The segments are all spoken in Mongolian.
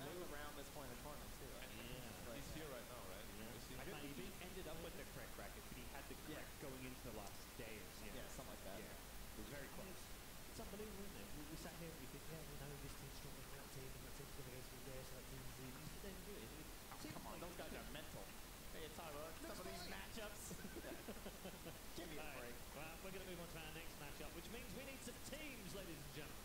all around this point in the tournament too. Right? Yeah. Like, he's here right now, right? Yeah. I don't think he ended up with the correct bracket, but he had the correct going into the last day or so. Yeah, something like that. Yeah. It was very close. It's unbelievable, isn't it? We sat here and we think, yeah, we know this team's stronger than that team, and that team's going to go through there, so that team's easy. But then do it. Come on, those guys are mental. Hey, it's Tyler. Some of these matchups. Give me a break. Well, we're going to move on to our next matchup, which means we need some teams, ladies and gentlemen.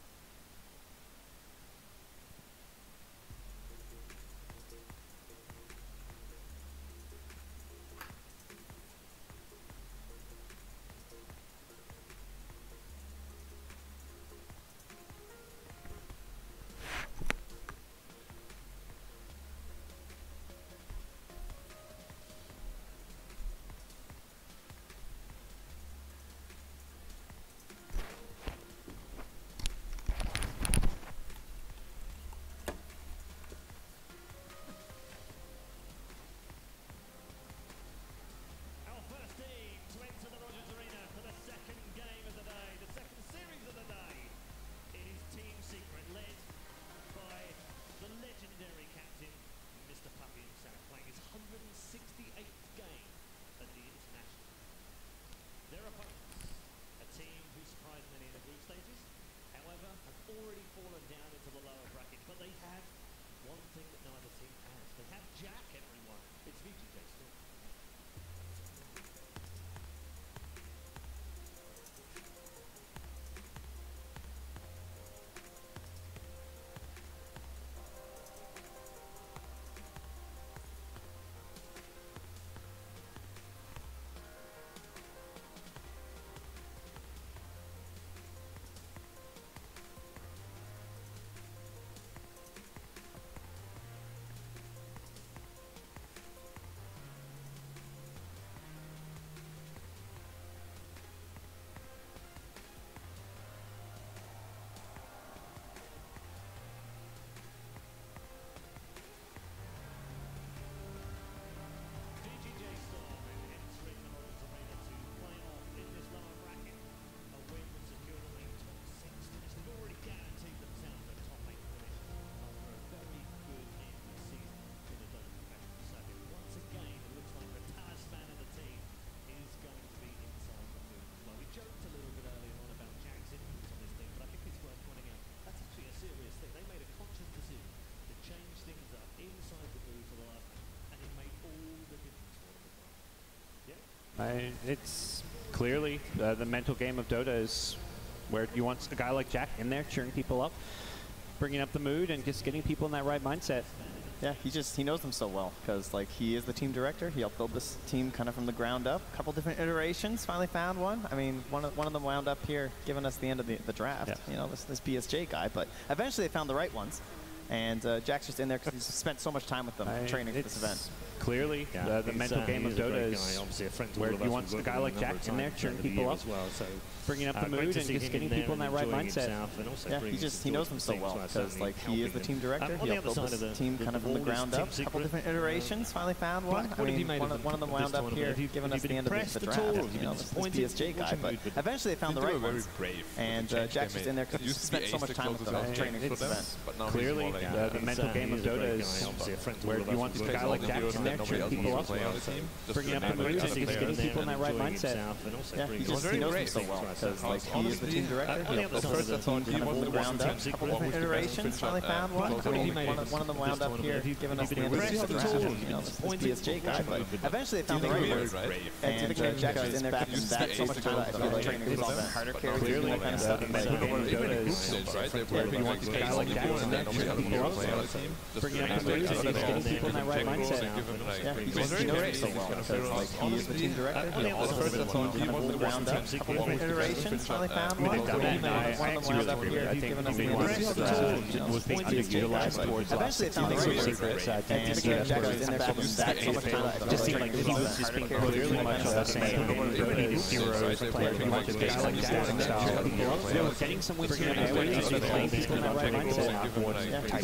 Already fallen down into the lower bracket, but they have one thing that no other team has. They have Jack, everyone. It's VGJ still. It's clearly the mental game of Dota is where you want a guy like Jack in there cheering people up, bringing up the mood, and just getting people in that right mindset. Yeah, he knows them so well because like he is the team director. He helped build this team kind of from the ground up. A couple different iterations. Finally found one. I mean, one of them wound up here, giving us the end of the draft. Yeah. You know, this BSJ guy. But eventually they found the right ones. And Jack's just in there because he's spent so much time with them training for this event. Clearly, the mental game of Dota is where you want a guy like Jack in there cheering people up, bringing up the mood, and just getting people in that right mindset. Yeah, he knows them so well because like he is the team director. He helped build this team kind of from the ground up. A couple different iterations. Finally found one. I mean, one of them wound up here, giving us the end of the draft. You know, this BSJ guy. But eventually they found the right ones. And Jack's just in there because he's spent so much time with them training for this event. Clearly, the mental game of Dota is where you want a guy like Jack in there cheering people up, bringing up the mood, and just getting people in that right mindset. Yeah, he knows them so well because like he is the team director. He helped build the team kind of from the ground up. A couple different iterations. Finally found one. I mean, one of them wound up here, giving us the end of the draft. You know, this BSJ guy. But eventually they found the right ones. And Jack's just in there because he's spent so much time with them training for this event. Harder carries, clearly, kind of stuff. the mental game of Dota is where you want a guy like Jack in there cheering people up, bringing up the mood, and just getting people in that right mindset. Yeah, he knows it so well because like he is the team director. He helped build the team kind of from the ground up. A couple different iterations. Finally found one. One of them wound up here, giving us the end was being underutilized towards eventually they found the right secrets. And Jack was in there because he's spent so much time with them. Just seemed like he was just being clearly much of the same. Heroes playing pretty much a guy like Jack style. Getting some wins here, playing people in that right mindset.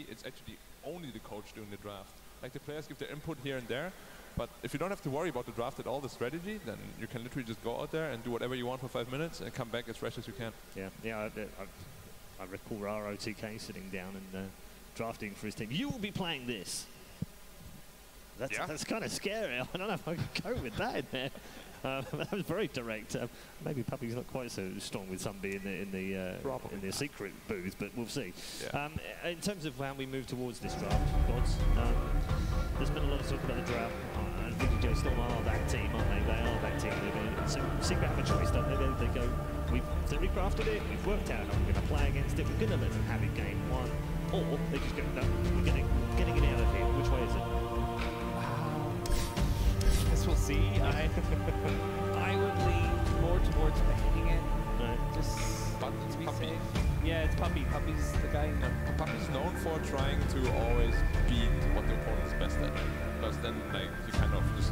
It's actually only the coach doing the draft. Like the players give their input here and there, but if you don't have to worry about the draft at all, the strategy, then you can literally just go out there and do whatever you want for 5 minutes and come back as fresh as you can. Yeah. I recall ROTK sitting down and drafting for his team. You will be playing this. That's kind of scary. I don't know if I can go with that in there. That was very direct. Maybe Puppy's not quite so strong with Sunby in the secret booth, but we'll see. Yeah. In terms of how we move towards this draft, Gods, there's been a lot of talk about the draft. And VJ Storm are that team, aren't they? They are that team. So Secret have a choice, don't they? They go, we've theory crafted it, we've worked out how we're going to play against it, we're going to let them have it game one, or they just go, no, we're getting it out of here. Which way is it? We'll see. I would lean more towards banning it. Right. Just to be safe. Yeah, it's Puppy. Puppy's the guy. Puppy's known for trying to always beat what the opponent's best at. Because then, like, you kind of just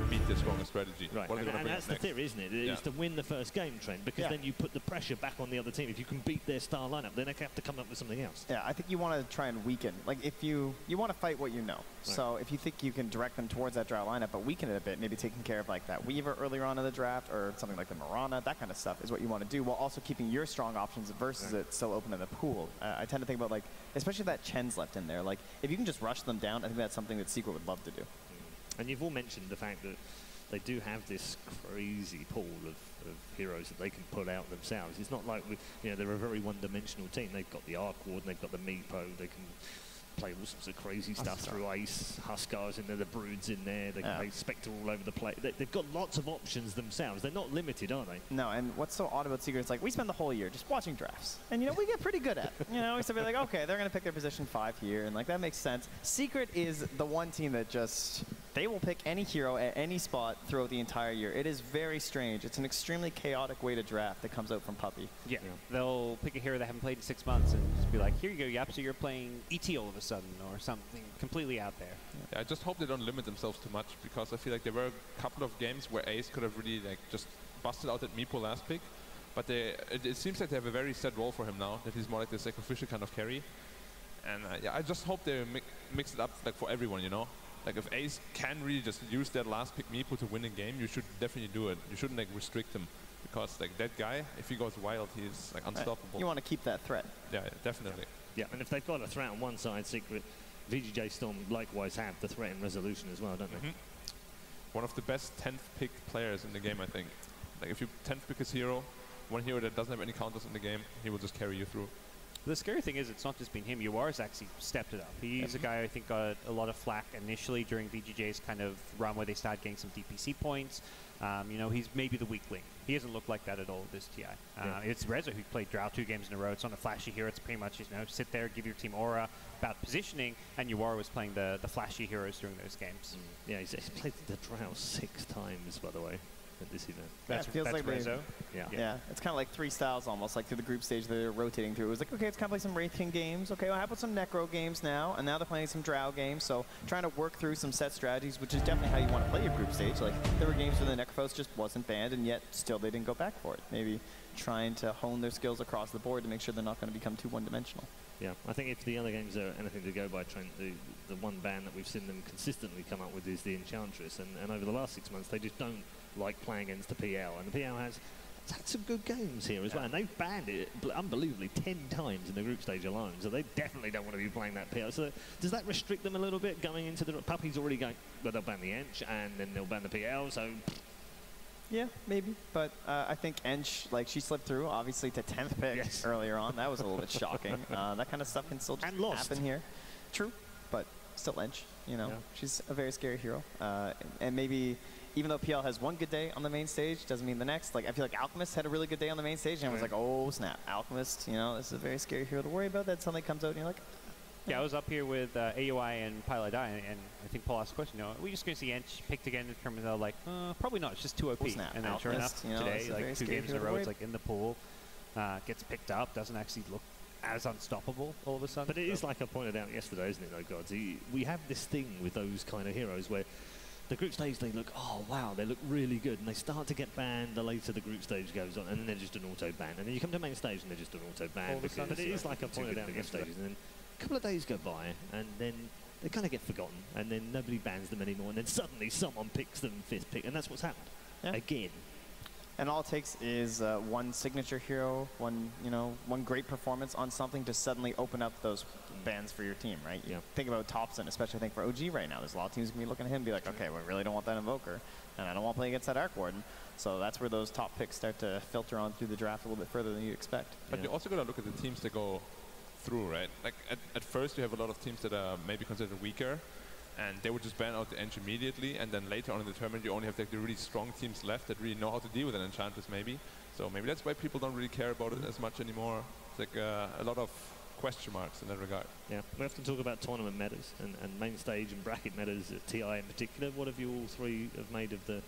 beat the strongest strategy. Right, and that's the theory, isn't it? It's to win the first game, Trent, because then you put the pressure back on the other team. If you can beat their star lineup, then they have to come up with something else. Yeah, I think you want to try and weaken. Like, if you want to fight what you know. Right. So if you think you can direct them towards that draft lineup, but weaken it a bit, maybe taking care of like that Weaver earlier on in the draft or something like the Marana, that kind of stuff is what you want to do, while also keeping your strong options versus it still open in the pool. I tend to think about, like, especially that Chen's left in there. Like, if you can just rush them down, I think that's something that Secret would love to do. And you've all mentioned the fact that they do have this crazy pool of heroes that they can pull out themselves. It's not like they're a very one-dimensional team. They've got the Arkward, they've got the Meepo. They can play all sorts of crazy stuff through Ace, Huskars in there, the Broods in there. They can play Spectre all over the place. They've got lots of options themselves. They're not limited, are they? No, and what's so odd about Secret is, like, we spend the whole year just watching drafts, and we get pretty good at it. We still be like, okay, they're going to pick their position 5 here, and like that makes sense. Secret is the one team that just, they will pick any hero at any spot throughout the entire year. It is very strange. It's an extremely chaotic way to draft that comes out from Puppy. Yeah. They'll pick a hero they haven't played in 6 months and just be like, here you go, Yap, so you're playing ET all of a sudden, or something completely out there. Yeah, I just hope they don't limit themselves too much, because I feel like there were a couple of games where Ace could have really, like, just busted out that Meepo last pick, But it seems like they have a very set role for him now, that he's more like the sacrificial kind of carry. And yeah, I just hope they mix it up like for everyone, you know? Like if Ace can really just use that last pick meeple to win a game, you should definitely do it. You shouldn't like restrict him, because like that guy, if he goes wild, he's like unstoppable. You want to keep that threat. Yeah, definitely. Yeah, and if they've got a threat on one side, Secret, VGJ Storm likewise have the threat in resolution as well, don't they? One of the best 10th picked players in the game, I think. Like if you 10th pick his hero, one hero that doesn't have any counters in the game, he will just carry you through. The scary thing is it's not just been him. Yuar's actually stepped it up. He's a guy I think got a lot of flack initially during VGJ's kind of run where they started getting some DPC points. You know, he's maybe the weak link. He doesn't look like that at all this TI. It's Reza who played Drow 2 games in a row. It's not a flashy hero. It's pretty much, you know, sit there, give your team aura about positioning, and Yuar was playing the flashy heroes during those games. Yeah, he's played the Drow 6 times, by the way, at this event. That's feels that's like Rezo. Yeah, it's kind of like 3 styles almost, like through the group stage they're rotating through. It was like, okay, it's kind of like some Wraith King games. Okay, well, how about some Necro games now? And now they're playing some Drow games, so trying to work through some set strategies, which is definitely how you want to play your group stage. Like, there were games where the Necrophos just wasn't banned, and yet still they didn't go back for it. Maybe trying to hone their skills across the board to make sure they're not going to become too one-dimensional. Yeah, I think if the other games are anything to go by, Trent, the one ban that we've seen them consistently come up with is the Enchantress, and over the last 6 months they just don't like playing against the PL, and the PL has had some good games here as well, and they've banned it unbelievably 10 times in the group stage alone, so they definitely don't want to be playing that PL. So does that restrict them a little bit going into the... Puppy's already going, well, they'll ban the Ench, and then they'll ban the PL, so... Yeah, maybe, but I think Ench, like, she slipped through, obviously, to 10th pick earlier on. That was a little bit shocking. That kind of stuff can still just happen here. True, but still Ench, you know. Yeah. She's a very scary hero. And maybe, even though PL has one good day on the main stage, doesn't mean the next. Like, I feel like Alchemist had a really good day on the main stage, and everyone's like, oh, snap, Alchemist, you know, this is a very scary hero to worry about. Then something comes out, and you're like... Yeah, I was up here with AUI and Pilot Eye, and I think Paul asked a question, you know, are we just going to see Ench picked again in terms of like, probably not, it's just too OP. And then sure enough, today, like 2 games in a row, it's like in the pool, gets picked up, doesn't actually look as unstoppable all of a sudden. But it is like I pointed out yesterday, isn't it, though, gods? We have this thing with those kind of heroes where the group stage, they look, oh, wow, they look really good, and they start to get banned the later the group stage goes on, and then they're just an auto-ban. And then you come to main stage, and they're just an auto-ban. But it is like I pointed out yesterday, and then a couple of days go by, and then they kind of get forgotten, and then nobody bans them anymore, and then suddenly someone picks them 5th pick, and that's what's happened again. And all it takes is one signature hero, one great performance on something to suddenly open up those bans for your team, right? You think about Thompson, especially I think for OG right now. There's a lot of teams going to be looking at him and be like, okay, we really don't want that Invoker, and I don't want to play against that Arc Warden. So that's where those top picks start to filter on through the draft a little bit further than you expect. But you also got to look at the teams that go through, right? Like at first you have a lot of teams that are maybe considered weaker, and they would just ban out the Ench immediately, and then later on in the tournament you only have like the really strong teams left that really know how to deal with an Enchantress maybe. So maybe that's why people don't really care about it as much anymore. It's like a lot of question marks in that regard. Yeah, we have to talk about tournament metas and main stage and bracket metas at TI in particular. What have you all three have made of the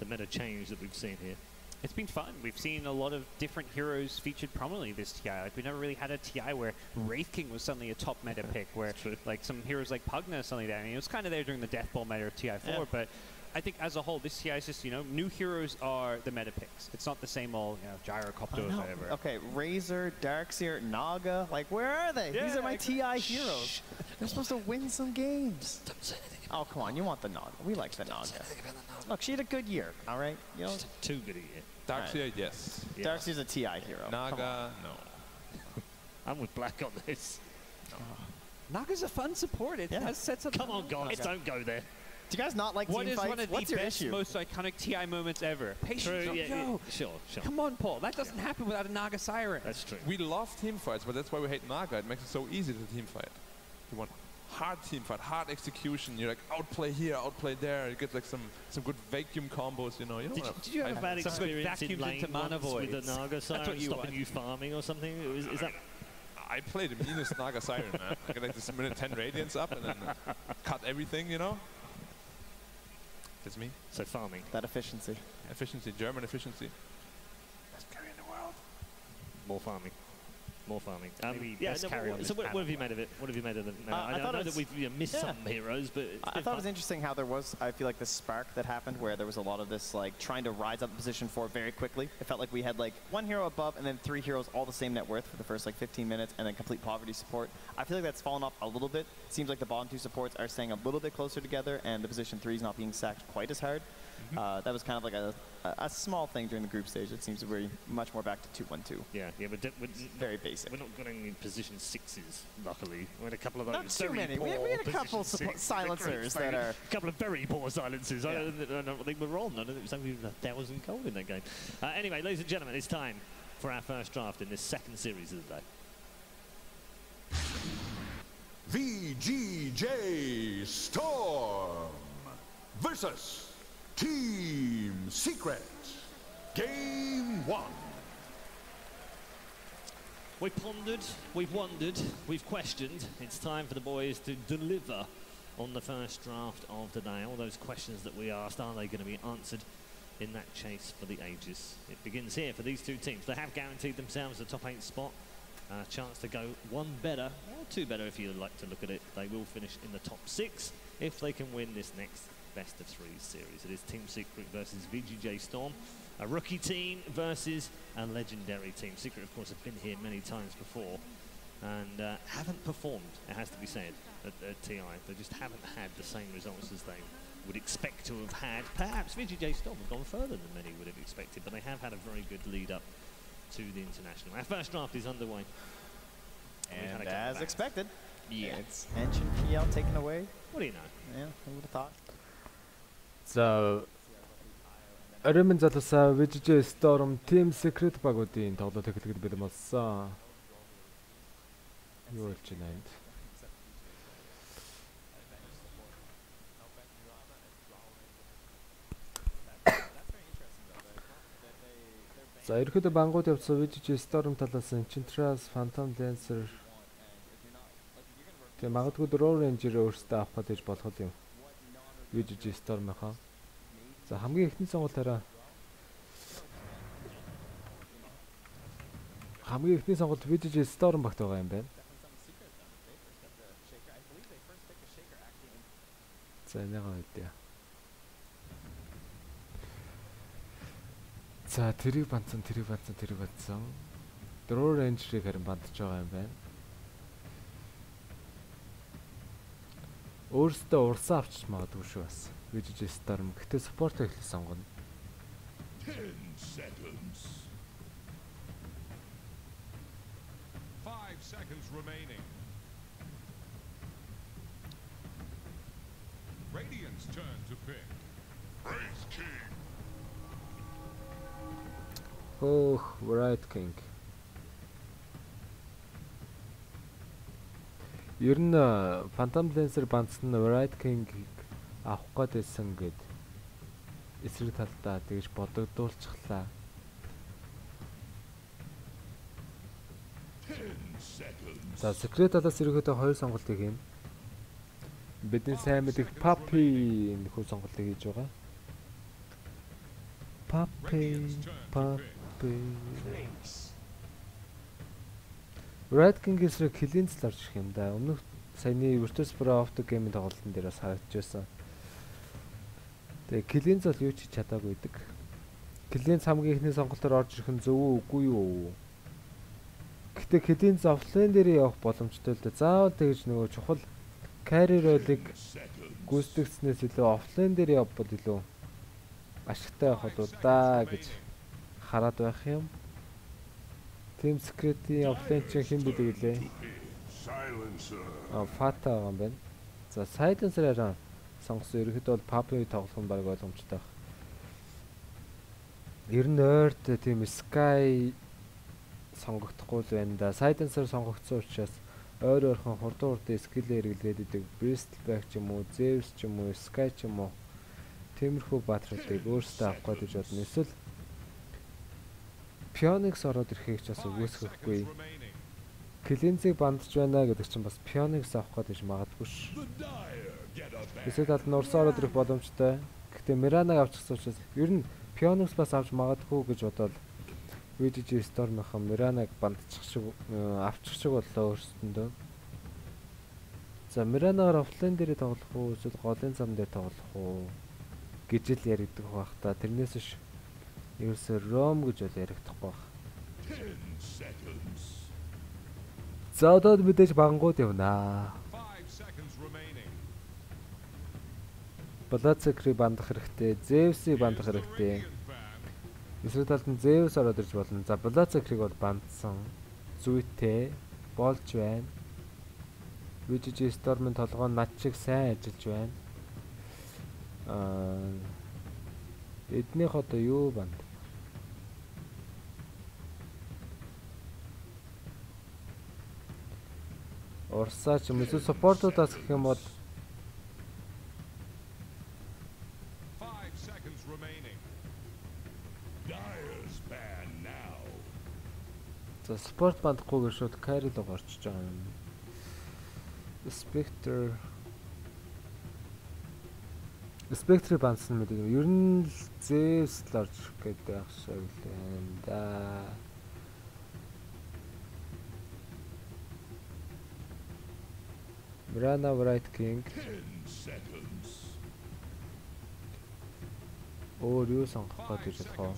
meta change that we've seen here? It's been fun. We've seen a lot of different heroes featured prominently this TI. Like, we never really had a TI where Wraith King was suddenly a top meta pick, where like some heroes like Pugna suddenly there. I mean, it was kind of there during the Death Ball meta of TI4, but I think as a whole, this TI is just, you know, new heroes are the meta picks. It's not the same old, you know, Gyrocopter or whatever. Okay, Razor, Darkseer, Naga, like, where are they? These are my TI heroes. They're supposed to win some games. Don't say anything. Oh, come on, you want the Naga. We like the Naga. Look, she had a good year, all right? You know? Too good a year. Darkseer, yes. Darkseer's a TI hero. Naga, no. I'm with Black on this. Naga's a fun support. It has sets up. Come on, guys, don't go there. Do you guys not like team fights? What is one of What's the your best, issue? most iconic TI moments ever? Patience. True, sure. Come on, Paul. That doesn't happen without a Naga Siren. That's true. We love team fights, but that's why we hate Naga. It makes it so easy to team fight. You want hard team fight, hard execution. You like outplay here, outplay there. You get like some good vacuum combos. You know. Did you have a bad experience in lane with the Naga Siren stopping you farming or something? Is that? I play the meanest Naga Siren, man. I get like this minute 10 radiance up and then cut everything. You know. It's me. So farming. That efficiency. Efficiency, German efficiency. Best carry in the world. More farming. More farming. So what have you made of it? What have you made of it? I know that we've missed some heroes, but I thought it was interesting how there was, I feel like, this spark that happened where there was a lot of this, like, trying to rise up position 4 very quickly. It felt like we had, like, 1 hero above and then 3 heroes all the same net worth for the first, like, 15 minutes and then complete poverty support. I feel like that's fallen off a little bit. It seems like the bottom 2 supports are staying a little bit closer together and the position 3 is not being sacked quite as hard. That was kind of like a small thing during the group stage. It seems to be much more back to 2-1-2. Yeah, we're very basic. We're not getting in position 6s, luckily. We had a couple of those. Not too many. We had a couple silencers that are... A couple of very poor silencers. Yeah. I don't think we're on. I don't think it was even 1,000 gold in that game. Anyway, ladies and gentlemen, it's time for our first draft in this second series of the day. VGJ Storm versus Team Secret. Game 1. We've pondered, we've wondered, we've questioned. It's time for the boys to deliver on the first draft of today. All those questions that we asked, are they going to be answered in that chase for the ages? It begins here for these 2 teams. They have guaranteed themselves a top 8 spot. A chance to go 1 better, or 2 better if you like to look at it. They will finish in the top 6 if they can win this next best of 3 series. It is Team Secret versus VGJ Storm, a rookie team versus a legendary team. Secret, of course, have been here many times before and haven't performed, it has to be said, at TI. They just haven't had the same results as they would expect to have had. Perhaps VGJ Storm have gone further than many would have expected, but they have had a very good lead up to the International. Our first draft is underway. And as expected, it's Ancient PL taken away. What do you know? Yeah, who would have thought? So, Element залуусаа VGJ Storm Team Secret багуудын тоглолт эхлэхэд бэлэн болсон. Юу болж байна энд? За, ерөөдөө бангууд явсан VGJ Storm талаас Enchantress, Phantom Dancer. Тэгээ магадгүй Draw Ranger өөрсдөө авах гэж болох юм. VGJ Storm-ийнхаа. За, хамгийн эхний сонголтаараа хамгийн эхний сонголт VGJ Storm багт байгаа юм байна. За, энэгаа үдээ. За, тэрийг бандсан. Draw Ranger-ыг харин бандж байгаа юм байна. Өөрсдөө урсаа авчиж магадгүй шүү бас. VGJ Storm гэхдээ support эхлэх сонгоно. 10 seconds. 5 seconds remaining. Radiant's turn to pick. Race King. Oh, right King. Ер нь Phantom Dancer бандсан Right King-ийг авах гэдсэн гэд эсрэг талдаа тэгж бодогдуулчихлаа. 10 seconds. За, Secret талаас ерөөдөө 2 сонголтыг хийнэ. Бидний сайн мэдих Puppy нөхөө сонголтыг хийж байгаа. Puppy. Red King эсрэг Killing зарж ирэх юм да. Өмнөх саяны Virtus Pro Auto Game-ийн тоглолтын дээр бас харагдчихсан. Тэгээ Killing бол юу ч чадаагүй байдаг. Killing хамгийн ихний сонголтоор орж ирэх нь зөв үү үгүй юу? Гэхдээ Killing offline дээр явах боломжтой л да. Заавал тэгж нөгөө чухал carry role-ыг гүйцэтгэснээс илүү offline дээр явбал илүү ашигтай байх болоо да гэж хараад байх юм. Team Secret-ийн offline чинь хэн бидэг лээ? Fata байгаа юм байна. За, Silencer-аар сонгосон ерөөхдөө бол Puppy тоглох нь баг ойлгомжтой байна. Ер нь ойрт тийм Sky сонгогдохгүй л байна да. Silencer сонгогдсон учраас ойрхон хурдан скиллээр хэрэглээд идэг Bristleback ч юм уу, Zeus ч юм уу, Sky ч юм уу. Тиймэрхүү баатруудыг өөрсдөө авах гэж бодно. Эсвэл Phoenix ороод ирэхийг ч бас үгүйсэхгүй. Killing-ийг бандж байна гэдэг чинь бас Phoenix авах гэж магадгүй ш. Эсвэл тал нь урсаа ороод ирэх боломжтой. Гэхдээ Mirana авчихсан учраас ер нь Phoenix бас авч магадгүй гэж бодоод VGG Storm-ын Миранаг бандчих шиг авчих шиг боллоо өөрсөндөө. За Миранагаар офлайн дээр тоглох уу эсвэл голын зам дээр тоглох уу гэж л яригдах байх та. Тэрнээс ш ерөөсөө Ром гэж бол яригдахгүй байх. За одоо мэдээж бангууд явнаа. Балацкри бандах хэрэгтэй, Зевсийг бандах хэрэгтэй. Эсвэл талд нь Зевс ороод ирж болно. За Балацкриг бол бандсан. Зүйтэй болж байна. VGG Storm-ын толгой над шиг сайн ажиллаж байна. Эднийх одоо юу банд? Орсаач юм эсвэл supportуудаас гэх юм бол за спорт бандахгүйгээр шууд carry л орчиж байгаа юм. Spectre бандсан мэт юм. Ер нь л Zeus л орж ирэх гээд байх шиг байна да. Mirana Bright King. Өөр юу сонгох гэж байна?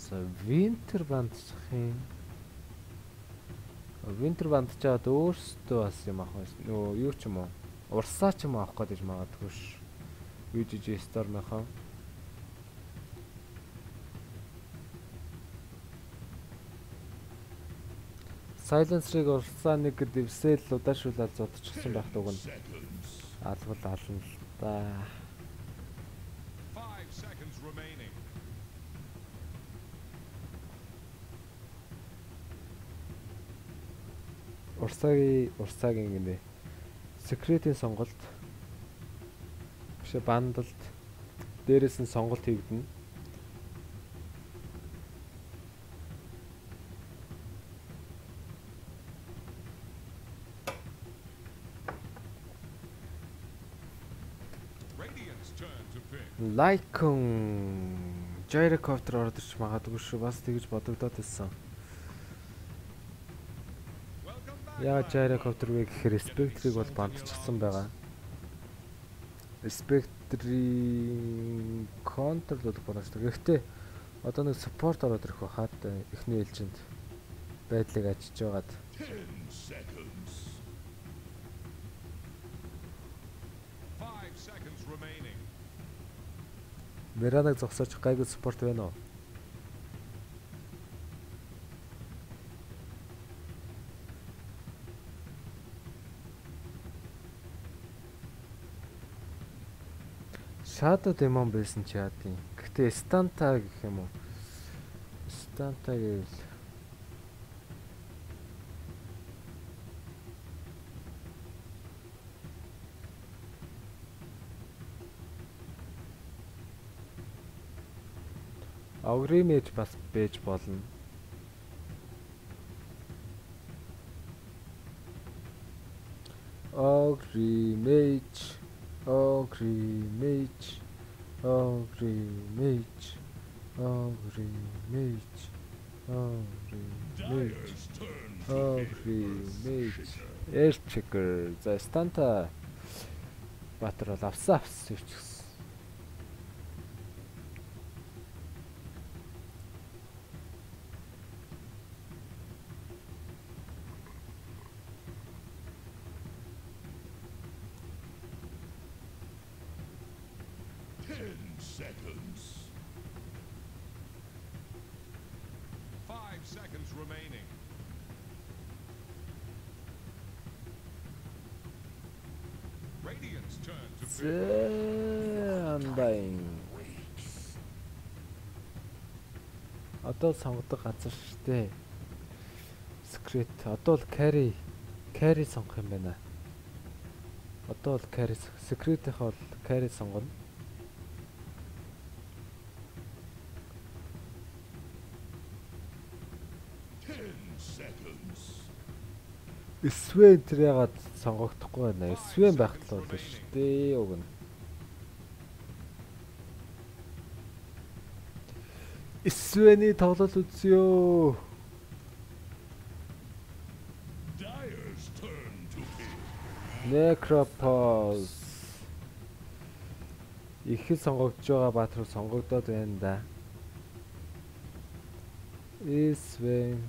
За Winter бандчих юм. Winter бандчаад өөрсдөө бас юм авах байсан. Нөө юу ч юм уу. Урсаа ч юм авах гэж магадгүй ш. VGG Storm-ынхаа. Silencer-ыг урсаа нэг дэвсэл удаашуулаад зодчихсан байх дуг нь. Албал ална л да. Урсаагийн гинэ. Secret-ийн сонголт. Бишээ бандалд дээрээс нь сонголт хийгдэнэ. Лайкон Gyrocopter ороод ирж магадгүй шүү. Бас тэгж бодогдоод байсан. Яа Gyrocopter вэ гэхээр Spectre-ийг бол бандчихсан байгаа. Spectre-ийн контрол бол болоочтой. Гэхдээ одоо нэг support ороод ирэх байхад эхний ээлжинд байдлыг ажиж байгаад Миранаг зогсооч гайгүй support байна уу? Shadow Demon байсан ч яадیں۔ Гэхдээ Stanta гэх юм уу? Stanta гэвэл Огримэж бас бэж болно. Огримэж Air checker. За Stanta Батар бол авсан явчихсан. I'm dying. Одоо сонгодог газар шүү дээ. Secret. Одоо л carry сонгох юм байна. Одоо л carry secret-ийнх бол carry сонгоно. Свен тэр ягаад сонгогдохгүй байна. Свен байх тал болно шүү дээ. Уг нь. Свений тоглолт үзьё. Necropause. Их сонгогдож байгаа баатар сонгогдоод байна да. Свен.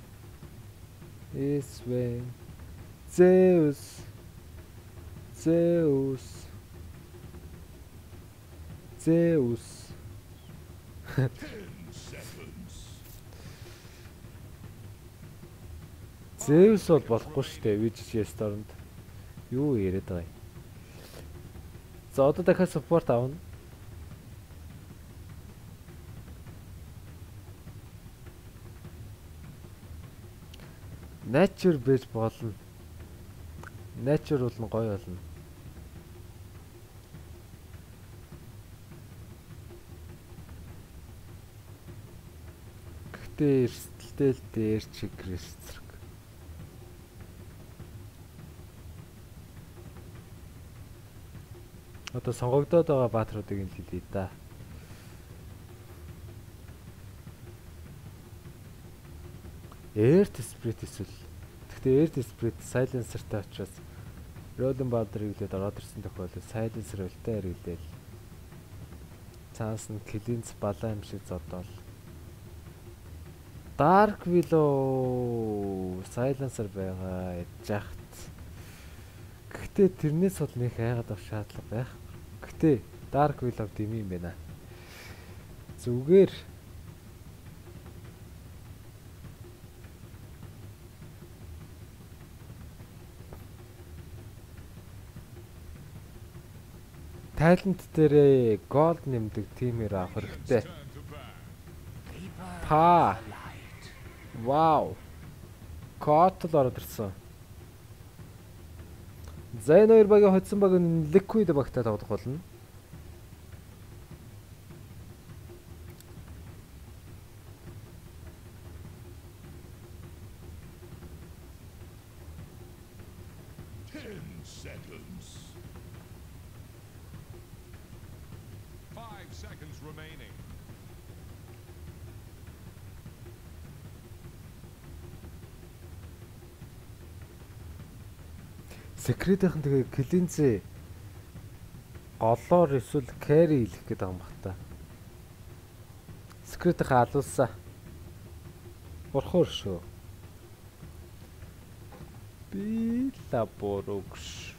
Zeus. Zeus бол болохгүй шүү дээ. VGS дорнд. Юу яриад байгаа юм. За одоо дахиад support авна. Nature бэж болно. Nature болно гоё болно. Гэхдээ эрсдэлтэй л дээр чиг рестрэг. Одоо сонгогдоод байгаа баатруудыг нь хэлье да. Earth Spirit эсвэл гэхдээ Earth Spirit silencer-тай учраас Rolling Boulder-ыг л ороод ирсэн тохиолдолд silencer үлдээ хэрэглээл. Цаас нь Cleanse балаа юм шиг зодоол. Dark Willow silencer байгаа яжхад. Гэхдээ тэрнээс бол нэг хайгаад авах шаардлага байх. Гэхдээ Dark Willow дэми юм байна. Зүгээр талент дээрээ голд нэмдэг тимээр авах хэрэгтэй. Вау. Котл ороод ирсэн. За энэ хоёр багийн хоцсон баг нь Liquid багтай тоглох болно. Secret-ийнхэн тэгээ Cleanse голоор эсвэл carry хийх гээд байгаа юм бах та. Secret-ийнхээ алуулсаа. Бурхуур шүү. Би лаборогш.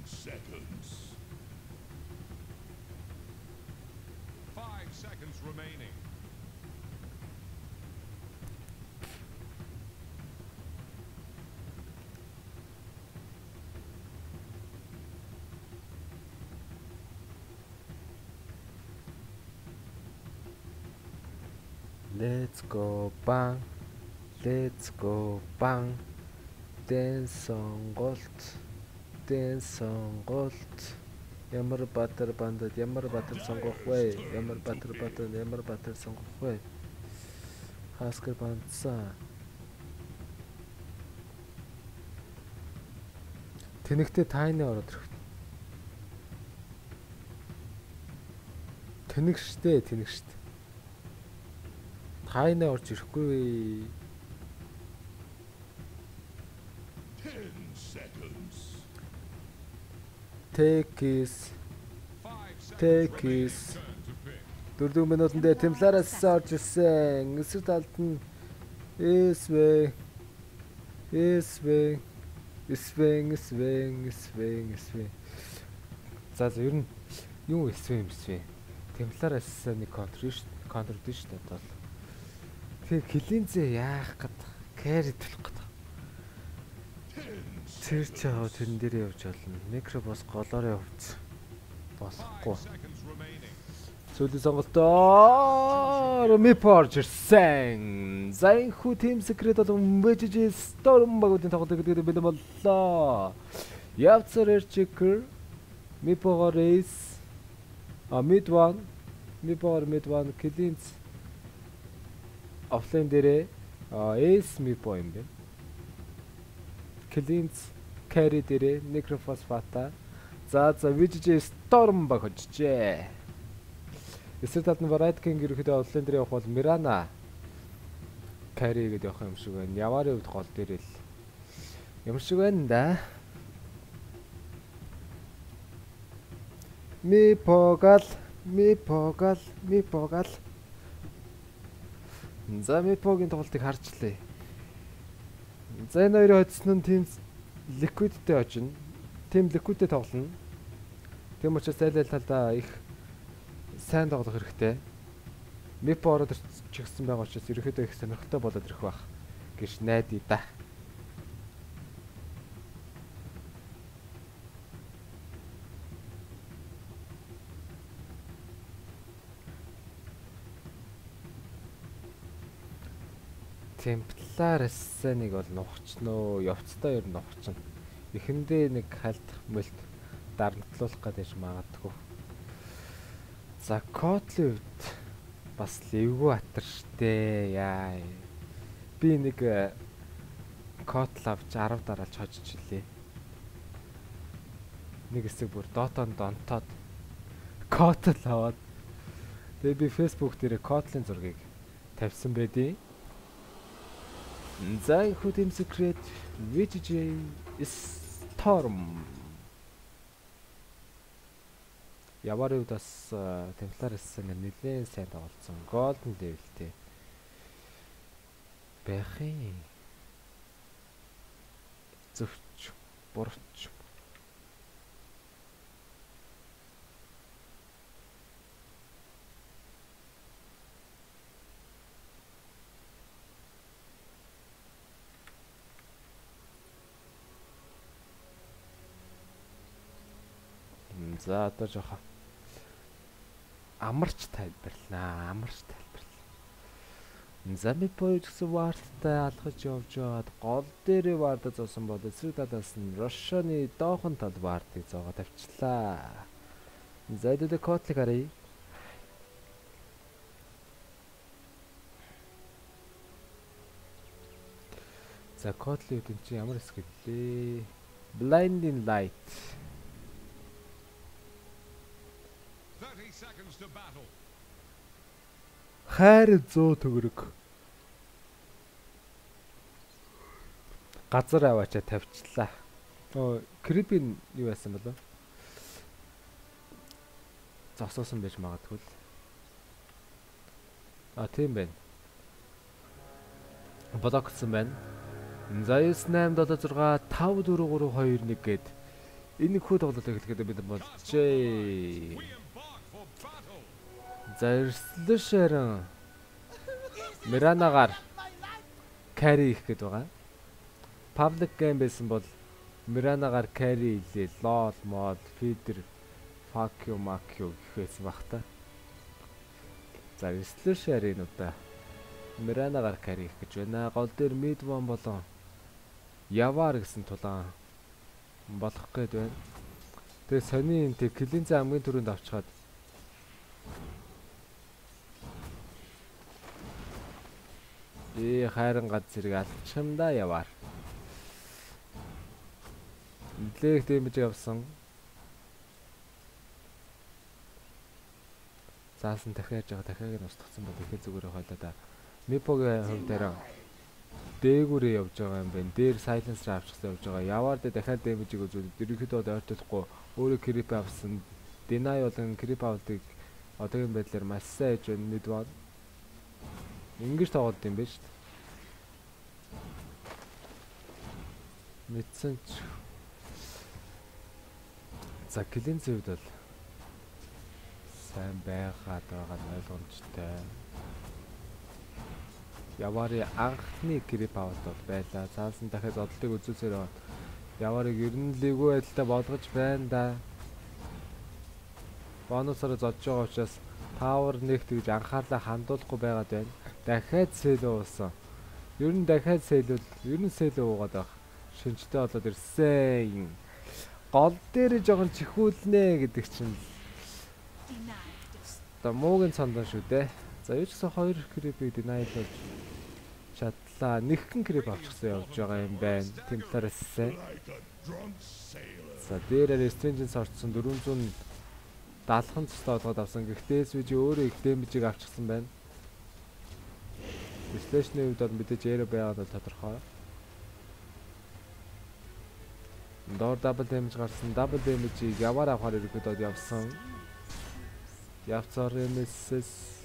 Seconds. 5 seconds remaining. Let's go bang. Let's go bang. Dance on gold. Dance on gold. Ямар батар бандад ямар батар сонгох вэ? Ямар батар сонгох вэ? Хаскер бандсан. Тэнэгтэй тайны ороод ирэх. Тэнэг штэ. Тайны орж ирэхгүй. 10 seconds. Tekis. 4 минутанд Темплараас орж ирсэн. Эсрэг талд нь SV. За ер нь юу SV. Темплараас нэг контр дэж шүү дээ. Тэгэхээр Клинзээ яах гээд carry төлөх гээд. Тэр ч яа тэрэн дээрээ явж болно. Некро бос голоороо явц. Болохгүй. Сүүлийн сонголтоор Мипорж ирсэн. За энэхүү Team Secret бол мөжиж Storm багуудын тоглолт гэдэг бид боллоо. Явцар Checker Мипогоор Ace mid one Клинз офлайн дээрээ Ace Мипо юм бэ. Клинз carry дээрээ Necrophosphata. За VGJ Storm баг хожжээ. Эсрэг талд нь Variety King ерөөхдөө офлайн дээр явах бол Mirana carry гэдэг явах юм шиг байна. Яварын хувьд гол дээр л юм шиг байна да. Мипогал. За Мипогийн тоглолтыг харчлаа. За энэ хоёрын хоцсон нь Team Liquidтэй очино. Team Liquidтэй тоглоно. Тэм учраас айл талдаа их сайн тоглох хэрэгтэй. Мипо ороод ирчихсэн байгаа учраас ерөөхдөө их сонирхолтой болоод ирэх байх гэж найдаа да. Темплараас нэг бол нухчноо, явцтай ер нь нухчин. Эхэндээ нэг хальт мөлт дарамтлуулах гэж магадгүй. За Котлийн үед бас левгүй атар штэ яа. Би нэг Котл авч 10 дараалж хожиж илээ. Нэг хэсэг бүр Dota2 донтоод Котл аваад тэгээ би Facebook дээр Котлын зургийг тавьсан байдیں۔ За их Team Secret VGJ Storm Яварын үед бас Темплараас нэлээд сайн тоглолцсон. Golden levelтэй бэхи зөвч борч за одоо жоохон амарч тайлбарлаа. Замипой гэсэн варттай алхаж явж байгаад гол дээрээ варда зоосон бол эсрэг талаас нь Рошоны доохон тал вардыг зоогоо тавьчлаа. За эдгээр Котлыг харъя. За Котлийн үдэн чи ямар хэсэг лээ? Blinding Light. 30 seconds to battle. Хайр 100 төгрөг. Газар аваачаа тавьчлаа. Крипийн юу яасан болов? Засуусан байж магадгүй л. Тийм байна. Блокцсон байна. За 9-8-7-6 5-4-3-2-1 гээд энэ хүү тоглолтыг эхлэхэд бид болжээ. За Слэшер Миранагаар carry их гээд байгаа. Public game байсан бол Миранагаар carry илээ. Лол, мод, feeder, fuck you, гэхээс баг та. За Слэшер энэ удаа Миранагаар carry их гэж байна. Гол дээр mid one болон Яваар гэсэн тулаан болох гээд байна. Тэгээ сони энэ Клинзээ хамгийн түрүүнд авчихад хайран гад зэрэг алчих юм да Яваар. Нэлээх дэмэж явсан. Заасан дахиад дахиад нь устгацсан бол ихэ зүгээр хойлоо да. Мипогийн хувьд дээр дээгүүрээ явж байгаа юм байна. Дээр сайленсер авчихсан явж байгаа. Яваар дэ дахиад дэмэжийг үзүүлээд ерөнхийдөө ойртохгүй өөрөө крип авсан. Deny болон крип авалтыг одоогийн байдлаар маш сайн хийж байна. Нэг бод. Ингэж тоглолт юм байна шүү дээ. Мэдсэн ч. За клинц хувьд бол сайн байгаад байгаа нь ойлгомжтой. Явари анхны крип авалт бол байлаа. Цаасан дахиад зодлыг үзүүлсээр байна. Яварыг ер нь лигүү байдалтай болгож байна да. Бонусаар зодж байгаа учраас павер нэгт гэж анхаарлаа хандуулахгүй байгаад байна. Дахиад сэл уусан. Ер нь дахиад сэлвэл ер нь сэл уугаад байх. Шинжтэй болоод ирсэн. Гол дээр жоохон чихүүлнэ гэдэг чинь та муугийн цандаа шүү дээ. За юу ч гэсэн 2 крипийг deny болж чадлаа. Нэгхэн крип авчихсан явж байгаа юм байна. Тим талаараас. За дээрээ restringence орцсон 470 цэцтэй олгоод авсан. Гэхдээ SVG өөрөө их дэмжийг авчихсан байна. Display-ны үед бол мэдээж эро байгаад бол тодорхой. Доор double damage гарсан. Double damage-ийг яваар авахаар ирэхэд явсан. Явцаар MSS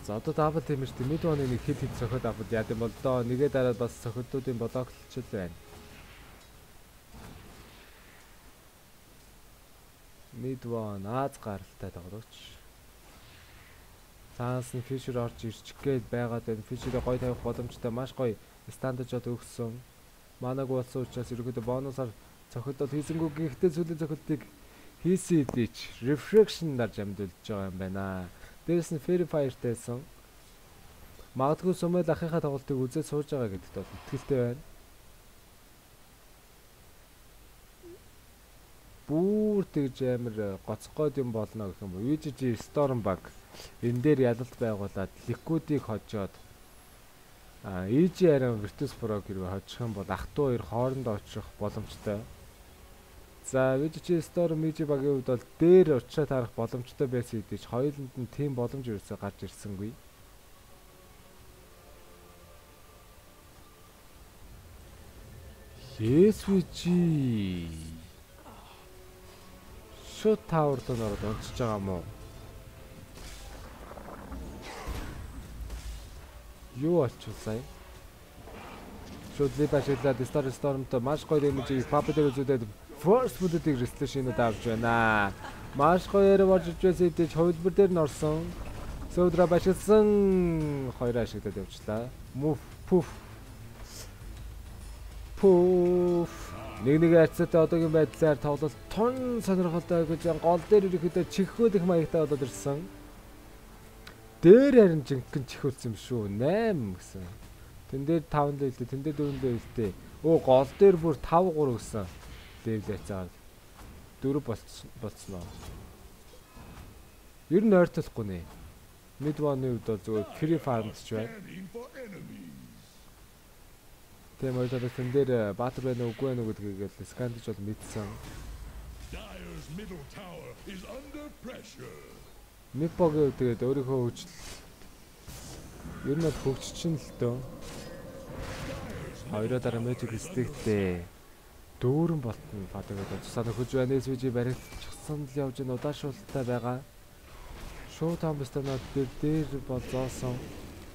за одоо double damage mid one-ыг нэг хит цохоод аваад яа гэм бол доо нэгээ дараад бас цохолтуудын блоклчл байна. Mid one Аз гаралтай тоглогч. Цаас нь Fisher орж ирчих гээд байгаад байна. Fisher-ийг гой тавих боломжтой маш гоё стандартад өгсөн. Манаг болсон учраас ерөөдөө бонусаар цохилтод хийсэнгүү гэхдээ сүүлийн цохилтыг хийсэн хэдий ч refraction-аар жамдуулж байгаа юм байна. Дээрээс нь Fairy Fire-тайсан. Магадгүй Сумэл ахыхаа тоглолтыг үзээд сууж байгаа гэдэгт бол итгэлтэй байна. Бүр тэгж амар гоцгойд юм болно гэх юм уу. UGG Storm Bug энэ дээр ялалт байгуулад Liquid-ийг хожоод EG арай Virtus Pro гэрээ хожих юм бол ах トゥ хоёр хоорондоо очих боломжтой. За UGG Storm EG багийн хувьд бол дээр очиад харах боломжтой байсан хэдий ч хоёуланд нь тийм боломж ерөөсөй гарч ирсэнгүй. SVG Shoot Tower-д ороод унцж байгаа юм уу? Юу болчихв сая? Шууд либашилаад Storm-д маш гоё дэмжийг папдэр үзүүлээд first blood-ыг resolution-д авч байна. Маш гоёэр борж байсан хэдий ч хувилбар дээр нь орсон. Сөөдрө башилсан 2 ашиглаад явчлаа. Move poof. Нэг харьцаатай одоогийн байдлаар тоглолт тун сонирхолтой гэж гол дээр ирэхэд чиххүүд их маягтай болоод ирсэн. Дээр харин жинхэнэ чихүүлсэн юм шүү. 8 гэсэн. Тэн дээр 5 л үлдээ, тэн дээр 4 л үлдээ. Гол дээр бүр 5-3 гэсэн. Левел яцаад 4 болцсноо. Ер нь ойртолохгүй нэ. Mid one-ийн үед бол зүгээр free farm-ч байна. Тийм ойлоо тэн дээр баатар байна уу үгүй байна уу гэдгийг л скандж бол мэдсэн. Мипогийн үед тэгээд өөрийнхөө хөгжил ер нь бол хөгжчин л дөө. Хоёроо дараа magic stick-тэй дүүрэн болтон падагад цусаад хөгж байна. SVG баригдчихсан л явж энэ удаашуулттай байгаа. Шоу тамбастанаад дээр бол зоосон.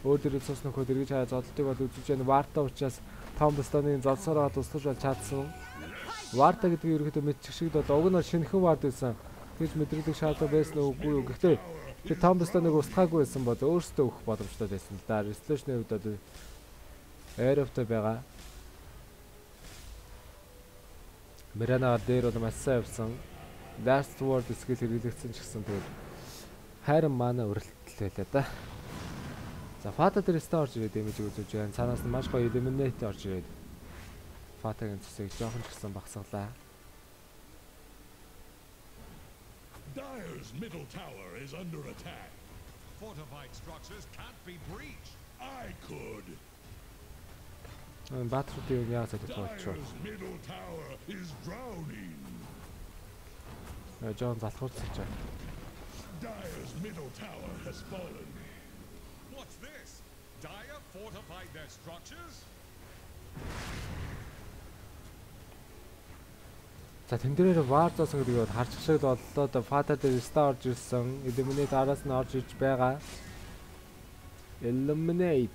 Өөр дээр цус нөхөд эргэж хаа зодлтыг бол үзүүлж байна. Варта учраас тамбастаны зодсороо туслаж бол чадсан. Варта гэдэг нь ерөөдөө мэдчих шиг бол уг нь шинэхэн вард байсан. Тэгж мэдрэлэг шаардлага байсан үгүй юу. Гэхдээ тэр тамбастаныг устгаагүй байсан бол өөрсдөө өгөх боломжтой байсан л да. Resolution-ийн үед бол аэрофтой байгаа. Миранаар дээр бол маш сайн явсан. Last word skill хэрэглэгдсэн ч гэсэн тэгэл хайрын мана өрөлтөл байлаа да. За Фата дээрээс орж ирээд дэмэж үзүүлж байна. Цаанаас нь маш гоё eliminate орж ирээд Фатагийн цэсийг жоохон ч гэсэн багсгалаа. Dire's middle tower is under attack. fortified structures can't be breached. I could. Баатруудын яа сайд болчихоо. Middle tower is drowning. Жон залхуурч байгаа. Dire's middle tower has fallen. What's this? Dire fortified their structures? За тэн дээр вар зоосон гэдгийг харчих шиг боллоо. Фата дээр ста орж ирсэн. Eliminate араас нь орж ирж байгаа. Eliminate.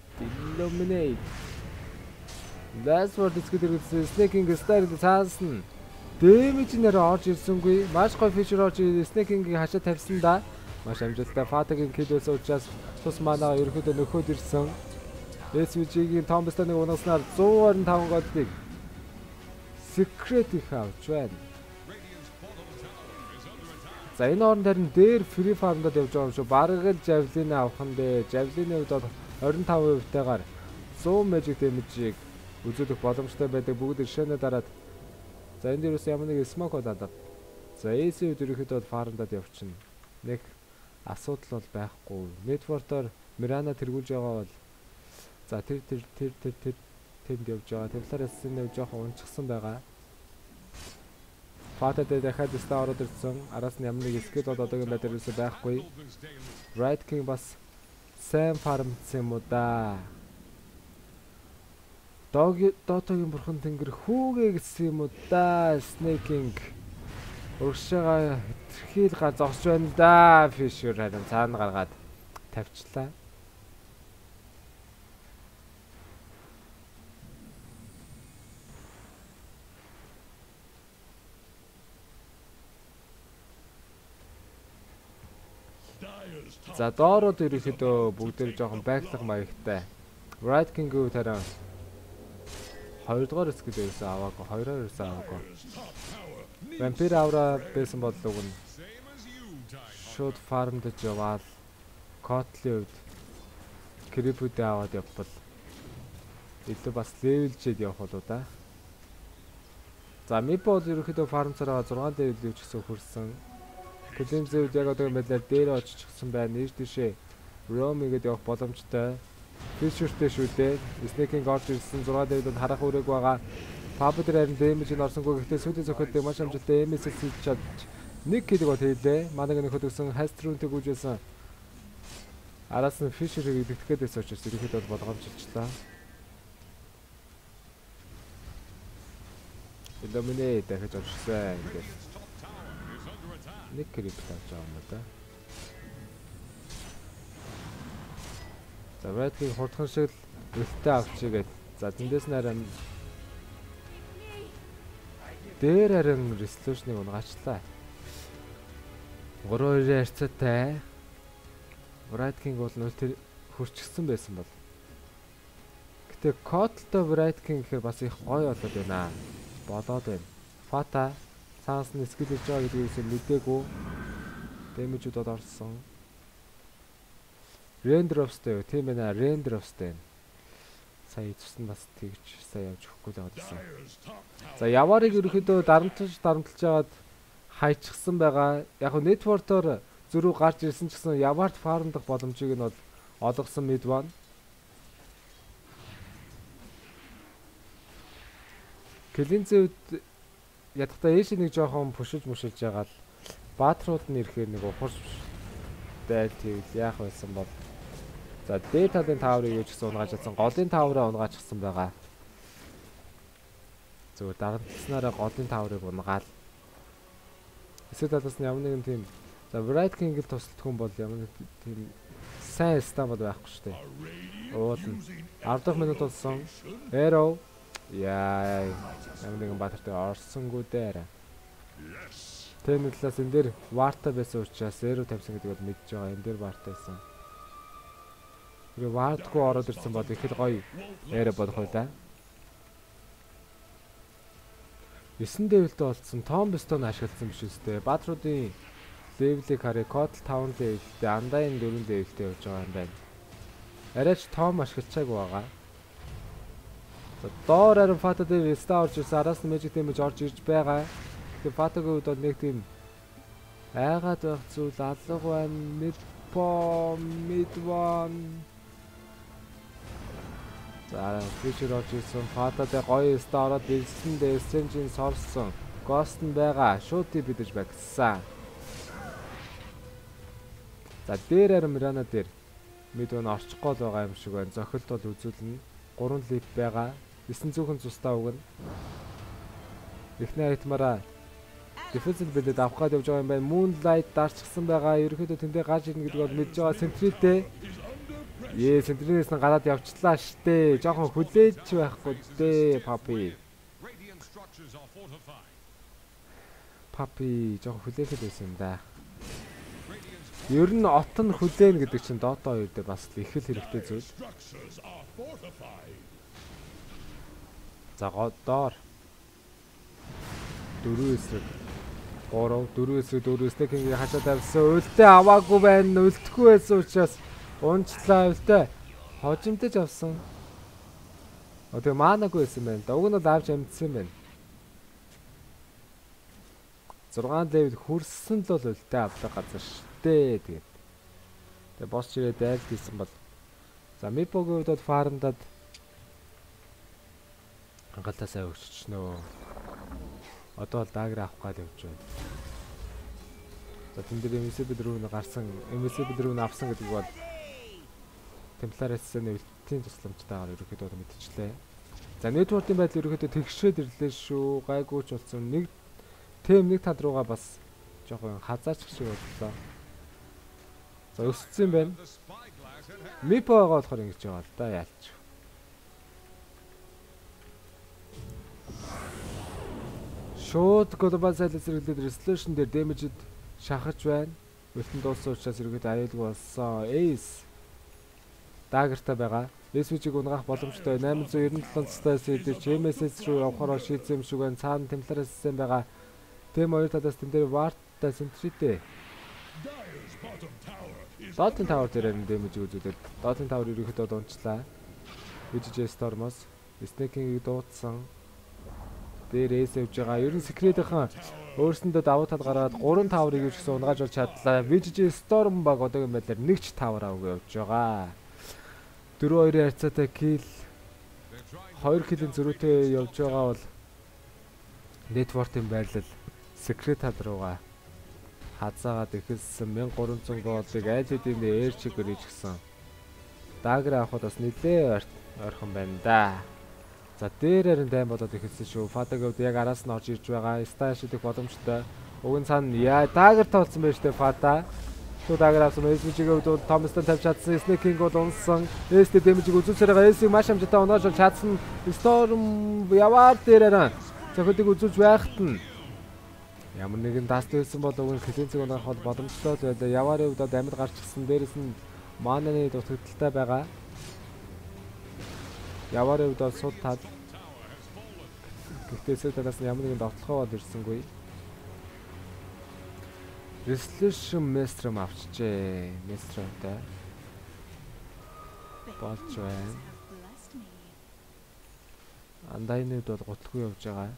Last word гэдэг Snaking Star цаасан. Damage нэр орж ирсэнгүй. Маш гоё feature орж Snaking-ийг хашаа тавьсан да. Маш амжилттай Fata-гийн kill байсан учраас тус манаа ерөөдөө нөхөд ирсэн. SVG-ийн Tombstone-ыг унаснаар 125 голыг Secret их авч байна. За энэ орон харин дээр Free Farm-дод явж байгаа юм шүү. Бараг л Javelin авах нь дээ. Javelin-ийн хувьд бол 25%-тайгаар 100 magic damage-ийг үзүүлэх боломжтой байдаг. Бүгд иршэнэ дараад за энэ дээрээс ямар нэг smoke болоод. За AC-д ерөөхдөө farm-дад явчихна. Нэг асуудал бол байхгүй. Network-оор Mirana тэргүүлж байгаа бол за тэр тэнд явж байгаа. Тэвлэрээс энэ жоохон унчихсан байгаа. Фата дээр дахиад ста ороод ирсэн. Араас нь ямар нэг skill бол одоогийн байдлаар юусе байхгүй. Right King бас сайн фармцсан юм уу да. Dota2-гийн бурхан тэнгэр хүүгээ гэсэн юм уу да. Snaking өршөөгөө хэтэрхийл зогсож байна да. Fisher харин цаана гаргаад тавьчлаа. За доорууд ерөөхдөө бүгдээр жоохон байглах маягтай. Right King-ийг тараа 2 дугаар skill ерөөсөө аваагүй, 2-оор ерөөсөө аваагүй. Vampire Aura байсан бодлого нь шууд farm дэж яваал Kotl-ийн үед Creep-үүдээ аваад явбал илүү бас level-жээд явах болоо да. За Mip бол ерөөхдөө farm цараа 6 level юу ч гэсэн хүрсэн. Климзэд яг одоо мэдлэр дээр оччихсан байна. Ийш тийшээ Roam-игэд явах боломжтой. Fisher-тэй шүү дээ. Snaking орж ирсэн 6 дэвлэнд харах үрэг байгаа. Pub дээр харин damage нь орсонгүй. Гэхдээ сүүлийн зөхөлтэй маш амжилттай MS-ийг хийж чадж нэг kill гол хийлээ. Манайг нөхөд өгсөн Hastrun-тэй гүйжсэн. Араас нь Fisher-ийг идэвхгээд байсан учраас ирэхэд бол болгоомжлчлаа. Eliminate дахиж орчихсан ингээд. Нэг крип тавьж байгаа юм да. За Red-ийг хурдхан шиг үлтээ авчихгээд за тэндээс нь харин дээр харин resolution-ыг унгаачлаа. 3-2 харьцаатай. Red-king бол нөл тэр хурцгсан байсан бол. Гэтэ Kotl-тэй Red-king гэхээр бас их гоё болоод байна. Болоод байна. Fata цаас нь skill хийж байгаа гэдгээс мэдээгүй. Damage-ууд орсон. Raindrops-тэй юу? Тийм байна. Raindrops-тэй. Сая цусна бас тэгж сая явж өгөхгүй л байгаадсан. За яваарыг ерөөхдөө дарамтлж жагаад хайчихсан байгаа. Яг нь network-оор зөрүү гарч ирсэн ч гэсэн яваарт farm дах боломжийг нь бол олгосон mid one. Клинзэд ядахтаа ээш нэг жоохон пушиж мушилж байгаа л баатрууд нь ирэхээр нэг ухарч дайл тэгл яах байсан бол за дээр талын тааврыг юу ч гэсэн унгааж чадсан голын таавраа унгаачихсан байгаа. Зөв дарамтлснараа голын тааврыг унгаал. Эсвэл талаас нь ямар нэгэн тийм за Bright King-ийг тусалдах хүн бол ямар нэг тийм сайн стам бол байхгүй шүү дээ. Уулна 10 дахь минут болсон. Arrow яа ямар нэгэн баатартай орсонгүй дээр. Тэр талаас энэ дээр варта байсан учраас Arrow тавьсан гэдэг бол мэдж байгаа. Энэ дээр варта байсан. Тэгээ вартгүй ороод ирсэн бол их л гоё Arrow болох байлаа. 9 дэвэлтэй болцсон Tombstone ашигласан биш үстэй. Баатруудын левелийг харъя. Kotl 5 дэвэлтэй, Undyne 4 дэвэлтэй явж байгаа юм байна. Арайч Tom ашиглачаагүй байгаа. Доор харин Fata дээр Star орж ирсэн. Араас нь Magic Damage орж ирж байгаа. Тэгээ Fata-гийн хувьд бол нэг тийм айгаад байх зүйл алга байна. Мипо mid one. За фьючер орж ирсэн. Фататай гоё стар ороод ирсэн дээр Сенжин сорсон. Гост нь байгаа. Шуути бидэж багсан. За дээр харин Мирана дээр mid one орчихгоо л байгаа юм шиг байна. Зохилт бол үзүүлнэ. 3 лип байгаа. 900-ын цустаа өгнө. Эхний айтмаараа дефенсив билд авах гээд явж байгаа юм байна. Moonlight дарчихсан байгаа. Ерөнхийдөө тэндээ гарч ирнэ гэдэг бол мэдж байгаа. Сентритээ. Сентринээс нь гараад явчлаа штэ. Жохон хүлээж байхгүй дээ, Papi. Papi жохон хүлээхэд байсан юм да. Ер нь от нь хүлээн гэдэг чинь Dota 2 дээр бас их л хэрэгтэй зүйл. За доор 4 эсрэг 4 эсрэг 4 стекинг хашаа тавьсан. Үлдээ аваагүй байна. Үлдэхгүй байсан учраас унцлаа үлдээ. Хожимдож авсан. Тэгээ маанагүй байсан байна. Уг нь бол авч амжсан байна. 6 левел хүрсэн л бол үлдээ авдаг газар штэ. Тэгээ босс чирээд айлт хийсэн бол. За Мипогийн хувьд фармдад хангалтаа сайн өгчнөө. Одоо бол дагер авах гээд явж байна. За тэн дээр MSB рүү н гарсан, MSB рүү н авсан гэдэг бол Темплариас нэвлтийн тусламжтайгаар ерөөхдөө мэдчихлээ. За network-ийн байдал ерөөхдөө тэгшээд ирлээ шүү. Гайгүйч болсон. Нэг тэм нэг тал руугаа бас жоохон хазаач шиг боллоо. За өссөн байна. Мипо байгаа болохоор ингэж байгаа л да яалч. Шууд глобал сайлс зэрэглээд resolution дээр damage-д шахаж байна. Өлтөн дууссан учраас ерөөд аюулгүй болсон. Ace дагертай байгаа. SVG-г унгаах боломжтой 897 цастай сэдвч MSS руу явахаар шийдсэн юм шиг байна. Цаана Темплариас систем байгаа. Тэм хоёр талаас тэн дээр Ward-тай Sentry-тэй. Dota Tower дээр энэ damage үзүүлээд Dota Tower ерөөхдөө дунчлаа. VGJ Storm-оос Snaking-ийг дуудсан. Дээр эс явж байгаа. Ер нь Secret-ийн өөрсөндөө давуу тал гаргаад 3 таврыг юу ч гэсэн унгааж болж чадлаа. VGJ Storm баг одоогийн байдлаар 1 тавар авах явж байгаа. 4-2-ийн харьцаатай kill 2 kill-ийн зөрүүтэй явж байгаа бол network-ийн байрлал Secret тал руугаа хазаагаад ихэлсэн 1300 голыг аль хэдийн air check-ээр ичгсэн. Dagger авахд бас нэлээ ойрхон байна да. За дээрээр нь дайм болоод ихэлсэн шүү. Fada-г яг араас нь орж ирж байгаа. Style шидэх боломжтой. Уг нь цаана Dagger тоолсон байж тээ Fada. Туу Dagger авсан. SVG-г бол Thomas-тай тавьж чадсан. Snaking бол унсан. ST damage-г үзүүлсээр байгаа. SC маш амжилттай унааж чадсан. Storm яваар дээрээр зөвхөдийг үзүүлж байхад нь ямар нэгэн даст байсан бол уг нь клинцэг унаах бол боломжтой л байлаа. Яварын хувьд амьд гарчихсан. Дээрээс нь мананы дутагдaltaй байгаа. Яварын хувьд сууд тал. Гэхдээ сүүл талаас нь ямар нэгэн довтлохоо бол ирсэнгүй. Resolution Master авчжээ. Master-тай болж байна. Андайнууд бол гутлгүй явж байгаа.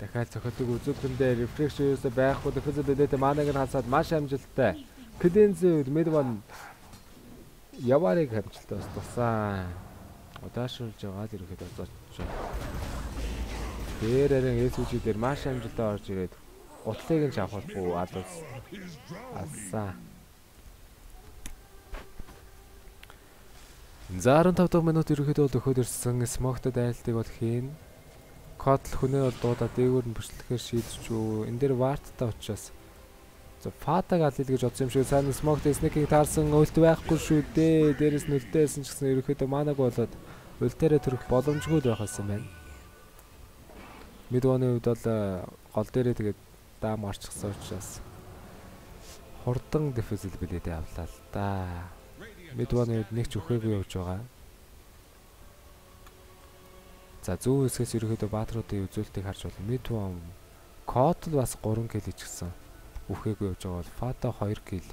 Дахиад цохилтыг үзүүлэхдээ refresh юусаа байхгүй defensive билет манаг нь хасаад маш амжилттай. Cleanse mid one яваарыг хамжилттай бас тусаа. Удаашруулж байгаа л ерөөхдөө зочж. Дээрэрэн SVG дээр маш амжилттай орж ирээд гутлыг нь авахгүй алсан. За 15 дахь минут ерөөхдөө өгөхөд ирсэн смогтой дайлтыг бол хийн. Кодл хүнээ бол дуудаа дээгүүр нь бүрчлэхээр шийдчихв. Энэ дээр варттай учраас за Fada-г алил гэж бодсон юм шиг сайн смогт Snaking таарсан өлт байхгүй шүү дээ. Дээрээс нь өлтөөсөн ч гэсэн ерөөхдөө манаг болоод өлтөөрөө төрөх боломжгүй л байхсан байна. Mid one-ийн хувьд бол гол дээрээ тэгээд даам гарчихсан учраас хурдан defensive билээд авлаа л да. Mid one-ийн хувьд нэг ч өхөөгүй явж байгаа. За зүүн хэсгээс ерөөхдөө баатруудын үзүүлэлтийг харж бол Mid one Kotl бас 3 kill ичсэн. Үхээгүй явж байгаа бол Fada 2 kill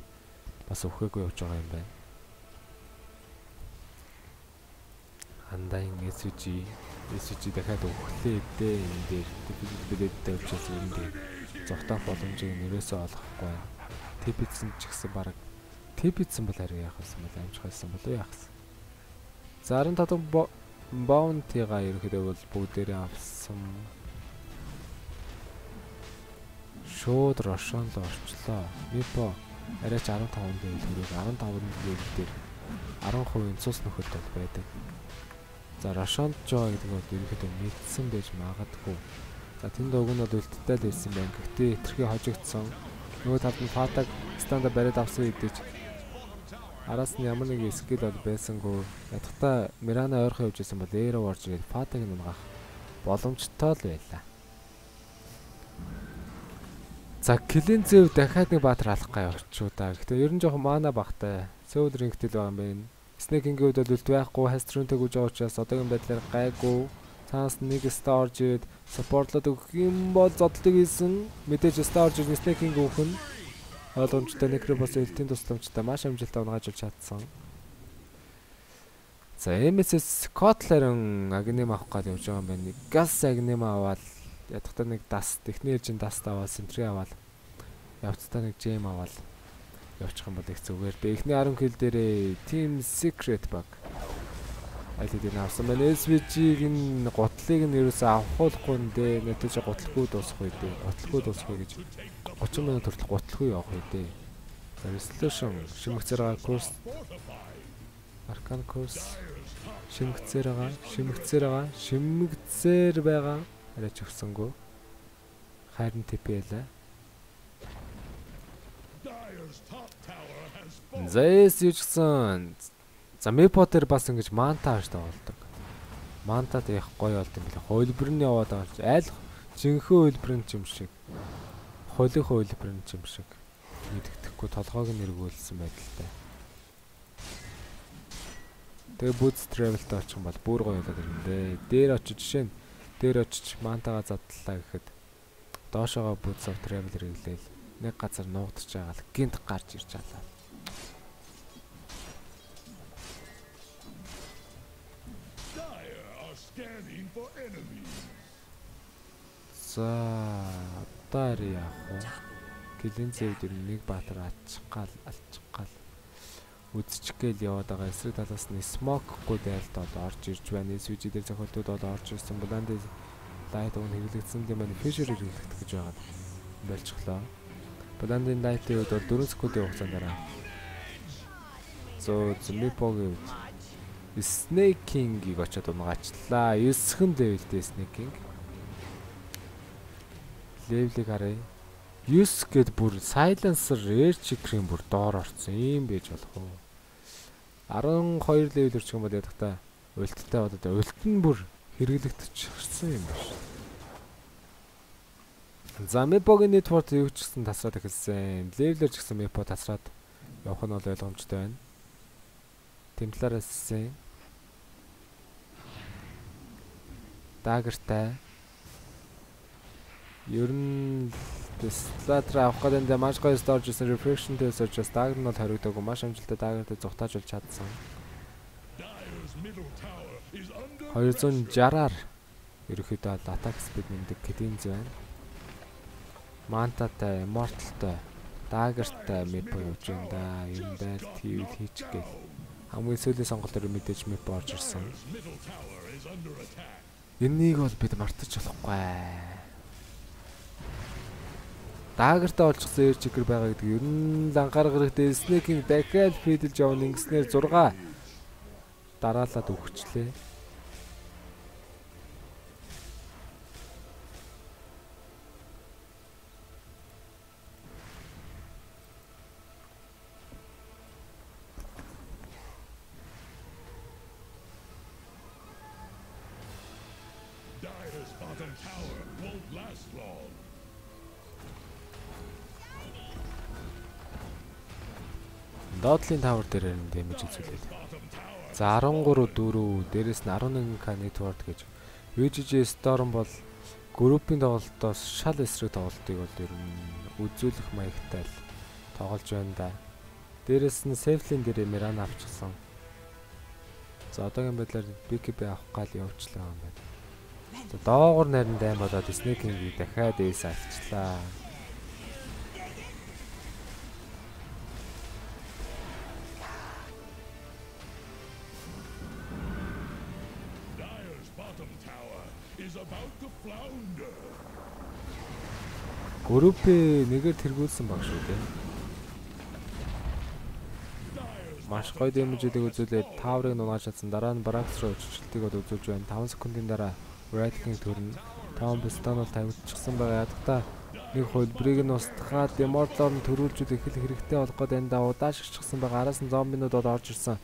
бас үхээгүй явж байгаа юм байна. Андайн SVG дахиад үхлээ дээ энэ дээр билээд тавьчихсан юм дээр зогтоох боломжийг нэрээсээ олохгүй байна. Типицсэн ч гэсэн баг типицсэн бол харин яах вэ? Амжих байсан болов яах вэ? За 15 баунтига ерөөхдөө бол бүгдээрээ авсан. Шууд Рошон л орчлоо. Мипо арайч 15 дээр хүрээд 15 дээр 10% цус нөхөд бол байдаг. За Рошон Жо гэдэг бол ерөөхдөө мэдсэн байж магадгүй. За тэнд уг нь бол үлдтэй л байсан байна. Гэхдээ хэтэрхий хожигдсон. Нөгөө талд нь Фатаг стандарт бариад авсан хэдэж араас нь ямар нэг скил бол байсангүй. Ядахта Мирана ойрхон явж байсан бол Эро орж ирээд Фатаг нь унгах боломжтой л байлаа. За Килин зэв дахиад нэг баатар алах гай орчуу да. Гэхдээ ер нь жоохон мана багтай. Сөүл рингтэл байгаа юм байна. Снэкингийн үед бол үлд байхгүй, хаструнтэй гүйж байгаа учраас одоогийн байдлаар гайгүй. Цаас нэг стар орж ирээд саппортлоод өгөх юм бол зодлыг хийсэн. Мэдээж стар орж ирсэн снэкинг өгөх нь ойлгомжтой некробос элтийн тусламжтай маш амжилттай унгаж чадсан. За MSS Kotleren агнем авах гал явж байгаа юм байна. Gas агнем аваад ядахтаа нэг дас технержин даст аваад сентрий аваад явцдаа нэг жем аваад явчих юм бол их зүгээр. Эхний 10 кил дээрээ Team Secret баг айлдыг авсан байна. SVG-г нь готлыг нь ерөөсөө авахгүй нэ нэтэж готлохгүй дуусах үү дээ. Готлохгүй дуусах үү гэж 30 минут хүртэл готлохгүй явах үү дээ. За resolution шимэгцээр байгаа курс Arcan курс шимэгцээр байгаа арайч өгсөнгөө. Хайрын TP-лээ. За юучсан. За Мепотер бас ингэж манта хааштай болдог. Мантад яг гоё болд юм билээ. Хөлбөрн яваад байгаа ч айл жинхэнэ хөлбөрн юм шиг. Холих хөлбөрн юм шиг. Мэддэхгүй толгойг нь эргүүлсэн байдалтай. Тэгээ Boots Travel-т очих юм бол бүр гоё болоод ирнэ дээ. Дээр очиж жишээ нь дээр очиж мантагаа задлаа гэхэд доошоогоо Boots of Travel хэрэглээл нэг газар нуугдчих байгаа л гинт гарч ирж алаа. За одоо яах вэ? Килин зэвд нэг баатар алчгаал үзчихгээл яваад байгаа. Эсрэг талаас нь смокгүй дайлт бол орж ирж байна. SVG дээр зохиолтууд бол орж ирсэн. Бланд лайт уг хэрэглэгдсэн юм байна. Фишер хэрэглэгдэх гэж байгаа болчихлоо. Бландын лайтын үед бол 4 секундын хугацаанд дараа. Мипогийн үед Снэкингийг очоод унгаачлаа. 9хэн левелтэй Снэкинг. Левелийг харъя. 9 гэд бүр Silencer Air Checker-ийн бүр доор орсон юм байж болох уу? 12 левел өрчих юм бол ядахта ульттай болоод ульт нь бүр хэрэглэгдчихсэн юм байна. За Мипогийн network юу ч гэсэн тасраад эхэлсэн. Левелэр ч гэсэн Мипо тасраад явах нь бол ойлгомжтой байна. Тэмтлээрээс хэлсэн. Дагертай. Ер нь Слатра авах гэдэг нь маш гоё storage гэсэн reflection-тэй сочос дагер нь бол хоригдоогүй маш амжилттай дагертай зүгтааж болж чадсан. 260-аар ерөөхдөө attack speed нэмдэг Килинз байна. Мантатай, Immortal-тай, дагертай Мипо явж байна да. Юм байл TV хийчихгээл. Хамгийн сүүлийн сонголтоор мэдээж Мипо орж ирсэн. Энийг бол бид мартаж болохгүй. Дагертай олчихсан Air Checker байгаа гэдэг ер нь анхаарах хэрэгтэй. Снэкинг дахиад фидэлж явна ингэснээр 6 дараалаад өгчлээ. Dota2 Tower дээр энэ дэмэж үзүүлээд. За 13-4 дээрээс нь 11k network гэж. UGG Storm бол группийн тоглолтоос шал эсрэг тоглолтыг бол ер нь үзүүлэх маягтай л тоглож байна да. Дээрээс нь Safely дээр Mirana авчихсан. За одоогийн байдлаар BKB авах гал явуулчлаа юм байна. За доогор нарийн дайм болоод Snake-ийг дахиад эйс авчлаа. Группээ нэгээр тэргүүлсэн баг шүү дээ. Маш гоё дэмжлийг үзүүлээд тааврыг нугааж чадсан. Дараа нь Бракс руу өчөлтийг бол үзүүлж байна. 5 секундын дараа Right-ийн төрн Том Бестон бол тавигдчихсан байгаа. Ядахта нэг хөлбрийг нь устгаад Immortal-оор нь төрүүлжүүл их хэрэгтэй болох гээд энэ удааш гисчихсан байгаа. Араас нь зомбинууд бол орж ирсэн.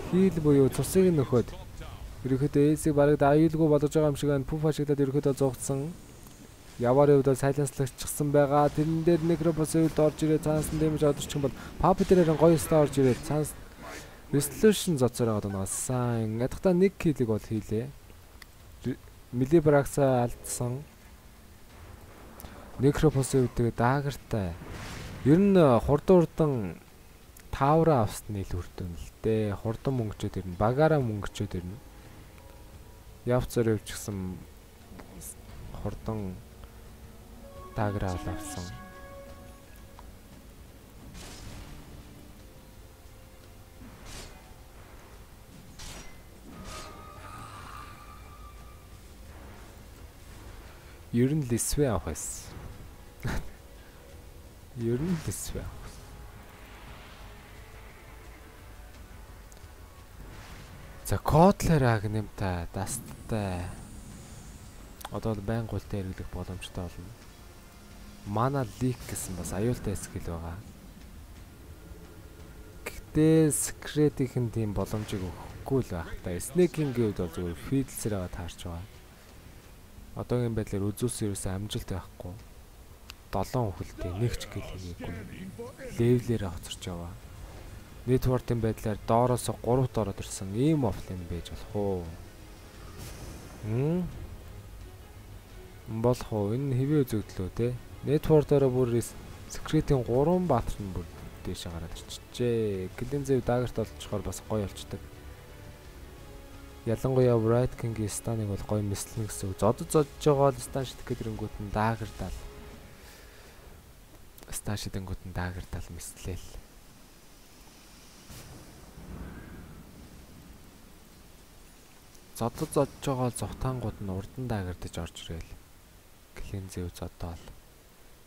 Хийл буюу цусыг нөхөд ерөөхдөө эсийг бараг аюулгүй болгож байгаа юм шиг байна. Пуф ашиглаад ерөөхдөө зугцсан. Яварын хувьд сайланслагдчихсан байгаа. Тэрэн дээр Necropos-ийн хувьд орж ирээ цаанаас нь дэмж одорчих юм бол Pop дээр гоё стаа орж ирээд цаанаас Resolution зоцоор байгаа дунасан. Ядахта нэг киллийг бол хийлээ. Мили Бракса алдсан. Necropos-ийн хувьд даагартай. Ер нь хурдан таавра авсны л үрдэн л дээ. Хурдан мөнгөчөөд ирнэ. Багаараа мөнгөчөөд ирнэ. Явцаар явчихсан хурдан таграа авсан. Ер нь лисвэ авах байсан. Ер нь лисвэ авах. За кодлер агнемта дасттай. Одоо байн гултай хэрэглэх боломжтой болно. Mana leak гэсэн бас аюултай скил байгаа. Гэхдээ secret-ийн тийм боломжийг өгөхгүй л байх та. Snake-ийн үед бол зөвхөн feedless-ээр таарч байгаа. Одоогийн байдлаар үзүүлсэн ерөөсөө амжилт байхгүй. 7 хөлтэй нэг ч гэл хийгээгүй. Левлээр хоцорч яваа. Network-ийн байдлаар доороос 3-т ороод ирсэн. Ийм офлайн байж болох уу? Болох уу? Энэ хэвээ үзэгдлөө те. Network-аараа бүр secret-ийн 3 баатар нь бүр дээшээ гараад ирчихжээ. Клинзэв даггарт олцохоор бас гоё болчдөг. Ялангуяа Bright King-ийн станыг бол гоё мэслэн гэсэн үг. Зодж байгаа л стан шидэх гэдэрэнгүүт нь даагартал. Стан шидэнгүүт нь даагартал мэслээл. Зодж байгаа л зовтаангууд нь урдан даагартаж орж ирээл. Клинзэв зодоол.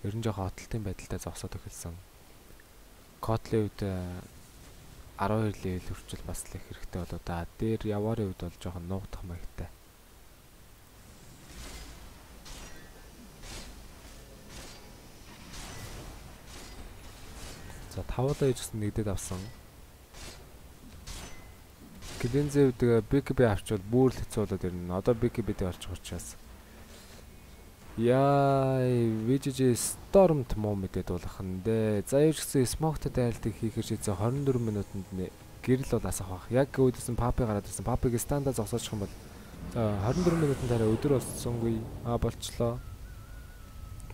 Ер нь жоохон хотолтын байдалтай зогсоод эхэлсэн. Котлын үед 12 левел хүртэл бас л их хэрэгтэй болоо да. Дээр яварын үед бол жоохон нуугдах маягтай. За 5-аа ижсэн нэгдэд авсан. Клинзэв үед BKB авчвал бүр л хэцүү болоод ирнэ. Одоо BKB-д олчих учраас яа, VGG Storm-т муу мэдээд болох нь дээ. За юу ч гэсэн Smoke-тай дайралтыг хийхээр шийдсэн 24 минутанд гэрэл бол асах баг. Яг үүдсэн Papi гараад ирсэн. Papi-г станда зогсоочих юм бол 24 минутанд арай өдөр болсонгүй болчлоо.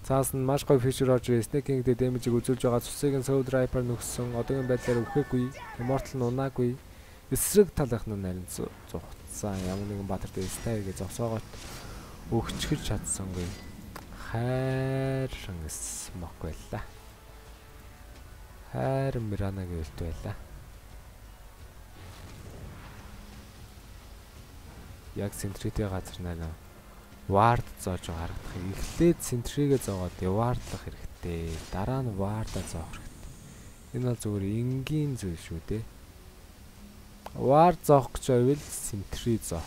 Цаас нь маш гоё фишер орж ирээ. Snake-ийн дэмэжийг үзүүлж байгаа. Цусыг нь Soul Driver нөхсөн. Одоогийн байдлаар өвхөөгүй. Immortal нунаагүй. Эсрэг талынх нь нарийн зугтсан. Ямар нэгэн баатар дээр стайгээ зогсоогоот өгчгөж чадсангүй. Хайран смок байла. Хайр Миранагийн үлт байла. Яг центритийн газар нана вард зоож харагдах. Эхлээд центригээ зоогоод вардлах хэрэгтэй. Дараа нь варда зоох хэрэгтэй. Энэ бол зүгээр энгийн зүйл шүү дээ. Вард зоох гэж байвал центри зоо.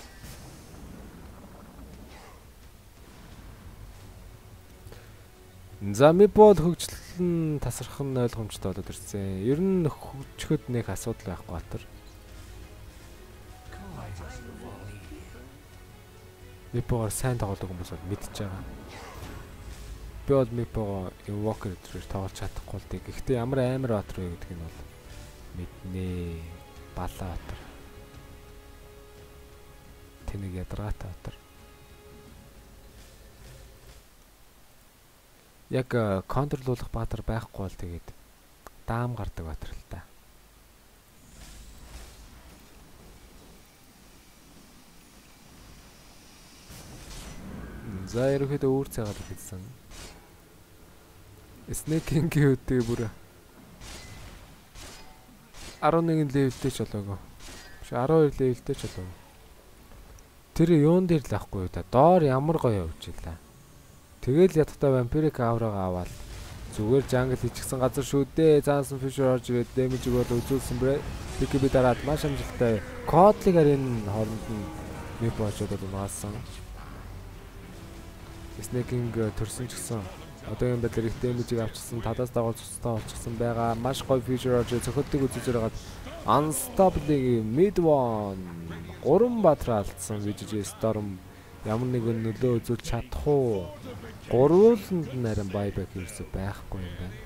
За мипод хөгжил нь тасрах нь ойлгомжтой болоод ирсэн. Ер нь хөгжөхөд нэг асуудал байхгүй батар. Мипогоор сайн тоглодог хүмүүс бол мэдчихэж байгаа. Би бол мипогоо Invoker дээр тоглож чадахгүй л дээ. Гэхдээ ямар амар батар вэ гэдгийг нь бол мэднэ. Балаа батар. Тэнийг ядаргаатай батар. Яг контролуулах баатар байхгүй бол тэгээд даам гардаг баатар л та. За ерөөхдөө үүр цагаад хэлсэн. Snake-ийн үедээ бүр 11 левелтэй ч болоогүй. Биш 12 левелтэй ч болоогүй. Тэр юун дээр л ахгүй юу та. Доор ямар гоё явж илаа. Тэгэл ядтаа вампирик авраага аваад зүгээр жангл хийчихсэн газар шүү дээ. Заасан фишер орж ирээд дэмжиг бол үзүүлсэн бэ. BKB дараад маш амжилттай кодлыг арийн хооронд нь нэг боочод унаасан. Снекинг төрсөн ч гэсэн одоогийн байдлаар их дэмжиг авчихсан. Талаас дагуу цуцтай болчихсон байгаа. Маш гоё фишер орж цохилтыг үзүүлж байгаад Unstoppable mid one 3 баатар алдсан VGJ Storm ямар нэгэн нөлөө үзүүлж чадах уу? Гурвууланд нарийн байбек ерөөсөй байхгүй юм байна.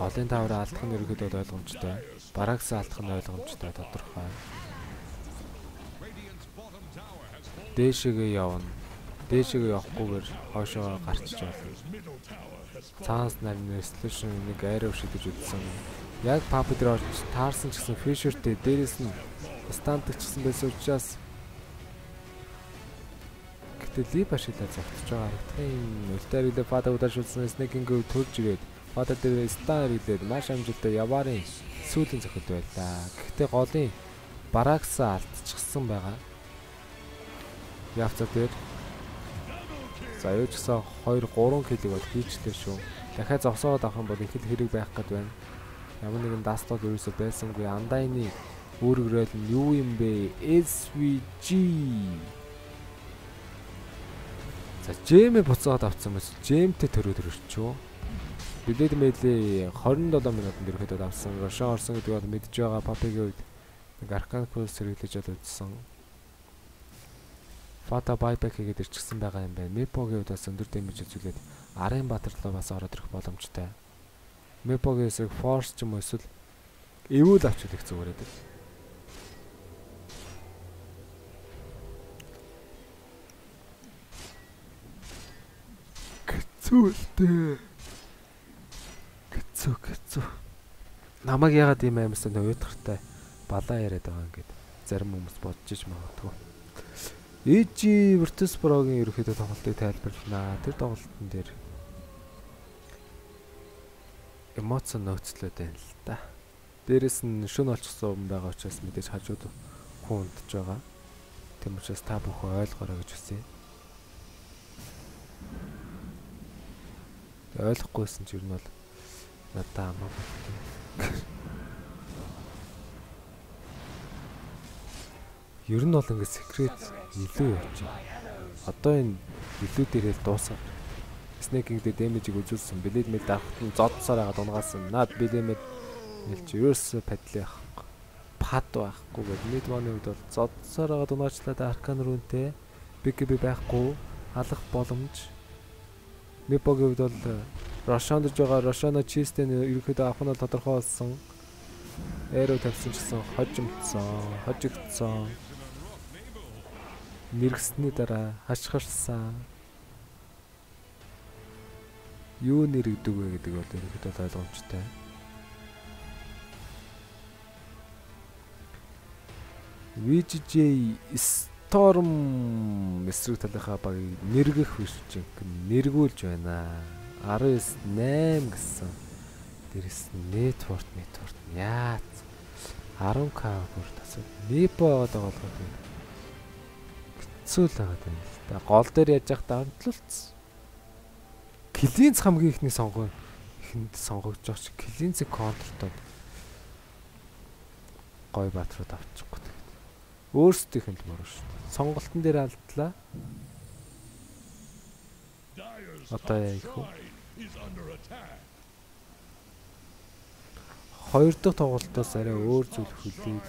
Голын тавраа алдах нь ерөөдөө ойлгомжтой. Барагс алдах нь ойлгомжтой тодорхой. Дээшгээ явна. Дээшгээ явахгүйгээр хоошоо гарчиж байна. Цаас нарийн resolution нэг арrow шидэж үзсэн. Яг пап дээр орж таарсан ч гэсэн фишертэй дээрээс нь стантгчсан байсан учраас гэдэг лип ашиглаад зогтож байгаа харагдахын ультарид фада удаашуулсан снекинг төрж ирээд фада дээр стан ирээд маш амжилттай яварын сүүлийн зохиол байлаа. Гэхдээ голын барагсаа алдчихсан байгаа. Явцаа дээр за юу ч гэсэн 2 3 килог бол хийчлээ шүү. Дахиад зогсоод авах юм бол их л хэрэг байх гээд байна. Ямар нэгэн дастууд ерөөсөй байсангүй андайны үүрэгрэл нь юу юм бэ? SVG. За Джеймэ буцаад авсан мэс Джеймтэй төрөөд өрчөө. Билээд мэлээ 27 минутанд ирэхэд авсан. Рошон орсон гэдэг бол мэдж байгаа Папигийн үед нэг аркан курс хэрэглэж үзсэн. Фата байбек хийгээд ирчихсэн байгаа юм байна. Мепогийн үед бас өндөр дэмэж үзүүлээд арын баатарлаа бас ороод ирэх боломжтой. Мепогийн эсрэг форс ч юм уу эсвэл эвүүл авч үлэх зүгээр байдаг. Гэцүүлдэ. Гэцүү. Намайг яагаад ийм аймарсан уйдгартай балаа яриад байгаа юм гээд зарим хүмүүс бодож иж магадгүй. Эжи Virtus Pro-гийн ерөөхдөө тоглолтыг тайлбарланаа. Тэр тоглолтын дээр эмоци нөөцлөөд байна л да. Дээрэс нь шөнө олчихсан юм байгаа учраас мэдээж хажууд хүн унтж байгаа. Тэм учраас та бүхэн ойлгоорой гэж хүсье. Ойлгохгүйсэн ч ер нь бол надаа амаа. Ер нь бол ингээд секрет илүү явж байна. Одоо энэ илүү дээрээ дуусах. Снекинг дээр дэмэжийг үзүүлсэн. Билет мэл давхт нь зодсоор хагаад унгаасан. Наад билет мэлч ерөөсөө падлаа байхгүй. Пад байхгүй гэдэг. Мидваны үед бол зодсоор хагаад унгаачлаад аркан рүүнтэй BKB байхгүй алах боломж. Мипогийн үед бол Рошонд байгаа Рошоно чистэн ерөөхдөө авах нь тодорхой болсон. Эро тавьсан гэсэн хожигдсон. Мэргэсний дараа хашгирсан. Юу нэрэгдэг вэ гэдэг бол ерөөхдөө ойлгомжтой. VGJ Storm эсрэг талынхаа багийг нэргэх биш чинь нэргүүлж байна. 19-8 гэсэн. Дээрээс network яац 10k бүр тасаа. Мипо байгаа болгоод хэцүү л байгаа юм л та. Гол дээр яаж явах давталцсан. Клинц хамгийн ихний ихэнд сонгогдож байгаа чи Клинцийг контртод гой баатрууд авчихгүй. Өөрсдийнх нь л мөр шүү. Сонголтын дээр алдлаа. Одоо яах вэ? Хоёр дахь тоглолтоос арай өөр зүйл хүлээгдэл.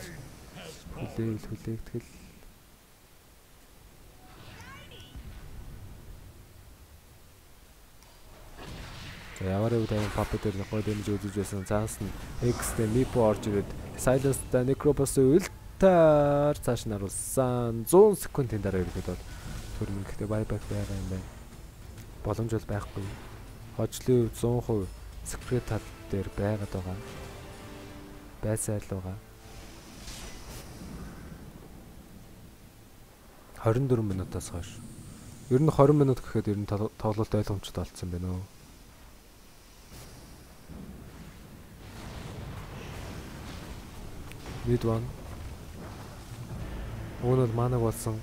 За яваарай үдэн пап дээр гой дэмж үзэж байсан. Цаас нь X-тэй Mipo орж ирээд Silas-та Necropos-ыг үлтээр цааш нь харуулсан. 100 секундын дараа ирэхэд бол төрмөн гэхдээ байбак байгаа юм байна. Боломж бол байхгүй. Хожлын 100% секрет тал дээр байгаад байгаа. Байсаар л байгаа. 24 минутаас хойш. Ер нь 20 минут гэхэд ер нь тоглолт ойлгомжтой болсон байна уу? Mid one. Уг нь бол манаг болсон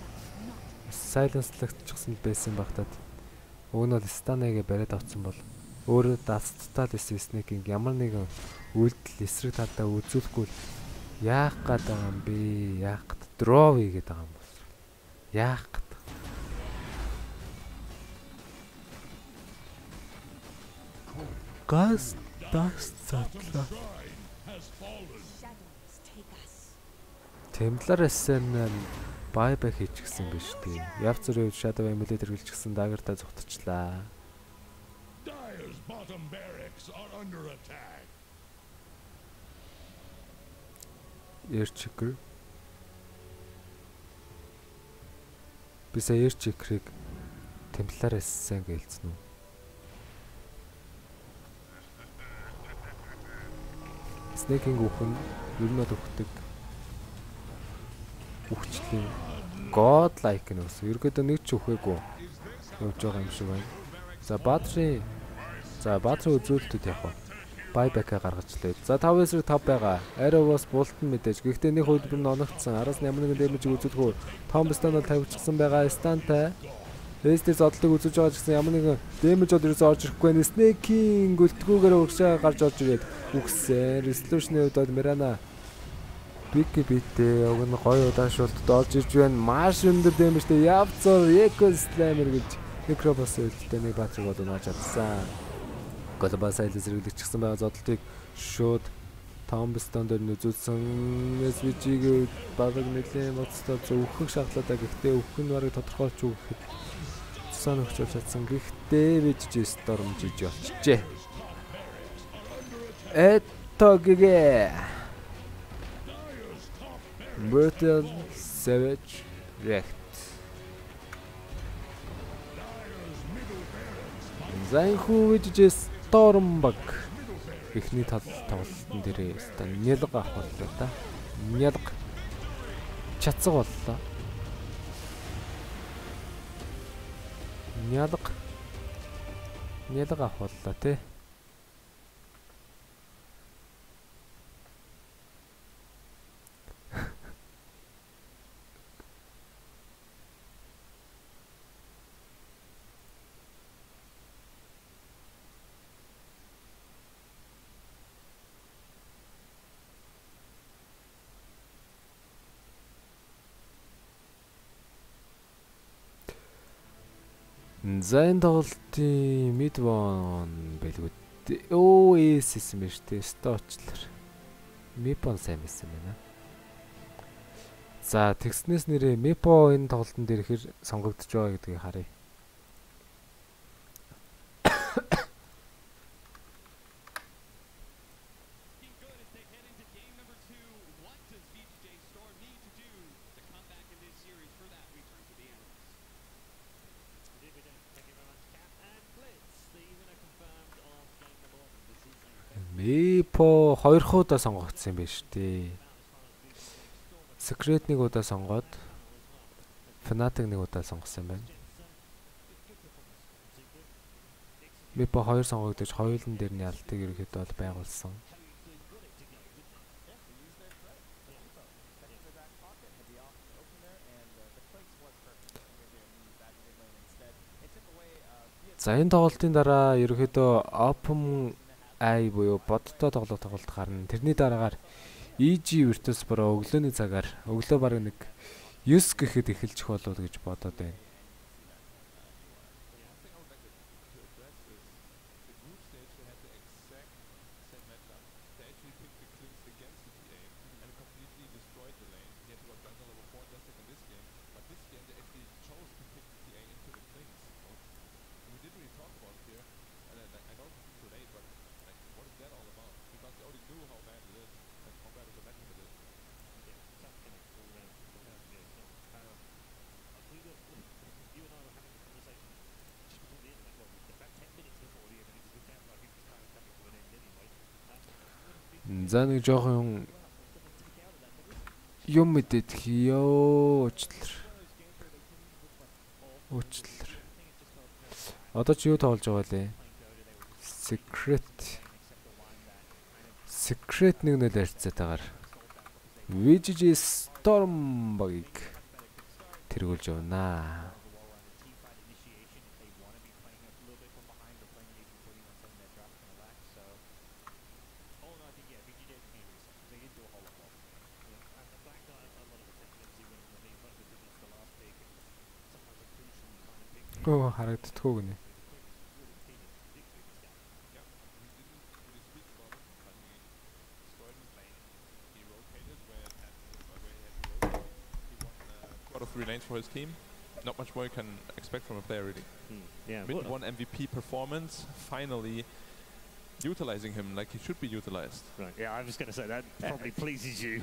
сайленслэгдчихсэн байсан багтаад. Уг нь бол станагээ бариад авсан бол өөрөө дасттал байсан снэкинг ямар нэгэн үйлдэл эсрэг талдаа үзүүлэхгүй яах гээд байгаа юм бэ? Яах гээд дроу хийгээд байгаа юм бол. Яах гээд. Газ дасттал. Темпларэсэн байбек хийчихсэн биш тийм. Явцрын үед Shadow Emulator гэлчихсэн дагартаа зүгтчлаа. Air-checker. Бисаа Air-checker-ыг темпларэсэн гэлцэн үү? Snake-ing үхэн ер нь өгдөг. Үхчлээ. God-like нөөс. Ерөөдөө нэг ч үхээгүй явж байгаа юм шиг байна. За батрын үзүүлэлтүүд яг байбека гаргаж лээ. За 5-5 байгаа. Arrow бас бултан мэдээж. Гэхдээ нэг хөлбөр нь оногдсон. Араас нь ямар нэгэн дэмжиг үзүүлэхгүй. Том стан бол тавьчихсан байгаа. Стантай. Эстер зодлыг үзүүлж байгаа ч гэсэн ямар нэгэн дэмж бол ерөөсөө орж ирэхгүй байна. Snake-ing гөлтгүүгээр урагшаа гарч орж ирээд үхсэн. Resolution-ийн хувьд бол Mirana Бики битээ уг нь гоё удаашуултад орж ирж байна. Маш өндөр дэмжтэй явцор Eco Slammer гэж микробос үйлдэлтэй нэг батрыг бол унааж чадсан. Глобал сайлз зэрэглэгчсэн байгаа зодолтыг шууд Tombstone дээр нүзүүлсэн. SVG-г багыг нэлээд моцтой зөвхөн шатлаадаа гэхдээ өвх нь барыг тодорхойлж өгөхэд цусаа нөхчүүлж чадсан. Гэхдээ VG Storm жиж болчихжээ. Этоггээ Brutal Savage React. Зайхуу VG Storm баг эхний тоглолтын дээрээ нялга авах боллоо да. Нялга чацаг боллоо. Нялга авах боллоо те. За энэ тоглолтын Midwan байлгүй. Эс юм биш үү? Стоочлар. Midwan сайн байсан байна. За тэгснээс нэрээ Mepo энэ тоглолтын дээр ихэр сонгогдож байгаа гэдгийг харъя. Mepo 2 удаа сонгогдсон юм байна шүү дээ. Secret 1 удаа сонгоод Fnatic 1 удаа сонгосон юм байна. Mepo 2 сонгогдож хоёулын дээр нь ялтыг ерөөхдөө бол байгуулсан. За энэ тоглолтын дараа ерөөхдөө Open ай буюу бодтой тоглолт гарна. Тэрний дараагаар EG Virtus Pro өглөөний цагаар өглөө бараг нэг 9 гэхэд эхэлчих болов гэж бодоод байна. За нэг жоохон юм мэдээд ёо уучлаар. Одоо чи юу тоглож байгаа лээ? Secret нэг нөл харьцаатаагаар VG Storm багийг тэргүүлж явнаа. Оо харагддаггүй гинэ. Out of 3 lanes for his team. Not much more you can expect from a player, really. Yeah, Mid one MVP performance, finally utilizing him like he should be utilized. Right. Yeah, I was going to say that probably pleases you.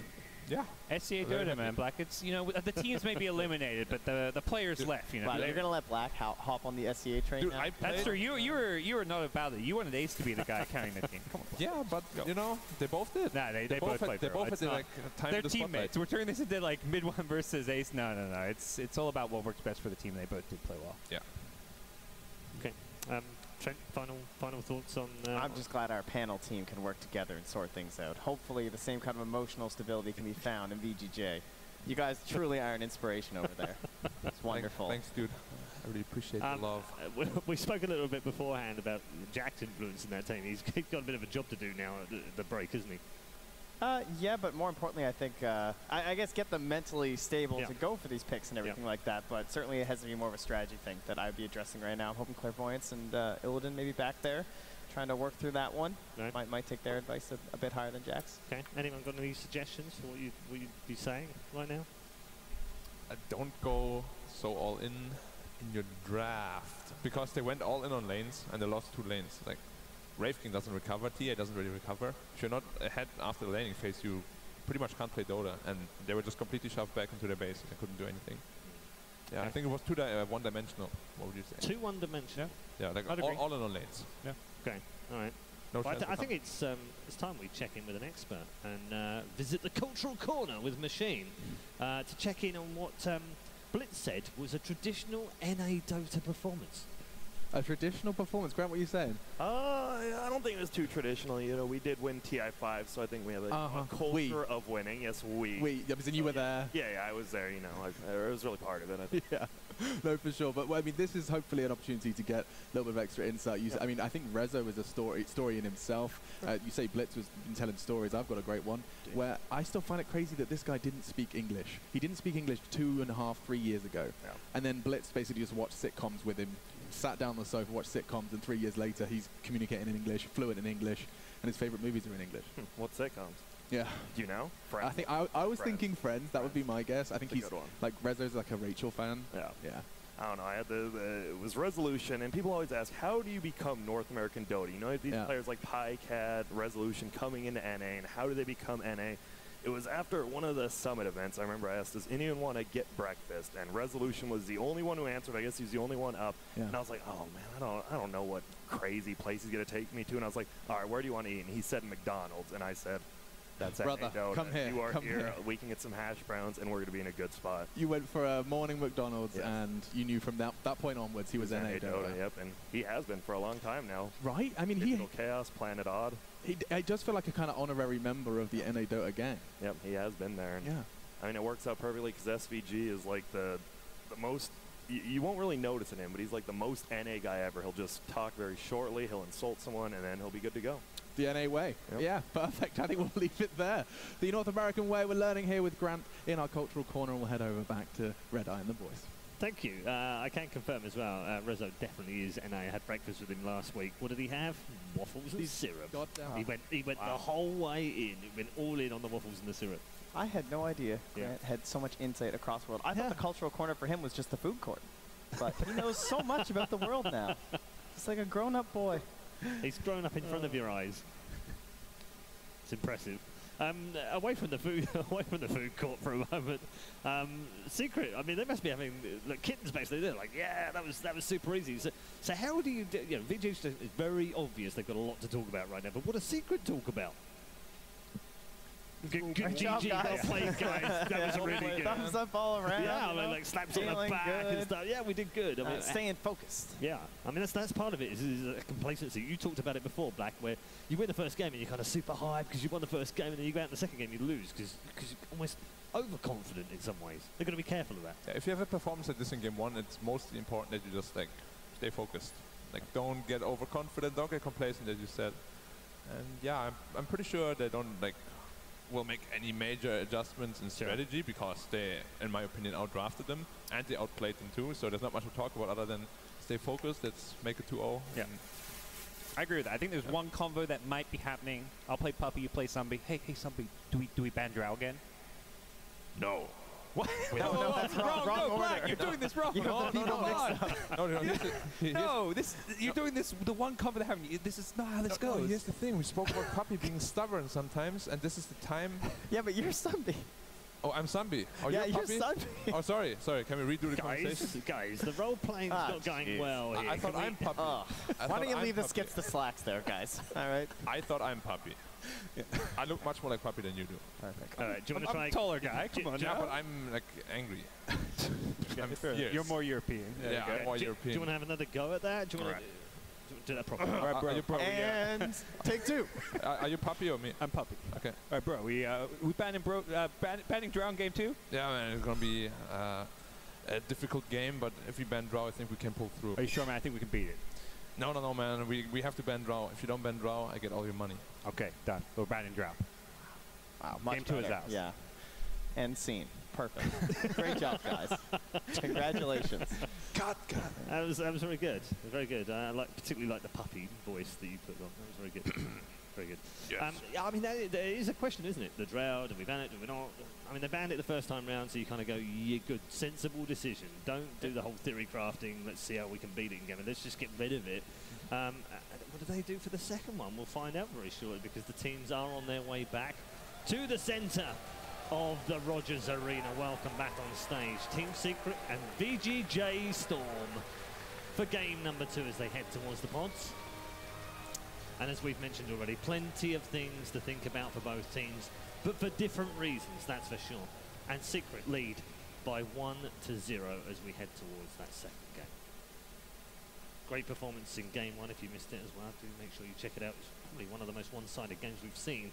Yeah. SCA Dota, man. Black. It's, you know, the teams may be eliminated, but the players left. You know. Wow, you're gonna let Black hop on the SCA train now? That's true. You were not about it. You wanted Ace to be the guy carrying the team. Come on. Yeah, but you know they both did. Nah, they both played. They both had like time they're to teammates. We're turning this into like mid one versus Ace. No. It's all about what works best for the team. They both did play well. Yeah. Okay. Trent, final thoughts on... I'm just glad our panel team can work together and sort things out. Hopefully the same kind of emotional stability can be found in VGJ. You guys truly are an inspiration over there. It's wonderful. Thanks, dude. I really appreciate the love. We spoke a little bit beforehand about Jack's influence in that team. He's got a bit of a job to do now at the break, isn't he? Yeah, but more importantly, I think, I guess get them mentally stable to go for these picks and everything like that, but certainly it has to be more of a strategy thing that I would be addressing right now. I'm hoping Clairvoyance and Illidan maybe back there, trying to work through that one. Right. Might take their advice a bit higher than Jack's. Okay. Anyone got any suggestions for what you'd be saying right now? Don't go so all in your draft, because they went all in on lanes and they lost 2 lanes. Like, Wraith King doesn't recover, TA doesn't really recover. If you're not ahead after the laning phase, you pretty much can't play Dota, and they were just completely shoved back into their base and couldn't do anything. Yeah, okay. I think it was one-dimensional. What would you say? 2 one-dimensional? Yeah, like all in on lanes. Yeah. Okay, all right. No well, I think it's time we check in with an expert and visit the cultural corner with Machine to check in on what Blitz said was a traditional NA Dota performance. A traditional performance? Grant, what are you saying? I don't think it was too traditional. You know, we did win TI5, so I think we have a culture of winning. Yes, we. Yeah, but you were there. Yeah, I was there. You know, I was really part of it. I think. Yeah, no, for sure. But well, I mean, this is hopefully an opportunity to get a little bit of extra insight. I mean, I think Rezo is a story in himself. You say Blitz was been telling stories. I've got a great one where I still find it crazy that this guy didn't speak English. He didn't speak English 2.5, 3 years ago, and then Blitz basically just watched sitcoms with him. Sat down on the sofa, watched sitcoms, and 3 years later he's communicating in English, fluent in English, and his favorite movies are in English. What sitcoms? Yeah. Do you know? Friends. I think I was thinking Friends. That would be my guess. I think he's like Rezo's like a Rachel fan. Yeah. Yeah. I don't know. I had it was Resolution, and people always ask, how do you become North American Dota? You know, these players like PyCat, Resolution coming into NA, and how do they become NA? It was after one of the Summit events. I remember I asked, does anyone want to get breakfast? And Resolution was the only one who answered. I guess he's the only one up. Yeah. And I was like, oh man, I don't know what crazy place he's gonna take me to. And I was like, all right, where do you want to eat? And he said McDonald's. And I said, that's brother, come here. You are come here. We can get some hash browns, and we're gonna be in a good spot. You went for a morning McDonald's, and you knew from that point onwards he was NA Dota. Yep, and he has been for a long time now. Right? I mean, Digital Chaos, Planet Odd. He does feel like a kind of honorary member of the NA Dota gang. Yep, he has been there. And yeah. I mean, it works out perfectly because SVG is like the most. You won't really notice in him, but he's like the most NA guy ever. He'll just talk very shortly. He'll insult someone, and then he'll be good to go. The NA way. Yep. Yeah, perfect. I think we'll leave it there. The North American way we're learning here with Grant in our cultural corner, and we'll head over back to Red Eye and the boys. Thank you. I can confirm as well, Rezo definitely is NA. I had breakfast with him last week. What did he have? Waffles and syrup. He went the whole way in. He went all in on the waffles and the syrup. I had no idea Grant had so much insight across the world. I thought the cultural corner for him was just the food court. But he knows so much about the world now. He's like a grown-up boy. He's grown up in front of your eyes. It's impressive. Away from the food court for a moment. Secret. I mean, they must be having kittens basically. They're like, yeah, that was super easy. So how do you? You know, VG's is very obvious. They've got a lot to talk about right now. But what does Secret talk about? Good GG, well played, guys. That was really good. Thumbs up all around. Yeah, I mean, like slaps on the back and stuff. Yeah, we did good. I mean, staying focused. Yeah, I mean that's part of it. Is complacency. You talked about it before, Black, where you win the first game and you're kind of super high because you won the first game, and then you go out in the second game you lose because you almost overconfident in some ways. They're going to be careful of that. Yeah, if you have a performance like this in game 1, it's mostly important that you just like stay focused. Like don't get overconfident, don't get complacent, as you said. And yeah, I'm pretty sure they don't like will make any major adjustments in strategy because they, in my opinion, outdrafted them and they outplayed them too. So there's not much to talk about other than stay focused. Let's make it 2-0. Yeah. I agree with that. I think there's one convo that might be happening. I'll play Puppy, you play Zombie. Hey, Zombie, do we ban Drow again? No. What? No, that's wrong order. Black, you're doing this wrong. You have the people mixed up. No, you're doing this the one cover that happened. This is not how this goes. No, here's the thing. We spoke about Puppy being stubborn sometimes, and this is the time. Yeah, but you're Zombie. Oh, I'm Zombie. Oh, yeah, you're Puppy? Zombie. Oh, sorry. Can we redo the conversation? Guys, the role playing's not going well here. I thought I'm Puppy. Why don't you leave the skits to slacks there, guys? All right. I thought I'm Puppy. I look much more like Puppy than you do. Perfect. All right, do you want to try? I'm a taller guy. Come on. Yeah, but I'm like angry. I'm fierce. You're more European. Yeah, I'm more European. Do you want to have another go at that? Do you want to do that properly? All right, bro. And take 2. Are you Puppy or me? I'm Puppy. Okay. All right, bro. We banning Drow in game 2? Yeah, man. It's gonna be a difficult game, but if we ban Drow, I think we can pull through. Are you sure, man? I think we can beat it. No, man. We have to ban Drow. If you don't ban Drow, I get all your money. Okay, done. We're banning Drow. Wow, much game 2 is ours. Yeah. End scene. Perfect. Great job, guys. Congratulations. Cut. That was very good. Very good. I particularly like the Puppy voice that you put on. That was very good. Very good. Yes. I mean, there is a question, isn't it? The Drow, do we ban it, do we not? I mean, they banned it the first time round, so you kind of go, yeah, good, sensible decision. Don't do the whole theory crafting, let's see how we can beat it in game. Let's just get rid of it. What do they do for the second one? We'll find out very shortly, because the teams are on their way back to the centre of the Rogers Arena. Welcome back on stage, Team Secret and VGJ Storm for game number 2 as they head towards the pods. And as we've mentioned already, plenty of things to think about for both teams, but for different reasons, that's for sure. And Secret lead by 1-0 as we head towards that second game. Great performance in game 1. If you missed it as well, do make sure you check it out. It's probably one of the most one-sided games we've seen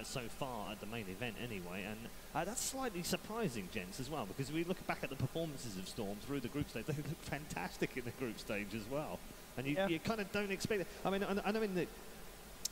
so far at the main event anyway, and that's slightly surprising, gents, as well, because we look back at the performances of Storm through the group stage. They look fantastic in the group stage as well, and you kind of don't expect it. I mean, I know in the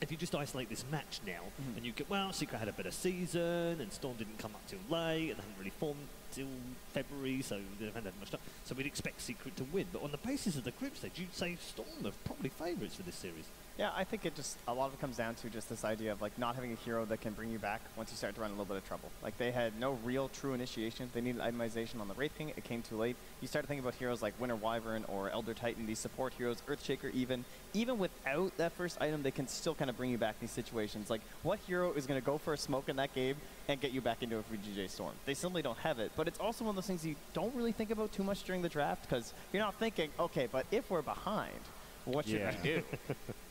if you just isolate this match now, and you get, well, Secret had a better season, and Storm didn't come up till late, and they hadn't really formed till February, so they haven't had much time. So we'd expect Secret to win, but on the basis of the group stage, you'd say Storm are probably favourites for this series. Yeah, I think it just, a lot of it comes down to just this idea of like not having a hero that can bring you back once you start to run a little bit of trouble. Like they had no real true initiation. They needed itemization on the Wraith King. It came too late. You start to think about heroes like Winter Wyvern or Elder Titan, these support heroes, Earthshaker even without that first item, they can still kind of bring you back in these situations. Like what hero is going to go for a smoke in that game and get you back into a VGJ Storm? They simply don't have it. But it's also one of those things you don't really think about too much during the draft because you're not thinking, okay, but if we're behind, what should we do?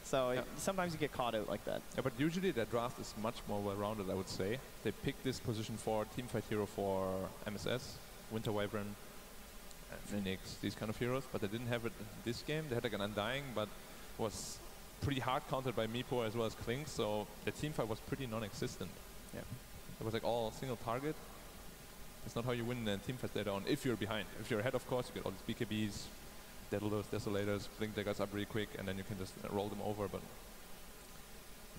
So sometimes you get caught out like that. Yeah, but usually their draft is much more well-rounded, I would say. They picked this position for teamfight hero for MSS, Winter Wyvern, Phoenix, these kind of heroes, but they didn't have it this game. They had like an Undying, but was pretty hard countered by Meepo as well as Klink, so the teamfight was pretty non-existent. Yeah. It was like all single target. That's not how you win teamfights later on, if you're behind. If you're ahead, of course, you get all these BKBs, Daedalus, Desolators, blink their guys up really quick, and then you can just roll them over, but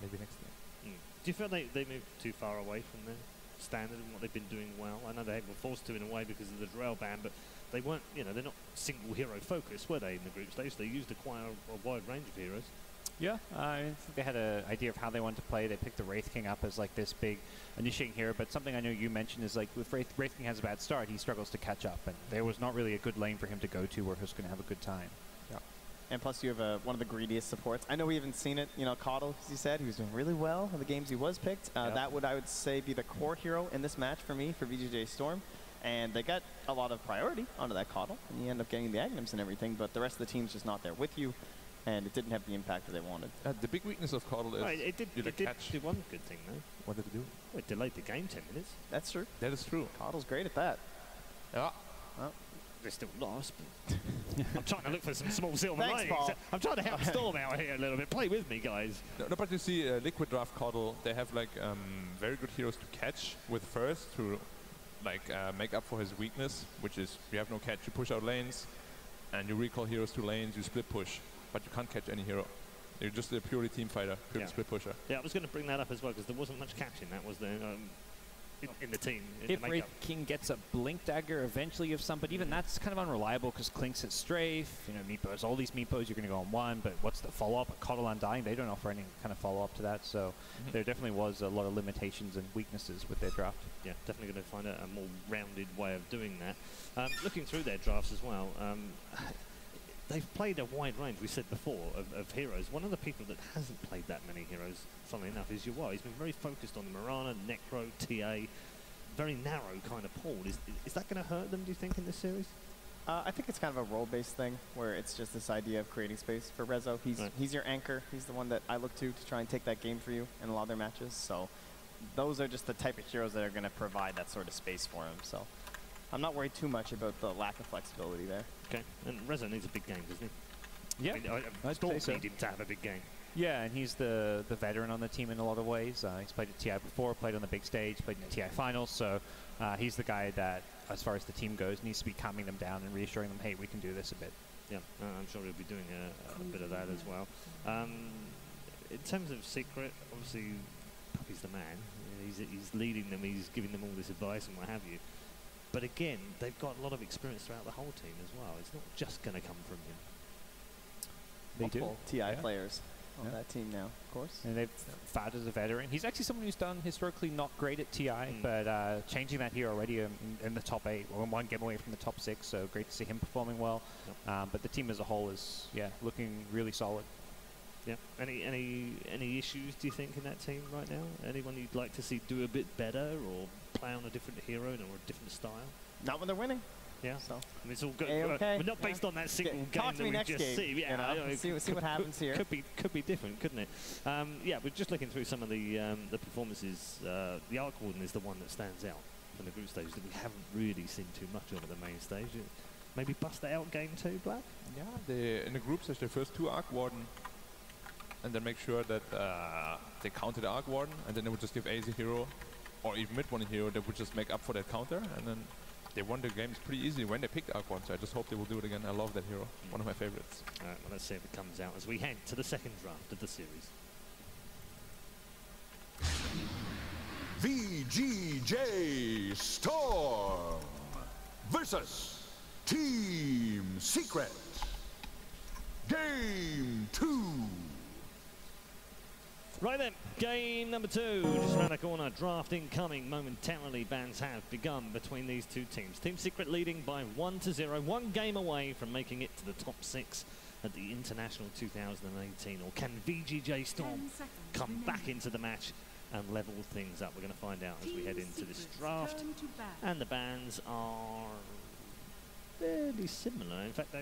maybe next game. Do you feel they moved too far away from their standard and what they've been doing well? I know they were forced to in a way because of the Drell ban, but they weren't, they're not single hero focused, were they, in the group stage? They used quite a wide range of heroes. Yeah, I think they had an idea of how they wanted to play. They picked the Wraith King up as like this big initiating hero, but something I know you mentioned is like with Wraith King has a bad start, he struggles to catch up, and there was not really a good lane for him to go to where he was going to have a good time. Yeah. And plus you have one of the greediest supports. I know we haven't seen it, Coddle, as you said, who's doing really well in the games he was picked. That would, I would say, be the core hero in this match for me, for VGJ Storm. And they got a lot of priority onto that Coddle, and you end up getting the Agnums and everything, but the rest of the team's just not there with you. And it didn't have the impact that they wanted. The big weakness of Coddle is it did do one good thing, though. What did it do? Well, it delayed the game 10 minutes. That's true. That is true. Coddle's great at that. Yeah. Well, they still lost, but I'm trying to look for some small silver linings. I'm trying to help Storm out here a little bit. Play with me, guys. No, but you see, Liquid Draft Coddle, they have like very good heroes to catch with first, to like make up for his weakness, which is you have no catch, you push out lanes, and you recall heroes to lanes, you split push, but you can't catch any hero. You're just a purely team fighter, purely split pusher. Yeah, I was going to bring that up as well because there wasn't much catching. That was the in the team. If Wraith King gets a blink dagger eventually of some, but even that's kind of unreliable because Klink's at strafe, you know, meepos, all these meepos, you're going to go on one, but what's the follow-up? A Coddle Undying, they don't offer any kind of follow-up to that, so there definitely was a lot of limitations and weaknesses with their draft. Yeah, definitely going to find a more rounded way of doing that. Looking through their drafts as well, they've played a wide range, we said before, of heroes. One of the people that hasn't played that many heroes, funnily enough, is Yuwa. He's been very focused on the Mirana, Necro, TA, very narrow kind of pool. Is that going to hurt them, do you think, in this series? I think it's kind of a role-based thing, where it's just this idea of creating space for Rezo. He's your anchor. He's the one that I look to try and take that game for you in a lot of their matches. So those are just the type of heroes that are going to provide that sort of space for him. So I'm not worried too much about the lack of flexibility there. Okay, and Rezo needs a big game, doesn't he? Yeah, I mean, I thought he needed to have a big game. Yeah, and he's the veteran on the team in a lot of ways. He's played at TI before, played on the big stage, played in the TI finals, so he's the guy that, as far as the team goes, needs to be calming them down and reassuring them, hey, we can do this a bit. Yeah, I'm sure he'll be doing a bit of that as well. In terms of Secret, obviously, Puppy's the man. He's leading them, he's giving them all this advice and what have you. But again, they've got a lot of experience throughout the whole team as well. It's not just going to come from him. Multiple TI players on that team now, of course. And they've Fad as a veteran. He's actually someone who's done historically not great at TI, but changing that here already in the top 8. We're one game away from the top 6, so great to see him performing well. But the team as a whole is, looking really solid. Yeah. Any issues, do you think, in that team right now? Anyone you'd like to see do a bit better or play on a different hero or a different style? Not when they're winning. Yeah. So I mean, it's all good. okay. But not based on that single game Talk to me next game. see. Yeah, you know, see what happens here. Could be different, couldn't it? Yeah, we're just looking through some of the performances. The Arc Warden is the one that stands out from the group stage that we haven't really seen too much of at the main stage. Maybe bust that out game 2, Black? Yeah, in the group stage, the first 2 Arc Warden, and then make sure that they counter the Arc Warden, and then they would just give AZ hero, or even mid one hero, that would just make up for that counter, and then they won the games pretty easily when they picked Arc Warden, so I just hope they will do it again. I love that hero, one of my favorites. Alright, well, let's see if it comes out as we head to the second draft of the series. VGJ Storm versus Team Secret. Game 2. Right then, game number 2, just around the corner, draft incoming momentarily. Bans have begun between these two teams. Team Secret leading by 1-0, 1 game away from making it to the top 6 at the International 2018. Or can VGJ Storm come back into the match and level things up? We're going to find out as we head into this draft. And the bans are fairly similar. In fact,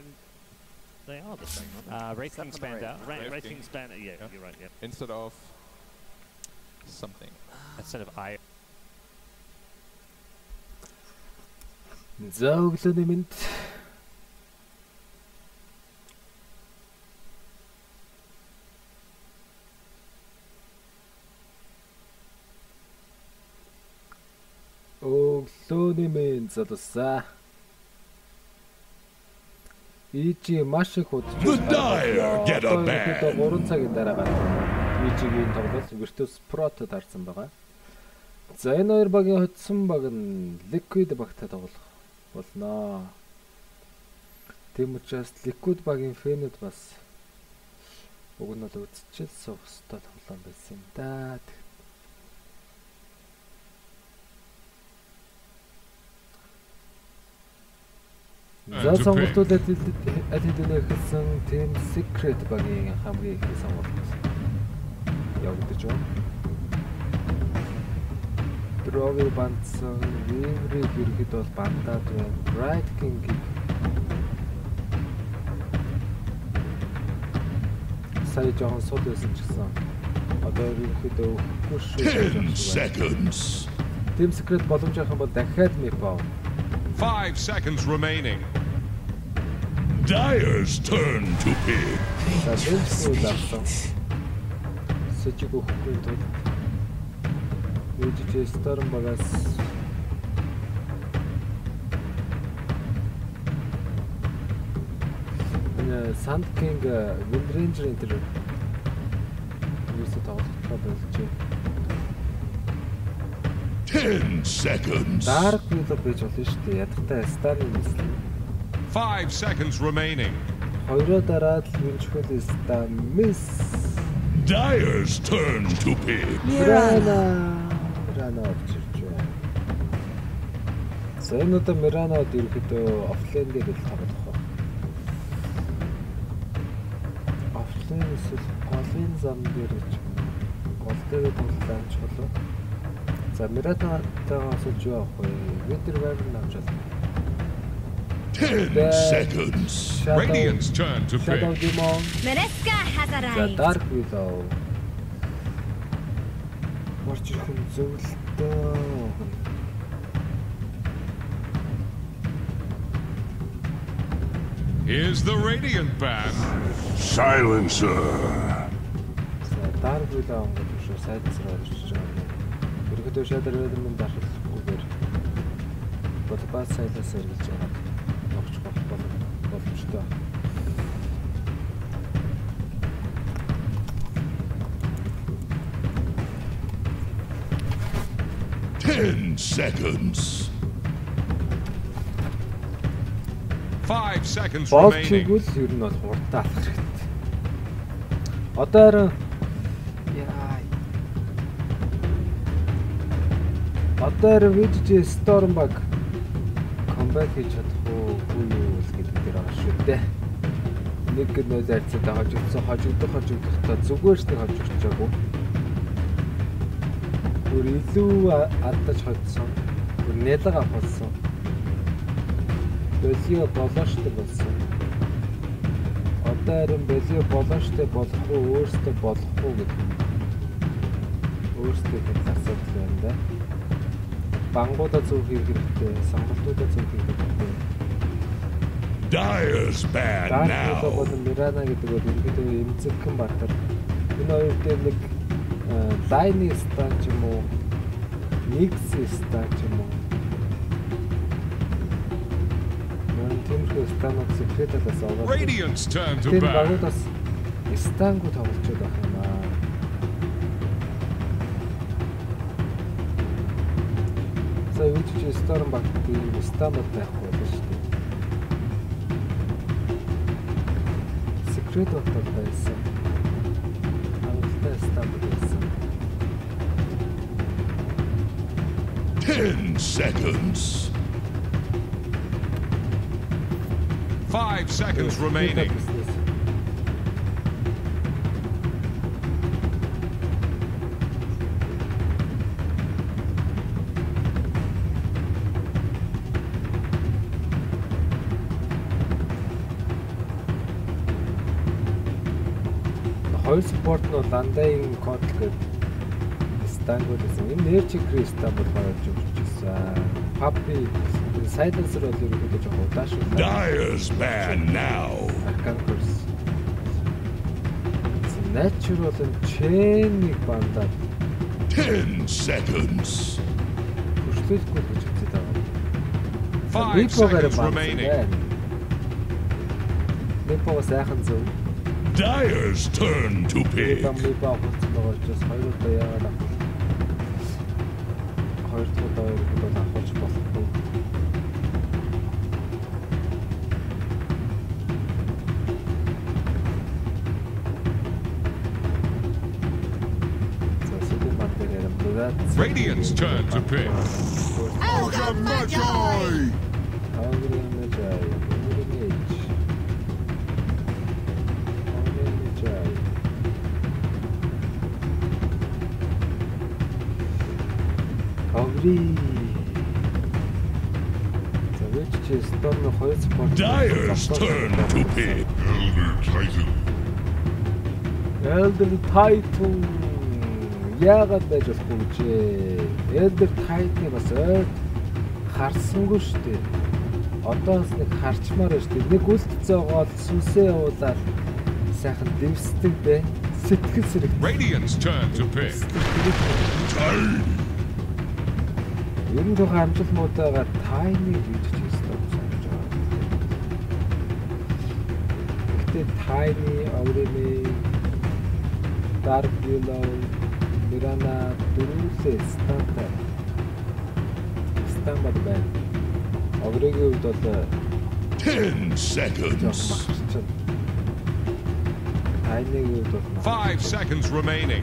they are the same, aren't they? Wraith King spanned out. Wraith King spanned out, yeah, you're right, yeah. Instead of something. Instead of I. За өглөөний мэнд. Өглөөний мэнд залуусаа. EG маш их удаж байна. 3 цагийн дараа EG-ийн тоглолт Virtus Pro-т дарсан байгаа. За энэ хоёр багийн хоцсон баг нь Liquid багтай тоглох болно. Тийм учраас Liquid багийн фэнүүд бас уг нь бол үзчихэл суух ёстой тоглоом байсан юм да. За сонголтууд хэдийнэ хэлсэн Team Secret багийн хамгийн их сонголт явагдаж байна. Дрови бандсан, Виврийг ирэхэд бол бандаад байна. Bright King-ийг сая жоохон сууд байсан ч гэсэн одоо ирэхэд өгөхгүй шүү. 10 seconds. Team Secret боломжийнхан бол дахиад мипав. 5 seconds remaining. Dire's turn to pick. Сэжиг өгөхгүй тул VGJ Storm багаас энэ Sand King Wind Ranger энэ төр юусаа тоглохтой болчих. 10 seconds. Dark Wheel байж болно шүү дээ. Ядахтай Star-ын нэслэн. 5 seconds remaining. Хоёроо дараад л винчхүүл Star miss. Dyer's turn to pick. Mirana авчирч байна. За энэ удаа Mirana-д ерөөхдөө офлайн дээр л тоглох ба. Офлайн эсвэл голын зам дээр ч гол дээр тоглож болов. За Mirana-тайгаа асууж юу авах вэ? Winter Wyvern авч болно. 10 seconds. Radiant's turn to pick. Mereska has arrived. Dark Willow. Орч ирэх нь зөвлөлтөө. Here's the Radiant band. Silencer. Dark Willow гэдэг шүү сайдсаар орчиж байгаа. Ерөнхийдөө шадар райдерын дарахгүйгээр бодбас сайлаас эргэлж байгаа. Боломжтой. 10 seconds. 5 seconds remaining. Болчихгүй л ер нь бол хурдтай алах хэрэгтэй. Одоо харин VG Stormbug comeback хийж чадах уу гэдэг дээр байгаа шүү дээ. 1-0 зарцтай хожигдох зүгээр ч хожигдчихаагүй. Гүр илүү алдаж хоцсон. Гүр нэлэг авсан. Болио болоочтой болсон. Одоо харин болио болоочтой болох уу өөртөө болох уу гэдэг. Өөртөө асуудал байна да. Бангуудаа зөв хийх хэрэгтэй, сонголтуудаа зөв хийх хэрэгтэй. Dyer's bad now. Mirana гэдэг бол ерөнхийдөө эмзэгхэн баатар. Энэ хоёр дээр нэг лайны стан ч юм уу, микс стан ч юм уу. Тэмхүү станок секреталаас аваад. Radiant's turn to back. Багуудаас стангуу тоглож байгаа юм аа. За VG Stormbug-ийн стамд байхгүй байна шүү дээ. Секрет болтол байсан. Амттай стамд байсан. 10 seconds. 5 seconds remaining. Хоёр спорт нь Ландагийн код гэдэг стангууд гэсэн. Энэ нэрчиг Стамбул гарч өгч ирсэн. Papi Silencer бол ерөөдөө жоохон удааш. Dyer's bad now. Arcancurs. Natural and chain бандаа 10 seconds. Хүчлээгүй гэж хэлээд байгаа. 5 seconds remaining. Нэпо сайхан зөв. Dyer's turn to pick. Radiant's turn to pick. Elder Magi! Dyer's turn to pick. Elder Titan. Яагаад байж болохгүй гэж. Elder Titan бас харсангүй шүү дээ. Одоос нэг харчмаар шүү дээ. Нэг үлдцээгоол сүнсээ явуулаад сайхан дэвсдэг бэ. Сэтгэл сэрэг. Radiant's turn to pick. Ер нь жоохон амжилтмуудаагаар Tiny гэж хэлсэн санаж байгаа. Гэхдээ Tiny, Auremi, Dark Willow, Mirana дөрвөлээ стандарт байна. Огрыгийн үед бол 10 seconds. 5 seconds remaining.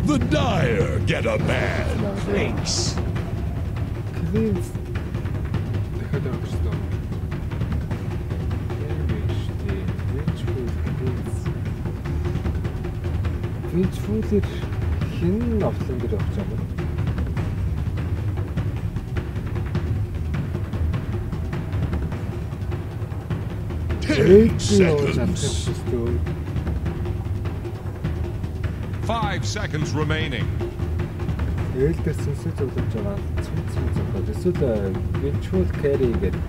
The Dire get a bad face. Cleans. Вичфулэр хэн авсан гэж явж байгаа юм. 10 seconds. 5 seconds remaining. Ээлдээс сүнсээ зөвлөж байгаа цүнцэн зөвлөж. Эсвэл вичфул carry гэдэг.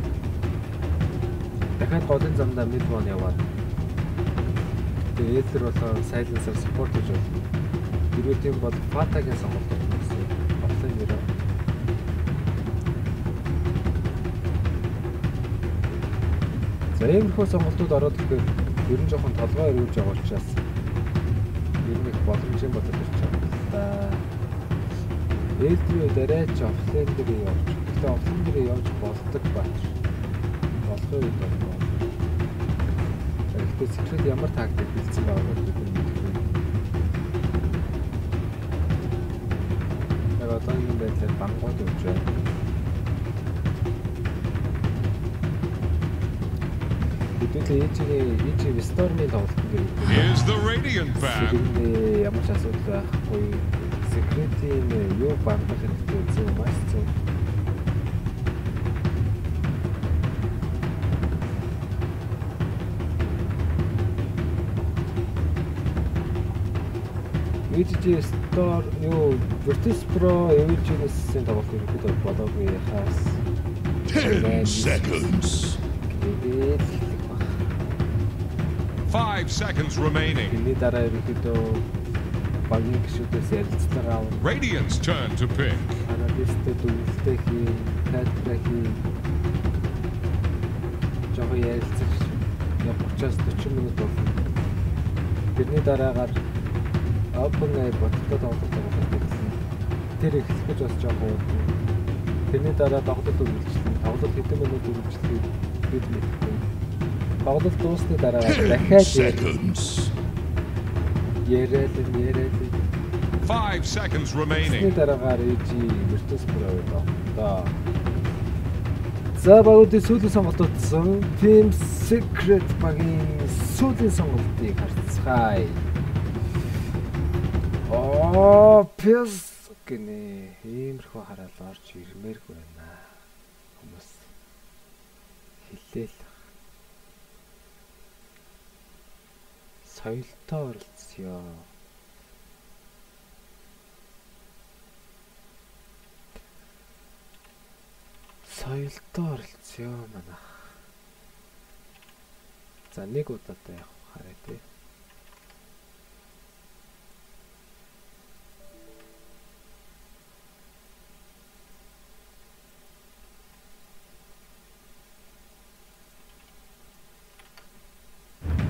Дахиад голын замдаа mid-one яваад. Тэгээд ээлдэр болоо silencer support гэж байна. Хэрвээ тийм бол Fata-гийн сонголт гэсэн. Офлайн нэрээ. За иймэрхүү сонголтууд ороод ирэхээр ер нь жоохон толгой өргөж байгаа учраас ер нь их боломжтой болоод ирж байгаа. Ээлдрээ дараач офлайн дээр явж. Гэхдээ офлайн дээр явж болдог бач. Болохгүй үед байна. Гэхдээ secret ямар тактик хэлсэн байгааг бид мэдгүй. Яг одоо энэ байдлаар бангууд явж байна. Эцэг Storm-ийн тоглолт гэдэг. Here's the Radiant fan. Ямар ч асуудал байхгүй. Secret-ийн юу бангах хэрэгтэй зөв маш зөв. EG Store юу Virtus Pro Eugenius-ийн тоглолт ирэхэд болоогүй хаас 10 seconds. 5 seconds remaining. Radiant's turn to pick. Тэрний дараагаар open air боттой тоглолт гэсэн. Тэр эхлэх гэж бас жоохон. Тэрний дараа тоглолт үргэлжлэн. Тоглолт хэдэн минут үргэлжлэхийг бид мэдгүй. Тоглолт дуусны дараа дахиад яриад 5 seconds remaining. Тэрний дараагаар EG Virtus Pro доо. За багуудын сүүлийн сонголтуудсан Team Secret багийн сүүлийн сонголтыг харцгаая. Пэс гэнэ иймэрхүү хараал орж ирмээргүй байна. Хүмүүс хэлээл. Соёлтой оролцъё. Соёлтой оролцъё манайх. За нэг удаатай явах хараа тий.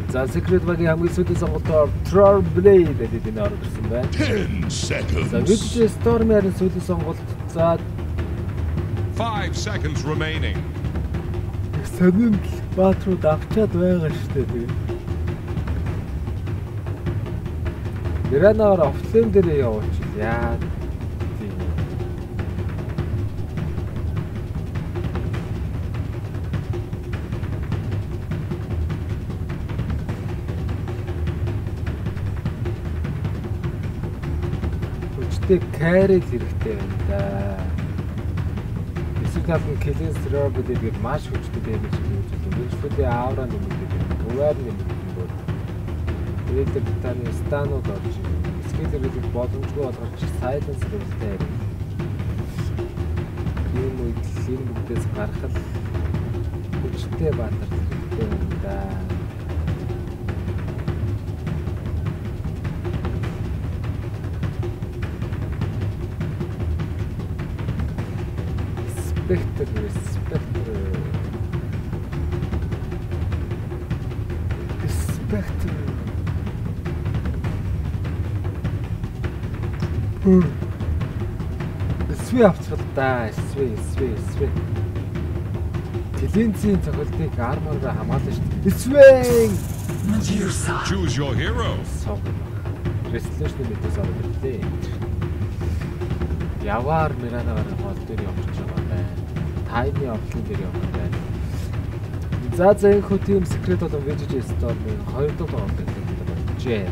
За Secret багийн хамгийн сүүлийн сонголтоор Troll Blade гэдэг энэ орж ирсэн байна. 10 seconds. За EG Storm-ийн сүүлийн сонголт. За 5 seconds remaining. Санин баатрууд авчаад байгаа шүү дээ тийм. Гранаар офлайн дээр явуучих. Яа. Хүчтэй carry хэрэгтэй байна да. Эсвэл Killing Throw гэдэг маш хүчтэй дэмэж хийж байгаа. Вичфулын аавра нэмэгдэж байна. Хуваар нэмэгдэн бол. Тэгээд таны станууд орж ирнэ. Скиллер гэдэг боломжгүй болгож silence рүүлтэй ярив. Ийм үед энэ бүгдээс гарах хүчтэй баатар хэрэгтэй байна да. Spectre Spectre. Сви авцгалдаа. Сви. Клинцийн цохилтыг армороор хамгаална шүү дээ. Swing. Choose your hero. Resolution мэдээс аваад ирлээ. Яваар Миранагаар гол дээр явж байгаа байна. Тайны офлын дээр явж байна. За энэ хүү team secret болон VGJ Storm-ийн 2 дахь тоглолт болжээ.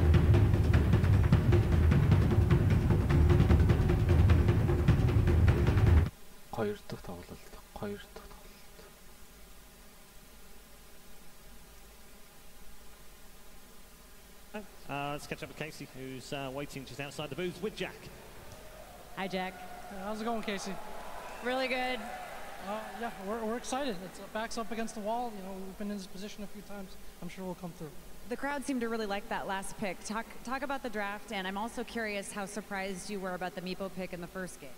Хоёр дахь тоглолт. Let's catch up with Casey, who's waiting just outside the booth with Jack. Hi, Jack. How's it going, Casey? Really good. Yeah, we're excited. It's backs up against the wall. You know, we've been in this position a few times. I'm sure we'll come through. The crowd seemed to really like that last pick. Talk about the draft, and I'm also curious how surprised you were about the Meepo pick in the first game.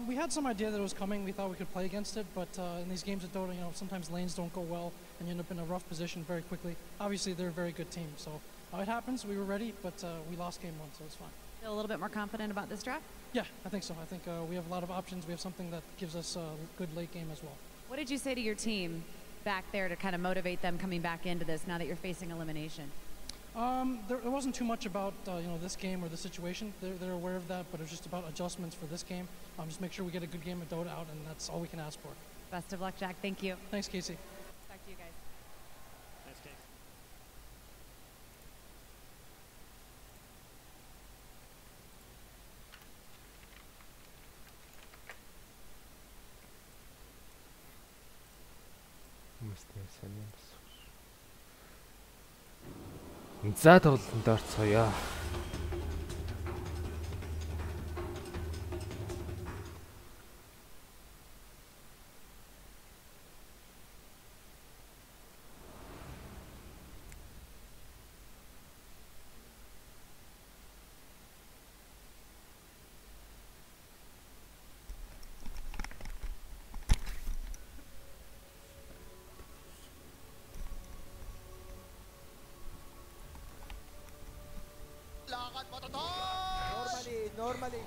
We had some idea that it was coming. We thought we could play against it, but in these games of Dota, you know, sometimes lanes don't go well, and you end up in a rough position very quickly. Obviously, they're a very good team, so it happens. We were ready, but we lost game 1, so it's fine. Feel a little bit more confident about this draft? Yeah, I think so. I think we have a lot of options. We have something that gives us a good late game as well. What did you say to your team back there to kind of motivate them coming back into this now that you're facing elimination? There wasn't too much about you know, this game or the situation. They're aware of that, but it was just about adjustments for this game. Just make sure we get a good game of Dota out, and that's all we can ask for. Best of luck, Jack. Thank you. Thanks, Casey. Back to you guys. Thanks, Casey. За тоглолтод орцгоё. Normally.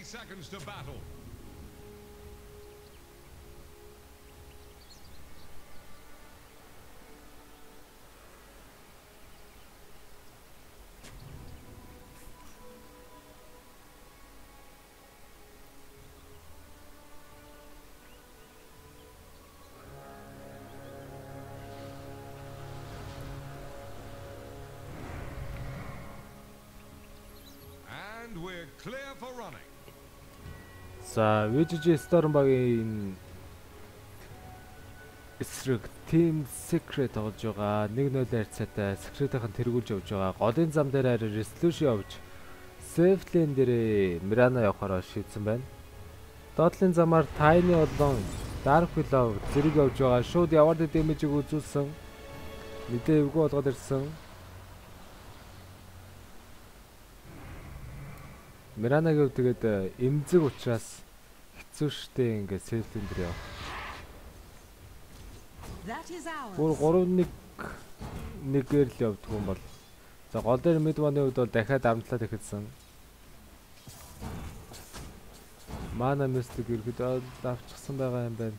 Seconds to battle. And we're clear for running. За, VGJ Storm багийн эсрэг Team Secret тоглож байгаа. 1-0 харьцаатай Secret-ийн тэргүүлж явж байгаа. Голын зам дээр харин Resolution явж Safe Lane дээр Mirana явахаар шийдсэн байна. Доотлын замаар Tiny болон Dark Willow зэрэг явж байгаа. Шууд яваад дэмэжийг үзүүлсэн. Мэдээ эвгүй болгоод ирсэн. Mirana-гийн хувьд тэгээд эмзэг учраас хэцүү шттэ ингээд Safe-ийн дээр яв. Бүр 3-1-1-ээр л явдаг юм бол. За гол дээр Midone-ийн хувьд бол дахиад амтлаад ихэдсэн. Mana Mystic ерөөдөө авчихсан байгаа юм байна.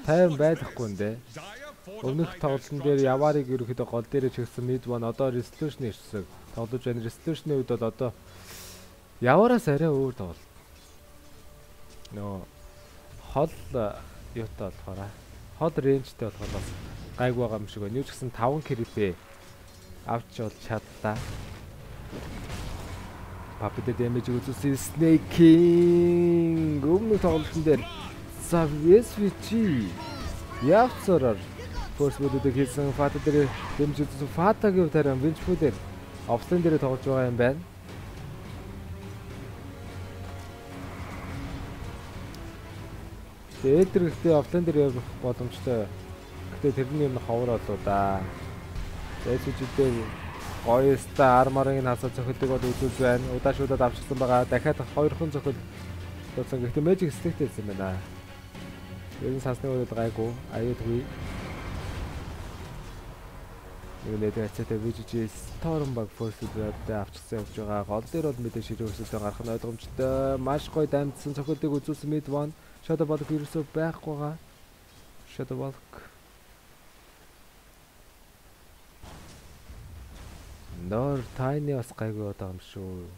Тайван байхгүй нэ. Өмнөх тоглолтын дээр Яварыг ерөөдөө гол дээр чигсэн Midone одоо Resolution ирсэн. Тоглож байна. Resolution-ийн үед бол одоо Явараас арай өөр тоглолт. Нөө хол юутай болохоор хол рейнжтэй болохоор бас гайг байгаа юм шиг байна. Юу ч гэсэн 5 крэпэ авч бол чадлаа. Папид дэмэж үзүүлсэн Snake King өмнөх тоглолтын дээр За SVG явцараар first blood-ыг хийсэн Fata дээр дэмжиж Fata-гийн таран Winchfoot-ээр offlane дээр тоглож байгаа юм байна. Тэгээд ихтэй offlane дээр явах боломжтой. Гэтэ тэрний юм ховор болоо да. SVG-дээр гоё ста армарын хасаа зөхөлдөг бол үзүүлж байна. Удаашуудад авчихсан байгаа. Дахиад 2хон зөхөл тооцсон. Гэхдээ Magic Stick-тэй байсан байна. Ерөн сансны үед гайгүй. Аюулгүй. Нэг хэцэтэй VGG Storm баг first blood-тэй авчихсан явж байгаа. Гол дээр бол мэдээ ширээ өсөлтөд гарах нь ойлгомжтой. Маш гоё дамжсан цохилтыг үзүүлсэн mid one. Shadow Ball ерөөсөө байхгүй байгаа. Shadow Ball. Нор Tiny бас гайгүй удаа юм шүү.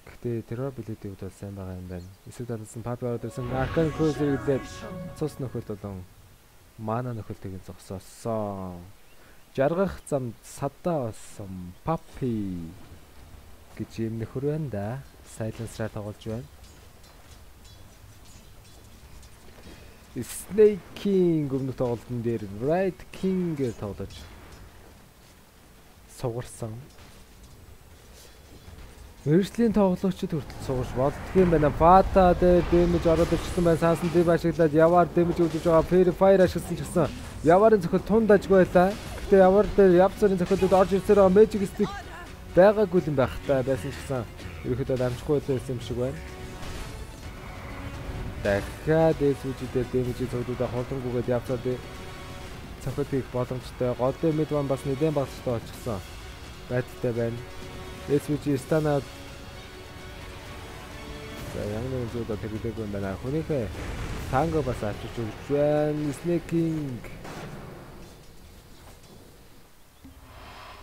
Гэхдээ terror ability бол сайн байгаа юм байна. Эсрэг талсан Papi ороод ирсэн. Arcane Cruiser гэдэг цус нөхөлт болон mana нөхөлтийг зогсоосон. Жаргах зам садаа болсон Papi гэж юм нөхөр байна да. Silence-раа тоглож байна. Snake King өмнөх тоглолтын дээр Right King-ээр тоглож сугарсан. Мэргэжлийн тоглогчид хүртэл сугарч болдгийм байна. Fata дээр damage ороод ирсэн байна. Сансан дэв ашиглаад яваар damage үзүүлж байгаа. Purifier ашигласан ч гэсэн яварын зохиол тунд ажгүй байлаа. Гэхдээ явар дээр явцарын зохиолууд орж ирсээр байгаа. Magic Stick байгаагүй юм байх та байсан ч гэсэн ерөөхдөө амжихгүй байсан юм шиг байна. Дахиад SVG-дээр damage-ийг цогдуудаа холдонгүйгээд явцаад цохиол хийх боломжтой. Голын mid one бас нэгэн багцтай болчихсон. Байттай байна. SVG станаад за яг нэг зүйлд хэрэглээгүй юм байна. Хүнийхээ танго бас авчиж өгч байна. Snake King.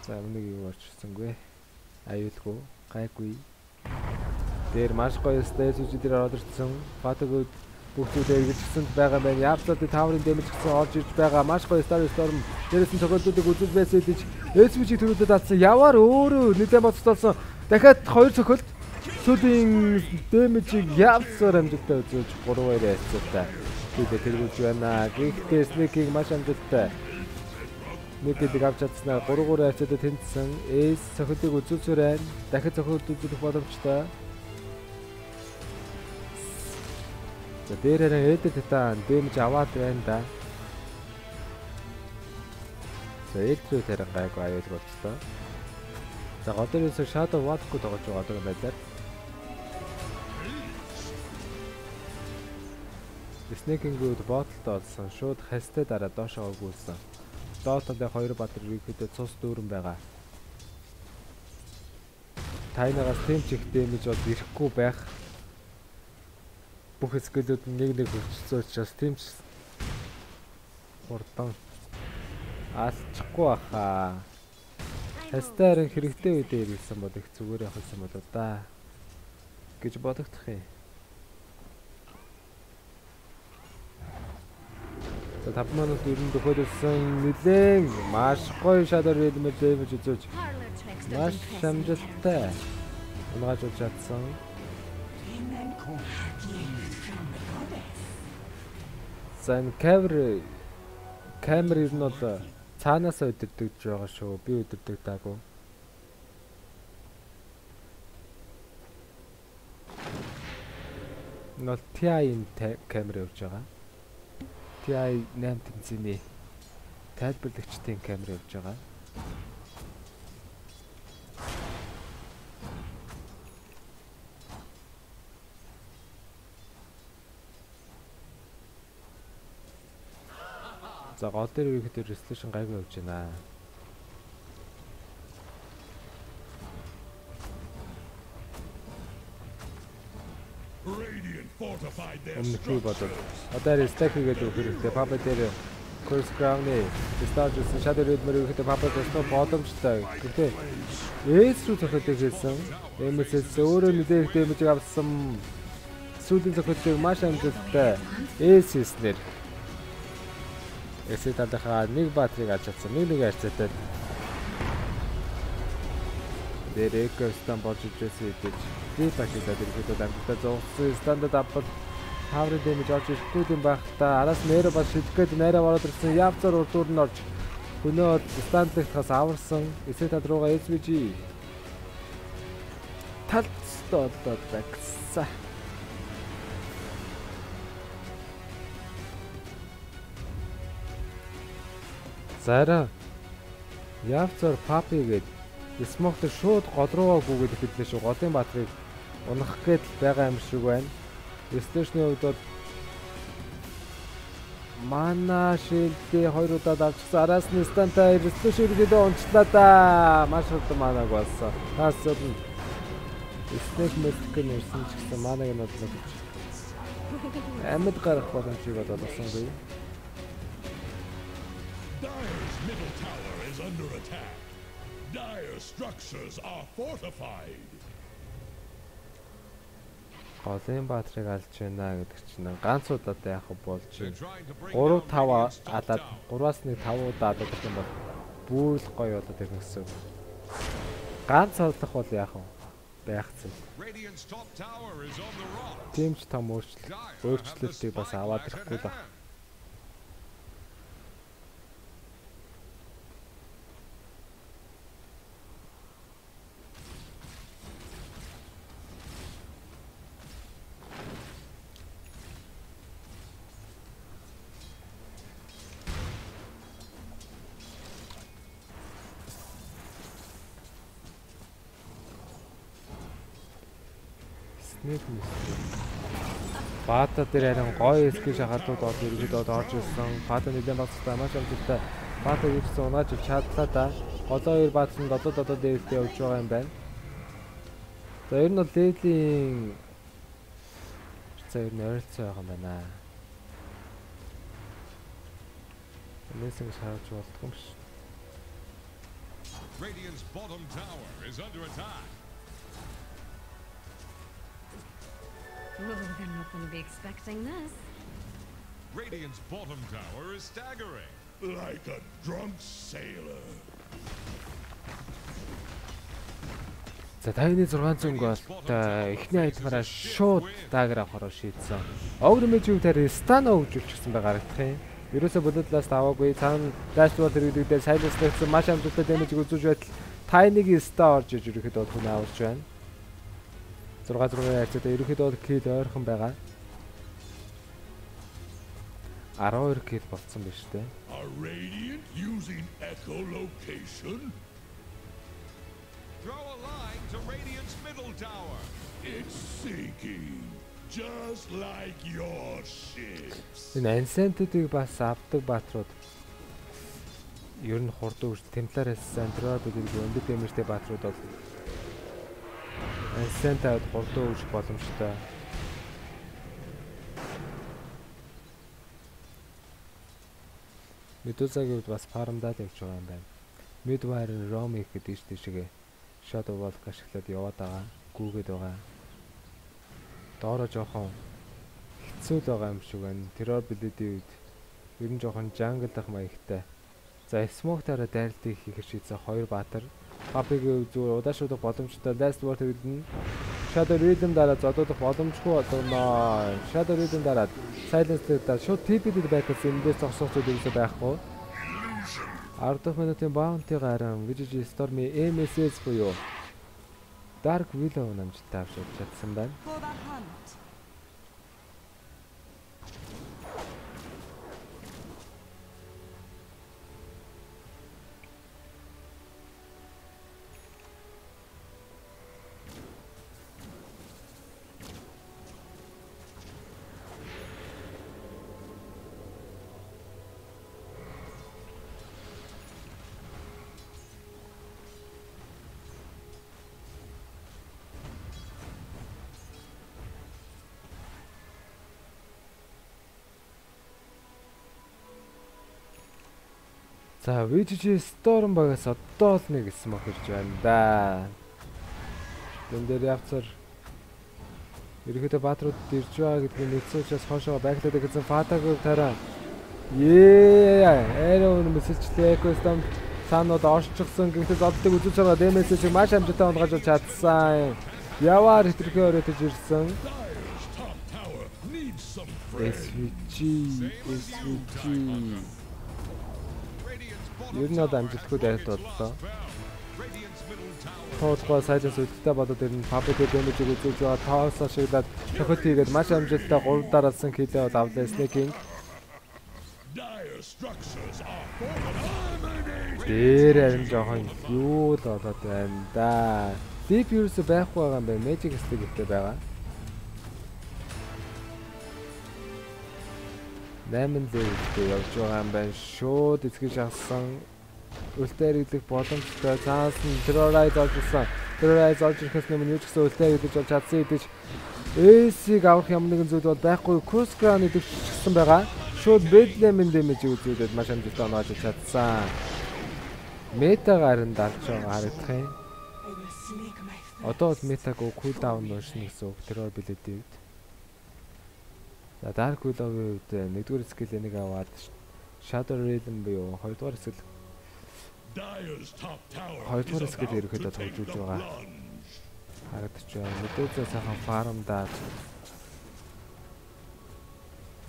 За нэг юу орчихсонгүй. Аюулгүй, гайгүй. Дээр маш гоё SVG дээр ороод ирсэн. Fata-гууд бүгдүүдээ эргэлжсэн байгаа байна. Явцад таврын дэмэж гисэн орж ирж байгаа. Маш гоё Storm дээрээс нь цохиолдуудыг үзүүл байсан гэж SVG төрүүдэд татсан. Яваар өөрөө нэлээд боцтолсон. Дахиад 2 цохилт сүүлийн дэмэжийг явцаар амжилттай үзүүлж 3-2 хэсэгтэй. Тэгээд тэргүүлж байна. Гэхдээ Snake-ийг маш амжилттай нэгэдэг авч чадснаа 3-3 хэсэгтэй тэнцсэн. Ace цохилтыг үзүүлсээр байна. Дахиад цохилт үзүүлэх боломжтой. За дээрээ эдэ титан дэмж аваад байна да. За элтрүү тарай гайгүй аюул болцлоо. За годорээс Shadow Ball-гүй тоглож байгаа юм байлаа. Snake-ийн ботлоо олсон. Шууд хастай дараа доошоо өгүүлсэн. Dota-д 2 батар ихэдээ цус дүүрэн байгаа. Тайнагаас тэмч их дэмэж бол ирэхгүй байх. Бүх скиллүүд нэг хөвчсөн учраас тэмч хурдан алчихгүй баха. Хастайрын хэрэгтэй үедээ ирсэн бол их зүгээр явах юм болоо да гэж бодогдох юм. За 5 минут өрн төхөөлсөн нэлээд маш гоё Shadow Rhythm damage үзүүлж маш амжилттай унаажуулж чадсан. Сан камер ер нь бол цаанаас өдөрдөж байгаа шүү. Би өдөрдөг даагүй. Нол TI-ийн камер явж байгаа. TI 8 тэнцвэний тайлбарлагчдын камер явж байгаа. За гол дээр үехэд resolution гайгүй явж байна. Өмнөний бодол. Одоо stack хийгээд өгөх хэрэгтэй. Papa дээр Curse Crown-ы Starjus Shadow Rhythm-ээр үехэд Papa төснө боломжтой. Гэхдээ Ace руу цохиолыг хийсэн. MS-с өөрөө мэдээ дэмэж авсан. Сүүлийн цохиолыг маш амжилттай Ace хийснээр Эсэ талынхаа нэг батрыг алж чадсан. Нэг харьцаатай. Дээр экостан болж ирсэн гэж би бачаад ирэхэд амжилттай зогссон стандарт апл Power damage орж ирэхгүй юм байх та. Араас нэрэ бас шидэх гээд найраа ороод ирсэн. Явцар урдуур нь орж өнөө стандлахаас аварсан. Эсэт тал руугаа SVG. Талцдоод багсаа. Зара явцар папи гээд смоктер шууд гол руугаа гүгээд ихэдлээ шүү. Голын баатрыг унах гээд байгаа юм шиг байна. Стейшны хувьд бол мана шилдээ 2 удаад авчихсан. Араас нь стантай стейш үргэлээ унчлаа да. Маш урд манаг болсон. Таас зөв стейш мэлтгэн нэрсэн ч гэсэн манаг нь бодлоо гэж. Амьд гарах боломжийг бол олгосонгүй. Dire's middle tower is under attack. Dire structures are fortified. Голын баатрыг алж байна гэдэг чинь ганц удаад яах болж байна. 3-5 алаад 3-аас 1-5 удаа алаад гэх юм бол бүүл гоё болоод ирнэ гэсэн. Ганц олох бол яах вэ? Байхсан. Тийм ч том өөрчлөлтийг бас аваад ирэхгүй л байна. Баата дээр харин гоё скил шахалтууд орж ирээд орж ирсэн. Баата нэлээд багцтай маш амжилттай. Баата ирсэн унааж чадлаа да. Голоо 2 баатсан додоо дээрээ явж байгаа юм байна. За ер нь бол лелийн ер нь ойролцоо байгаа юм байна. Энэсээ харж болдгоо юм биш. Radiant's bottom tower is under attack. Oh, they're not going to be expecting this. Radiant's bottom tower is staggering. Like a drunk sailor. За 5600 голтой эхний айтмаараа шууд дагер авахаар шийдсэн. Огр мэжиг дээр стан өгж өгчихсэн байгаа гэх юм. Ерөөсө болодлаас аваагүй цаана дашборд хэрэглэгдээ сайлаас тавьсан маш амжилттай дэмэж үзүүлж байтал тайныгийн ста орж иж ерөөхдөө түүнээ авч байна. 6-6 хайцтай ерөөхдөө кил ойрхон байгаа. 12 кил болцсон биз дээ. A radiant using echolocation. Throw a line to Radiant's middle tower. It's sinking. Just like your ships. Энэ ансентүүдийг бас авдаг баатрууд ер нь хурдан үрж темплараас сандраа бүлэг өндөр дэмжтэй баатрууд бол ансентад хурдан үрж боломжтой. Медузагийн хувьд бас фармдаад явж байгаа юм байна. Midwire Rome гэдэг тийшээ Shadow Walk ашиглаад яваад байгаа. Гүүгээд байгаа. Доороо жоохон хэцүү л байгаа юм шиг байна. Terror Blade-ийн үед ер нь жоохон jungle дах маягтай. За Smoke-таараа дайралтыг хийх шийдсэн 2 баатар. Papi-гийн зүгээр удаашруулах боломжтой. Last Word гэдэг нь Shadow Rhythm дараа зодоодох боломжгүй болоо. Shadow Rhythm дараа Silence-тэй дараа шууд TP-д байхаас эндээс зогсох зүйл ерөөсөй байхгүй. 10 дахь минутын bounty гарan VGG Stormy MSS буюу Dark Willow намжтай авч чадсан байна. За VGG Storm багаас одоо л нэг smoke ирж байна да. Тэн дээр явцар ерөөхдөө баатрууд ирж байгаа гэдгийг мэдсүүчээс хошоо байглаад гэсэн фатагийн тараа. Арrow мэсэлчлээ экосистем цаанууд орчихсон гэхдээ зоддыг үзүүлж байгаа дэмэсээ шиг маш амжилттай унгаж чадсан. Яваар хитрхээ өрөөж ирсэн. Ер нь одоо амжилтгүй дайралт боллоо. Тоолгоо сайжаас үлдээ бодоод ирнэ. Пабэдэ дэмэжийг үзүүлж байгаа тоосоо шиглээд тохиол хийгээд маш амжилттай 3 дараалсан килээ бол авлаа Снэкинг. Дээр харин жоохон юу л болоод байна да. Deep ерөөсөй байхгүй байгаа юм байна. Magic Stick гэдэг байгаа. 8 левелтэй явж байгаа юм байна. Шууд эцгийг шахсан. Үлдээр идэх боломжтой. Цаас нь Terrorize олжсан. Terrorize олж ирэхээс өмнө юу ч гэсэн үлдээр идэж болж чадсан идэж AC-г авах юм нэгэн зүйл бол байхгүй. Cross Crown идэгчсэн байгаа. Шууд Bedlam-ын дэмэжийг үзүүлээд маш амжилттай оноож чадсан. Метагаар нь дарж байгаа харагдах юм. Одоо бол метаг кулдаун нуушна гэсэн үг. Terror билетийн үед. За Dark Willow-ийн үед нэгдүгээр скил энийг аваад Shadow Realm буюу хоёрдугаар скил ерөөхдөө төвжүүлж байгаа. Харагдаж байна. Мэдээсээ сайхан фармдаа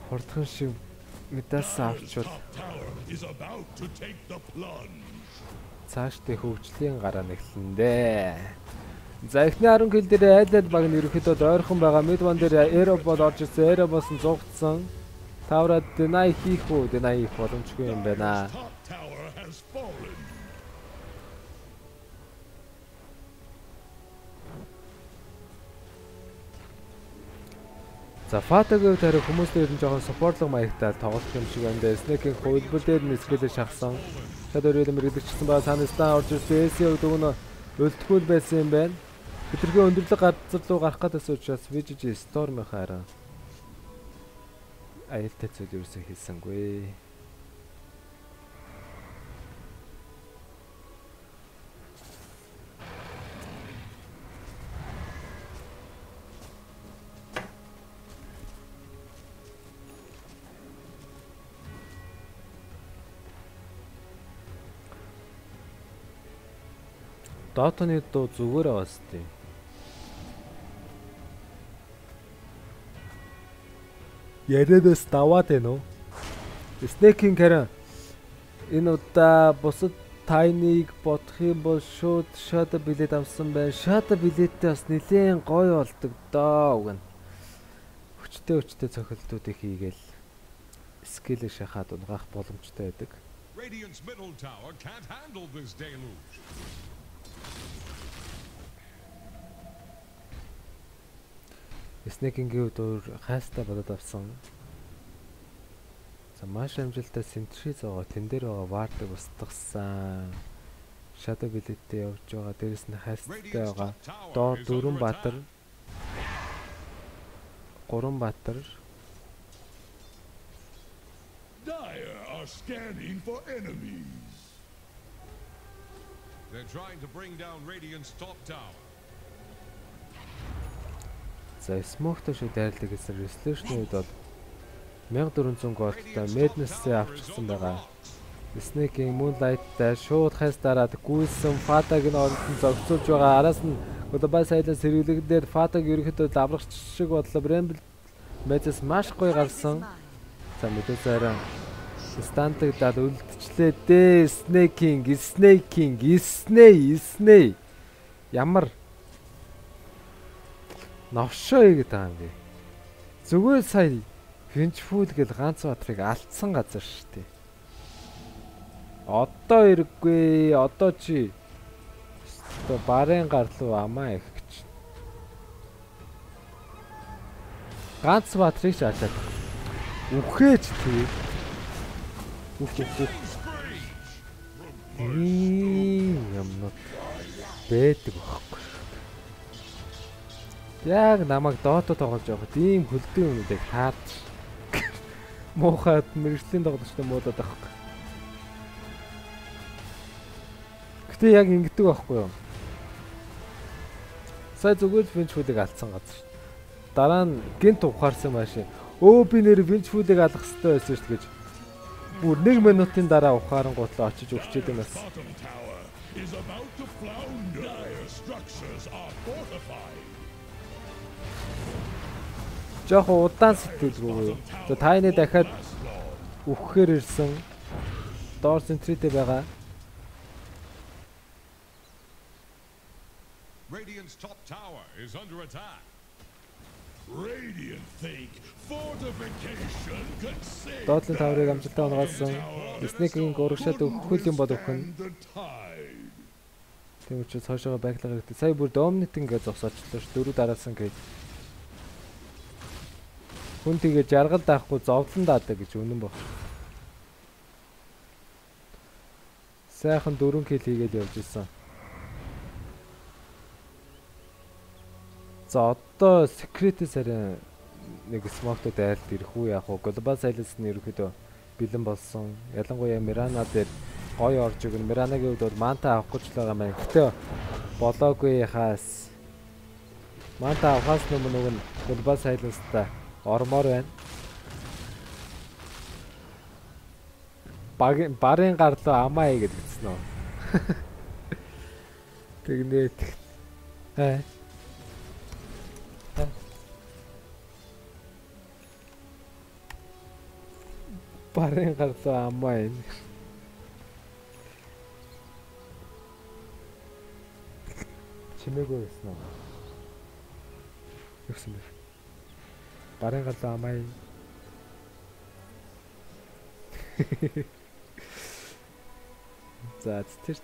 хурдхан шиг мэдээс авчвал цаашдаа хөгжлийн гараа нэглэндээ. За эхний 10 кил дээр айлал баг нь ерөөхдөө ойрхон байгаа. Midwan дээр Aerobot орж ирсэн. Aerobot нь зугтсан. Тавраад deny хийх боломжгүй юм байна. За Fataгийн тарих хүмүүстэй ер нь жоохон supportlog маягтай тоглох юм шиг байна. Snake-ийн хувилбал дээр нь скэлээ шахсан. Shadow Realm мэрэгдчихсэн ба санастаа орж ирсэн. AC-г дөгнө өлтгүүл байсан юм байна. Хитрхи өндөрлөг газар руу гарах гэдээс учраас VGG Storm-ийн хараа айлтай зүйл юусэн хийсэнгүй. Dota-ны дуу зүгээр аваастай. Яриадас даваад байна уу? Snake-ийн харин энэ удаа бусад Tiny-г бодох юм бол шууд Shadow билет авсан байна. Shadow билеттэй бас нэлээд гоё болдог доо үгэн. Хүчтэй цохилтуудыг хийгээл скиллээ шахаад унгаах боломжтой байдаг. Radiant's middle tower can't handle this deluge. Snake-ийн дөр хайстай бодоод авсан. За маш амжилттай синтри зоогоо тэн дээр байгаа вардаг устгасан. Shadow билеттэй явж байгаа. Дээрэс нь хайстай байгаа. Доо 4 баатар. 3 баатар. Dire are scanning for enemies. They're trying to bring down Radiant's top tower. За Smoke-тай шүү дайрлаг гэсэн Resolution-ийн үед бол 1400 голдтай Madness-ээ авчихсан байгаа. Snake-ийн Moonlight-тай шууд хайс дараад гүйсэн Fata-г нь орон зогцуулж байгаа. Араас нь Goodbye Silence сэргэлэгдээр Fata-г ерөнхийдөө даврагч шиг бодлоо. Bramble Madness маш гоё гарсан. За мэдээсээ харин стантагдаад үлдчихлээ дээ. Snake ямар новшоо игээд байгаа юм бэ? Зүгээр сая Finchful гэл ганц батрыг алдсан газар шүү дээ. Одоо ирэггүй. Одоо чи одоо барын гарлуу амаа их гэж. Ганц батрыг ч алдаад. Үхээж тий. Юмнууд бэдэг байхгүй. Яг намайг Dota тоглож явахад ийм хөлдөө юмнуудыг таарч муухайд мэрэгжлийн тоглолттой муудаад байхгүй. Гэтэ яг ингэдэг байхгүй юу? Сая зүгээр Finchful-ыг алдсан газар. Дараа нь гинт ухаарсан машин. Би нэр Finchful-ыг алах хэрэгтэй байсан шүү гэж. Бүр 1 минутын дараа ухаарангуутлаа очиж өгчээд юм байна. жоох удаан сэтгэлгүй. За тайны дахиад үхэхээр ирсэн. Доор центритэ байгаа. Radiant's top tower is under attack. Radiant think fortification could save. Dota2 таврыг амжилттай онгоолсон. Снэкийн гурагшаад өгөх юм бол өгөн. Тийм учраас хойшоогоо байглаа хэрэгтэй. Сая бүр домнит ингээд зогсоочлоо ш. 4 дараасан гээд. Хүн тэгээ жаргал даахгүй зовлон даадаг гэж үнэн баг. Сайхан 4 кил хийгээд явж исэн. За одоо секретээс арай нэг смоктод айлт ирэх үү яах вэ? Global Silence нь ерөөхдөө бэлэн болсон. Ялангуяа Mirana дээр гоё орж өгнө. Miraнагийн үед бол манта авах гэж л байгаа маань. Гэтэ болоогүй хаас. Манта авахаас өмнө нөгөө Global Silence-та ормоор байна. Барын гарлуу амаа игээд гисэн нөө. Тэгнэт. Барын гарлуу амаа ин. Чимээгүй гэсэн үү? Юусэн бэ? Барын гарлуу амаа ин. За тэрч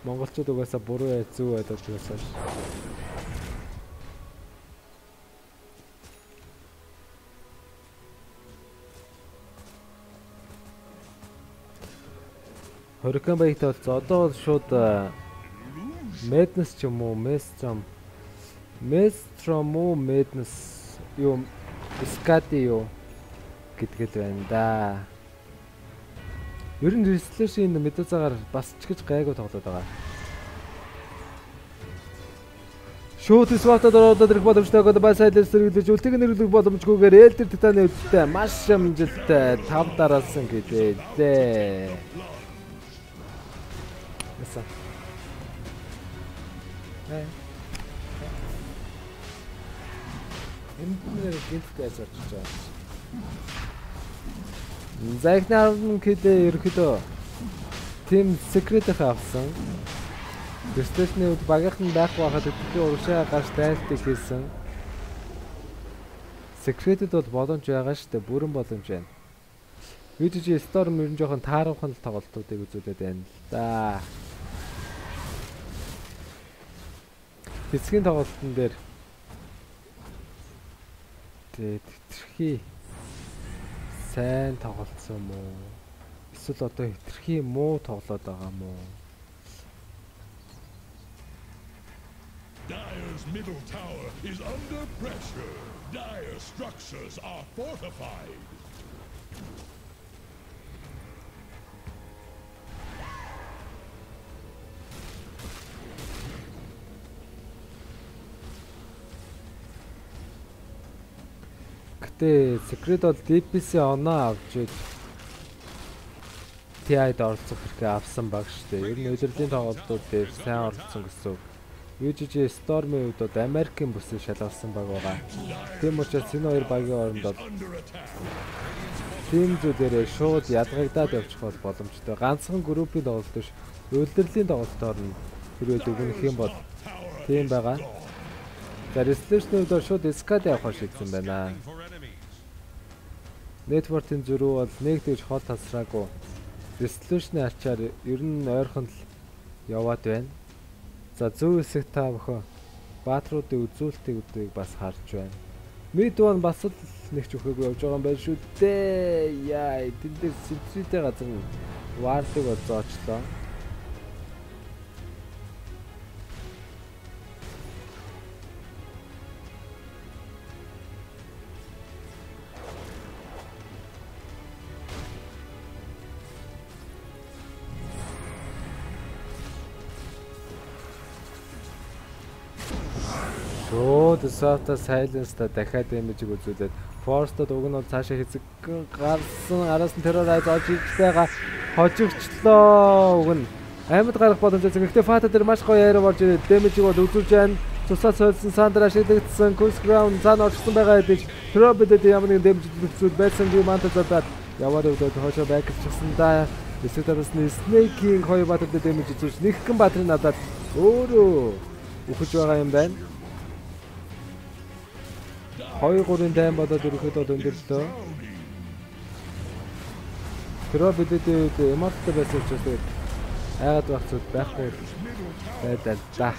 монголчууд угаасаа буруу зөв ойлгож байгаасаа ш. Hurricane Bite бол одоо бол шууд Madness ч юм уу, Maelstrom уу, Madness юу, Scadi юу гэдгэл байна да. Ер нь Resolution Medusa-гаар бас ч гэж гайгүй тоглоод байгаа. Шууд сватад ороод ирэх боломжтой Global Silence зэрэглэж үлтэг нэрлэх боломжгүйгээр Elder Titan-ы өвдөлтөй маш амжилттай 5 дараалсан гэлээ. Яса. Энднэр гинттэй ажиж байгаа. Зайхнаар кидээ ерөөхдөө тим секрет авсан. Дэстэсний үед багийнхан байхгүй байхад өдөртөө урагшаа гарч тайлтыг хийсэн. Секретэд бол боломж байгаа штэ, бүрэн боломж байна. VGG Storm ер нь жоохон таарахын тоглолтуудыг үзүүлээд байна л да. Хэсгийн тоглолтын дээр хэтэрхий сайн тоглолцсон мó? Эсвэл одоо хэтэрхий муу тоглоод байгаа мó? Dire's middle tower is under pressure. Dire structures are fortified. Гэтэ Secret бол DPS оноо авч TI-д оролцох хэрэгтэй авсан баг штэ. Ер нь удирдлагын тоглолтууд дээр сайн оролцсон гэсэн. VGG Storm-ийн үед бол Америкийн бүсийг шалгалсан баг байгаа. Тийм учраас энэ хоёр багийн оронд бол тим зүйлээрээ шууд ядгагдаад явчих бол боломжтой. Ганцхан группийн тоглолт биш, удирдлагын тоглолтоор нь хэрвээ дүгнэх юм бол тийм байгаа. За Resolution-ийн үед шууд Scadi авах шийдсэн байна. Network-ийн зөрүү бол нэг тэгж хол тасраагүй. Resolution-ийн ачаар ер нь ойрхон л яваад байна. За зөв хэсэг та бүхэн баатруудын үзүүлэлтийг бас харж байна. Mid one бас л нэг ч өгөөгүй явж байгаа юм байна шүү дээ. Яа, тэн дээр синтритэй газар вардыг олзоочлоо. Dota2 Silence-та дахиад дэмжиг үзүүлээд Force-тод уг нь бол цаашаа хэзэг гарсан араас нь террор айз олж ирж байгаа хожигчлоо. Уг нь амьд гарах боломжтой. Гэхдээ Fata дээр маш гоё яриа болж ирээд дэмжиг бол үзүүлж байна. Тусаа сольсон Сандра шидэгдсэн Кус Граунд цаана орчихсон байгаа гэж Тро бидэд ямар нэгэн дэмжлэг зүйл байсан юм манта задаад яваад өгдөө хошоо байкчсан да. Эсвэл тасны Snake-ийн хоёр баатартай дэмж үзүүлж нэгхэн баатрын надад өөрөө өгч байгаа юм байна. 2-3-ын тайм бодоод ерөөхдөө өндөрлөө. Тро бидэд эморттой байсан учраас тэгээд айгаад байх зүйл байхгүй байдал да.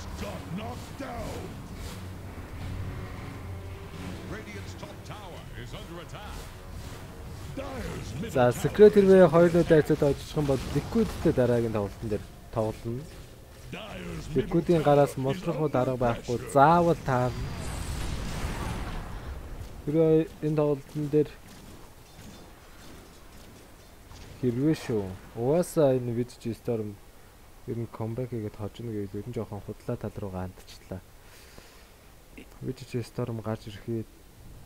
За Secret хэрвээ хоёулаа дайцаад очих юм бол Liquid-тэй дараагийн тоглолтын дээр тоглоно. Liquid-ийн гараас мултрахуу дарга байхгүй заавал таарна. Хэрвээ энэ тоглолтын дээр хэрвээ шүү. Угаасаа энэ VG Storm ер нь comeback хийгээд хожно гэвэл ер нь жоохон худлаа тал руугаа хандчихлаа. VG Storm гарч ирэхэд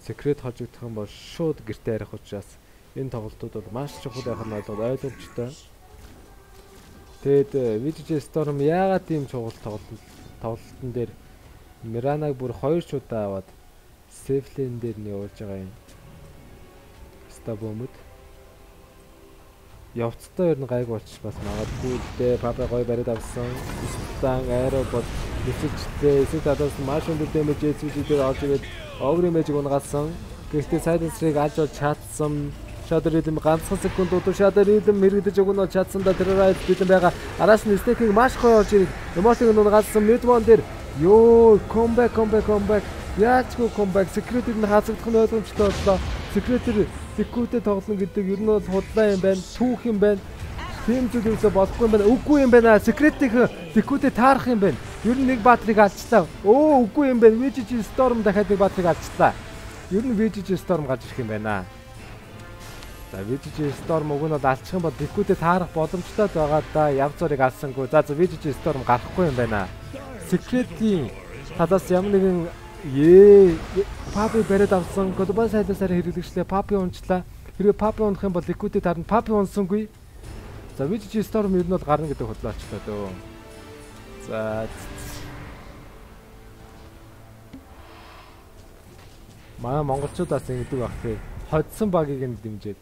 Secret хожигдох юм бол шууд гэртээ арих учраас энэ тоглолтууд бол маш чухал байх нь ойлгомжтой. Тэгэд VG Storm яагаад тийм чухал тоглолтын дээр Миранаг бүр 2 шуудаа аваад safe lane дээр нь явуулж байгаа юм. Стабомд явцтай ер нь гайг болчих бас магадгүй дээ. Папа гой бариад авсан. Стан аэро бод биччихлээ. Эсвэл адаас маш өндөр дэмэж эцүүж дээр орж ирээд овер имэжийг унгаасан. Гэхдээ сайдсрыг алж бол чадсан. Shadow Rhythm ганцхан секундууд Shadow Rhythm мэрэгдэж өгнө чадсан да тэрээр битэн байгаа. Араас нь Snake-ийг маш гоё орж ирэх. Emotion нь унгаасан Midmon дээр ёо comeback. Яачгүй comeback. Secret-ийг нь хасагдах нь ойлгомжтой боллоо. Secret-ийг Liquid-тэй тоглоно гэдэг ер нь бол худлаа юм байна. Түүх юм байна. Тийм зүйл юусоо болохгүй юм байна. Үгүй юм байна. Secret-ийг Liquid-тэй таарах юм байна. Ер нь нэг баатрыг алчлаа. Үгүй юм байна. VG Storm дахиад нэг баатрыг алчлаа. Ер нь VG Storm гарч ирэх юм байна. За VG Storm уг нь бол алчих юм бол Liquid-тэй таарах боломжтой байгаа да. Яв зургийг алсангүй. За VG Storm гарахгүй юм байна. Secret-ийн талаас ямар нэгэн Papi бариад авсан. Global сайдасаар хэрэглэгчлээ. Papi унчлаа. Хэрвээ Papi унах юм бол Liquid-тэй таарна. Papi унсангүй. За VG Storm ер нь бол гарна гэдэг худлаачлаа дөө. За манай монголчуудаас ингэдэг баг тий. Hodсон багийг нь дэмжээд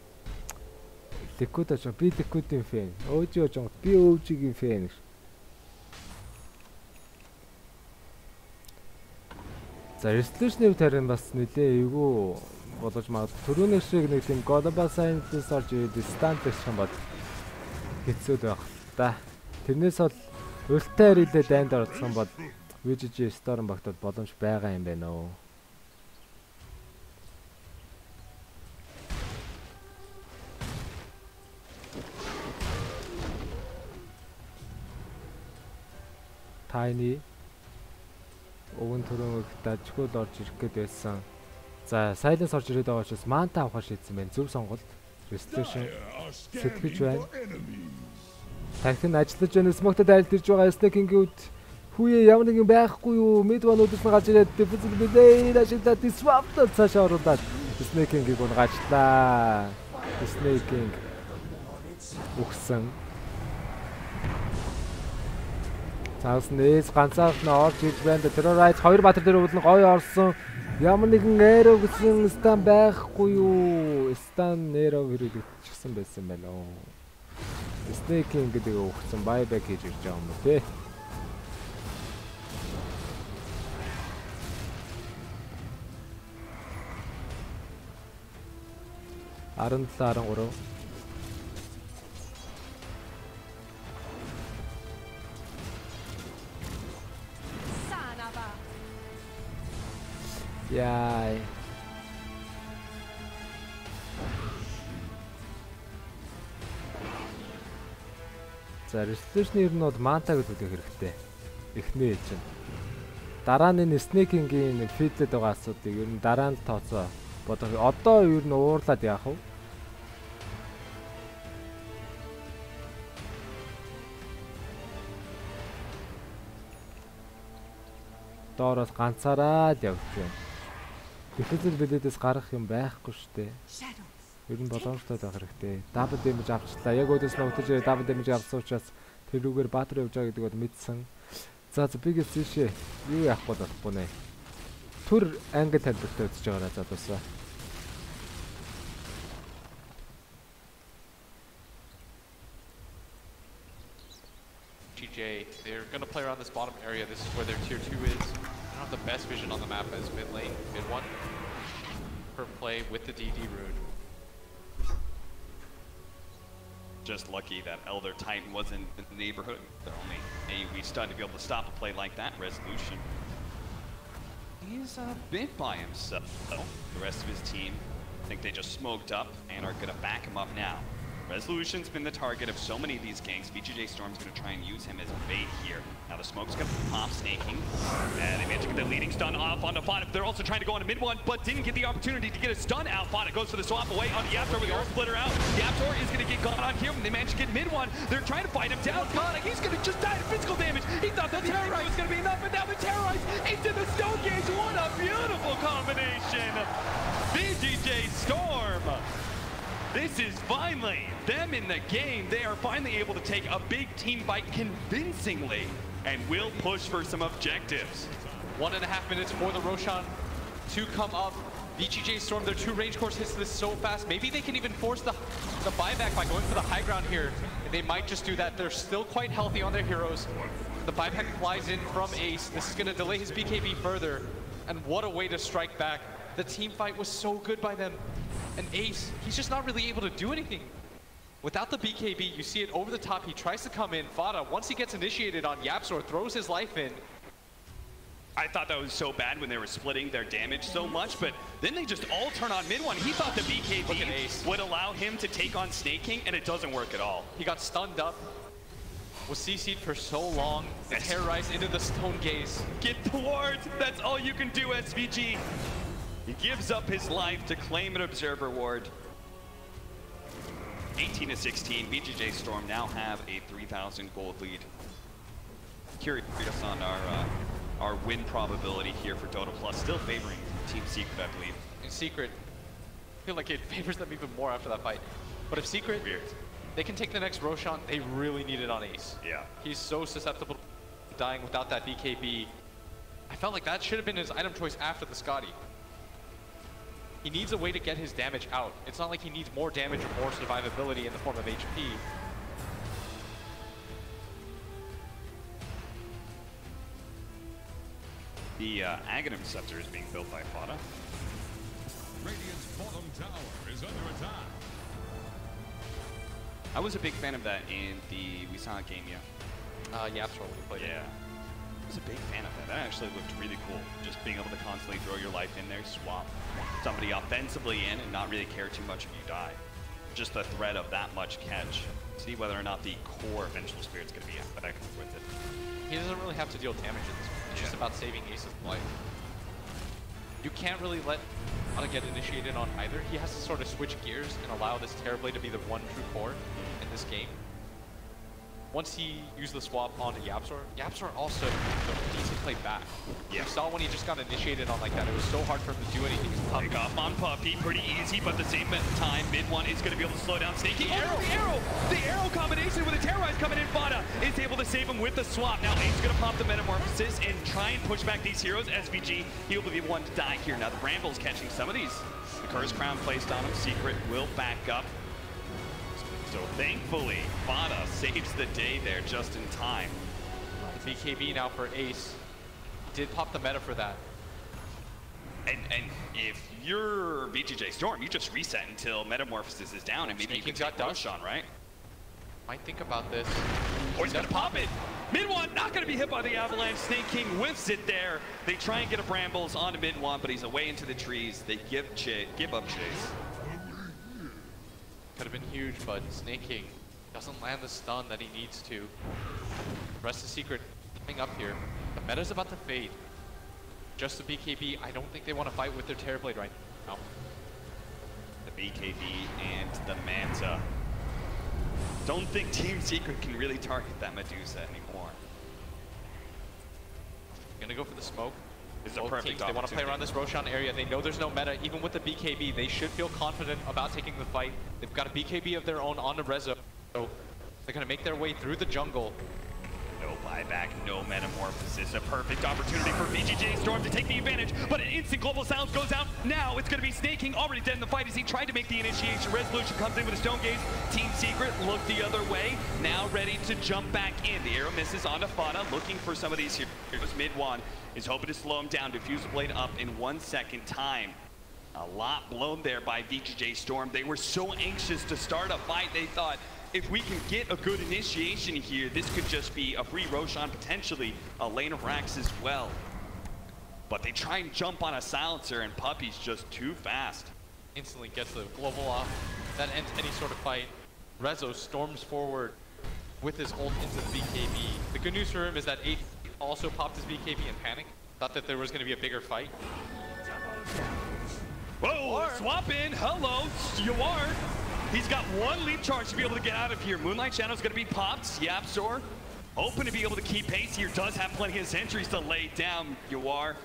Liquid очоо би Liquid-ийн фэн. OG очоо би OG-ийн фэн. За resolution-ийн тарин бас нэлээ эйгүү болгож магадгүй. Төрөөнөө шиг нэг тийм global science орж ирээд стандарт гэх юм бол хэцүү байх л та. Тэрнээс бол үлтэй харилээ дайнд орсон бол VG Storm багтад боломж байгаа юм байна оо. Tiny өвөн төрөмөг дажгүй л орж ирэх гээд байсан. За, Silence орж ирээд байгаа учраас Manta авахар шийдсэн байна. Зөв сонголт. Resolution сэтгэж байна. Тархин ажиллаж байна. Smoke-д айлт ирж байгаа Snake-ийн үд хүүе ямар нэгэн байхгүй юу? Midone-уудаас нь гарч ирээд defensive delay ашиглаад disrupt цаашаа оруулаад Snake-ийг унгаачлаа. Snake-ийг өгсөн. Цаас нээс ганцаарх нь орж ирж байна. Terrorize 2 баатар дээр өвлөн гоё орсон. Ямар нэгэн aero гэсэн стан байхгүй юу? Стан aero хэрэгжчихсэн байсан байна оо. Snake-ийн гэдэг өгсөн buyback хийж ирж байгаа юм уу те. Арын 13 Яй. За resolution ер нь бол Manta гэж үзэх хэрэгтэй. Эхнээ чинь. Дараа нь Snake-ийн feed-лээд байгаа асуудыг ер нь дараа нь тооцоо бодох. Одоо ер нь уурлаад яах вэ? Доороос ганцаараад явж байна. Defensive build-ээс гарах юм байхгүй шүү дээ. Ер нь боломжтой байх хэрэгтэй. Double damage авчлаа. Яг өөдөөс нь утаж double damage авсан учраас тэр рүүгээр баатар явж байгаа гэдэг бол мэдсэн. За Biggest тийшээ юу яах бол болохгүй нэ. Түр англи тайлбартай үзэж байгаараа залуусаа. GJ, they're going to play around this bottom area. This is where their tier 2 is. They don't have the best vision on the map as mid lane, mid 1. Per play with the DD rune. Just lucky that Elder Titan wasn't in the neighborhood. The only AoE stun to be able to stop a play like that. Resolution. He's a bit by himself. The rest of his team, I think they just smoked up and are going to back him up now. Resolution's been the target of so many of these ganks. VGJ Storm's going to try and use him as bait here. Now the smoke's going to pop, snaking. And they managed to get the leading stun off on the Fada. They're also trying to go on a mid one, but didn't get the opportunity to get a stun out. Fada goes for the swap away on the Yaptor with the Earth Splitter out. Yaptor is going to get caught on here when they manage to get mid one. They're trying to fight him down. Fada, he's going to just die to physical damage. He thought the Terrorize was going to be enough, but now the Terrorize into the Stone Gauge. What a beautiful combination. VGJ Storm. This is finally them in the game. They are finally able to take a big team fight convincingly and will push for some objectives. 1.5 minutes for the Roshan to come up. VGJ Storm, their 2 range course hits this so fast. Maybe they can even force the buyback by going for the high ground here. And they might just do that. They're still quite healthy on their heroes. The buyback flies in from Ace. This is going to delay his BKB further. And what a way to strike back. The team fight was so good by them. And Ace, he's just not really able to do anything. Without the BKB, you see it over the top. He tries to come in. Fada, once he gets initiated on Yapsor, throws his life in. I thought that was so bad when they were splitting their damage so much, but then they just all turn on mid one. He thought the BKB would allow him to take on Snake King, and it doesn't work at all. He got stunned up. Was CC'd for so long. The Terrorize into the Stone Gaze. Get the wards. That's all you can do, SVG. He gives up his life to claim an Observer Ward. 18-16, VGJ Storm now have a 3,000 gold lead. Curious on our win probability here for Dota Plus, still favoring Team Secret, I believe. In Secret, I feel like it favors them even more after that fight. But if Secret, they can take the next Roshan, they really need it on Ace. Yeah. He's so susceptible to dying without that BKB. I felt like that should have been his item choice after the Scotty. He needs a way to get his damage out. It's not like he needs more damage or more survivability in the form of HP. The Aghanim Scepter is being built by Fada. Radiant's bottom tower is under attack. I was a big fan of that in the we saw a game, Yapsor when he played it. I was a big fan of that. That actually looked really cool. Just being able to constantly throw your life in there, swap somebody offensively in, and not really care too much if you die. Just the threat of that much catch. See whether or not the core Vengeful Spirit's going to be effective with it. He doesn't really have to deal damage in this one. It's just about saving Ace's life. You can't really let Fada get initiated on either. He has to sort of switch gears and allow this Terrorblade to be the one true core in this game. Once he used the swap onto Yapsor, Yapsor also needs to play back. You saw when he just got initiated on like that, it was so hard for him to do anything. Pick off on Puppy, pretty easy, but at the same time, mid one is going to be able to slow down Snake King. The arrow combination with the Terrorize coming in. Fada is able to save him with the swap. Now Ace is going to pop the Metamorphosis and try and push back these heroes. SVG, he'll be the one to die here. Now the Bramble's catching some of these. The Curse Crown placed on him. Secret will back up. So thankfully, Fada saves the day there just in time. The BKB now for Ace. He did pop the meta for that. And if you're VGJ Storm, you just reset until Metamorphosis is down and maybe you can take Roshan, right? Might think about this. Or he's gonna pop it. Mid one, not gonna be hit by the Avalanche. Snake King whiffs it there. They try and get a Brambles onto mid one, but he's away into the trees. They give up chase. Could have been huge, but Snake King doesn't land the stun that he needs to. Rest of Secret coming up here. The meta's about to fade. Just the BKB, I don't think they want to fight with their Terrorblade right now. The BKB and the Manta. Don't think Team Secret can really target that Medusa anymore. Gonna go for the smoke. It's a perfect teams, they want to play around this Roshan area. They know there's no meta. Even with the BKB, they should feel confident about taking the fight. They've got a BKB of their own on the Rezo. So they're going to make their way through the jungle. No buyback, no metamorphosis. A perfect opportunity for VGJ Storm to take the advantage, but an instant global sound goes out. Now it's going to be Snaking, already dead in the fight as he tried to make the initiation. Resolution comes in with a stone gaze. Team Secret look the other way, now ready to jump back in. The arrow misses onto Fauna, looking for some of these heroes. Mid-1 is hoping to slow him down, diffuse the blade up in 1 second time. A lot blown there by VGJ Storm. They were so anxious to start a fight, they thought, if we can get a good initiation here, this could just be a free Roshan, potentially a lane of Rax as well. But they try and jump on a silencer, and Puppy's just too fast. Instantly gets the global off. That ends any sort of fight. Rezo storms forward with his ult into the BKB. The good news for him is that 8 also popped his BKB in panic. Thought that there was going to be a bigger fight. Whoa, swap in. Hello, Yawar. He's got 1 leap charge to be able to get out of here. Moonlight Shadow's going to be popped. Yapzor, hoping to be able to keep pace here. Does have plenty of sentries to lay down. Yawar.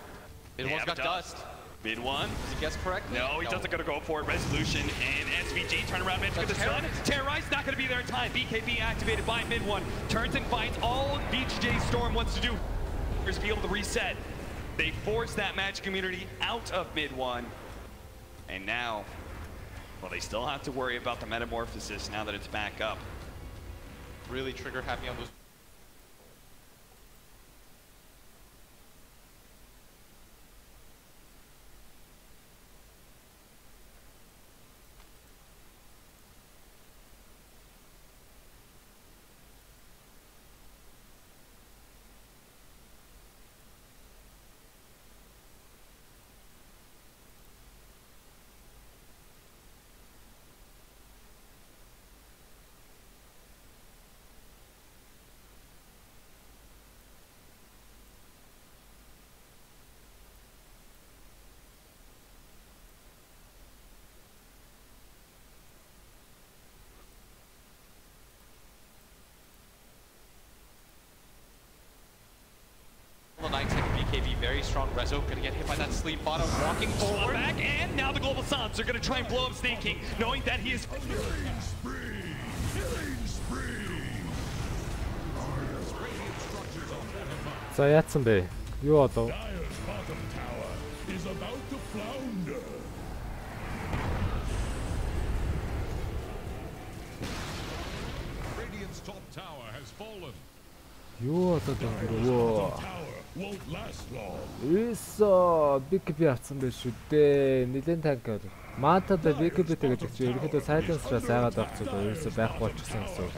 Mid-1's got dust. Mid-1. Does he guess correctly? No, he doesn't going to go for it. Resolution and SVG turn around mid with the stun. Terrorize not going to be there in time. BKB activated by Mid-1. Turns and fights. All VGJ Storm wants to do is be able to reset. They force that match community out of Mid-1. And now, well, they still have to worry about the metamorphosis now that it's back up. Really trigger happy on those. BKB, very strong. Rezo gonna get hit by that sleep bottom, walking forward. Back, and now the global Psalms are gonna try and blow up Snaking, knowing that he is. За яатсан бэ? Юу одоо? Юу одоо дөнгөрөө? Ийсо BKB авсан байх шүү дээ. Нилэн танк бол. Мантад BKB тэгэж өгч ерөнхийдөө сайленсраас айгаад авах зүйл ерөөсөй байхгүй болчихсон гэсэн.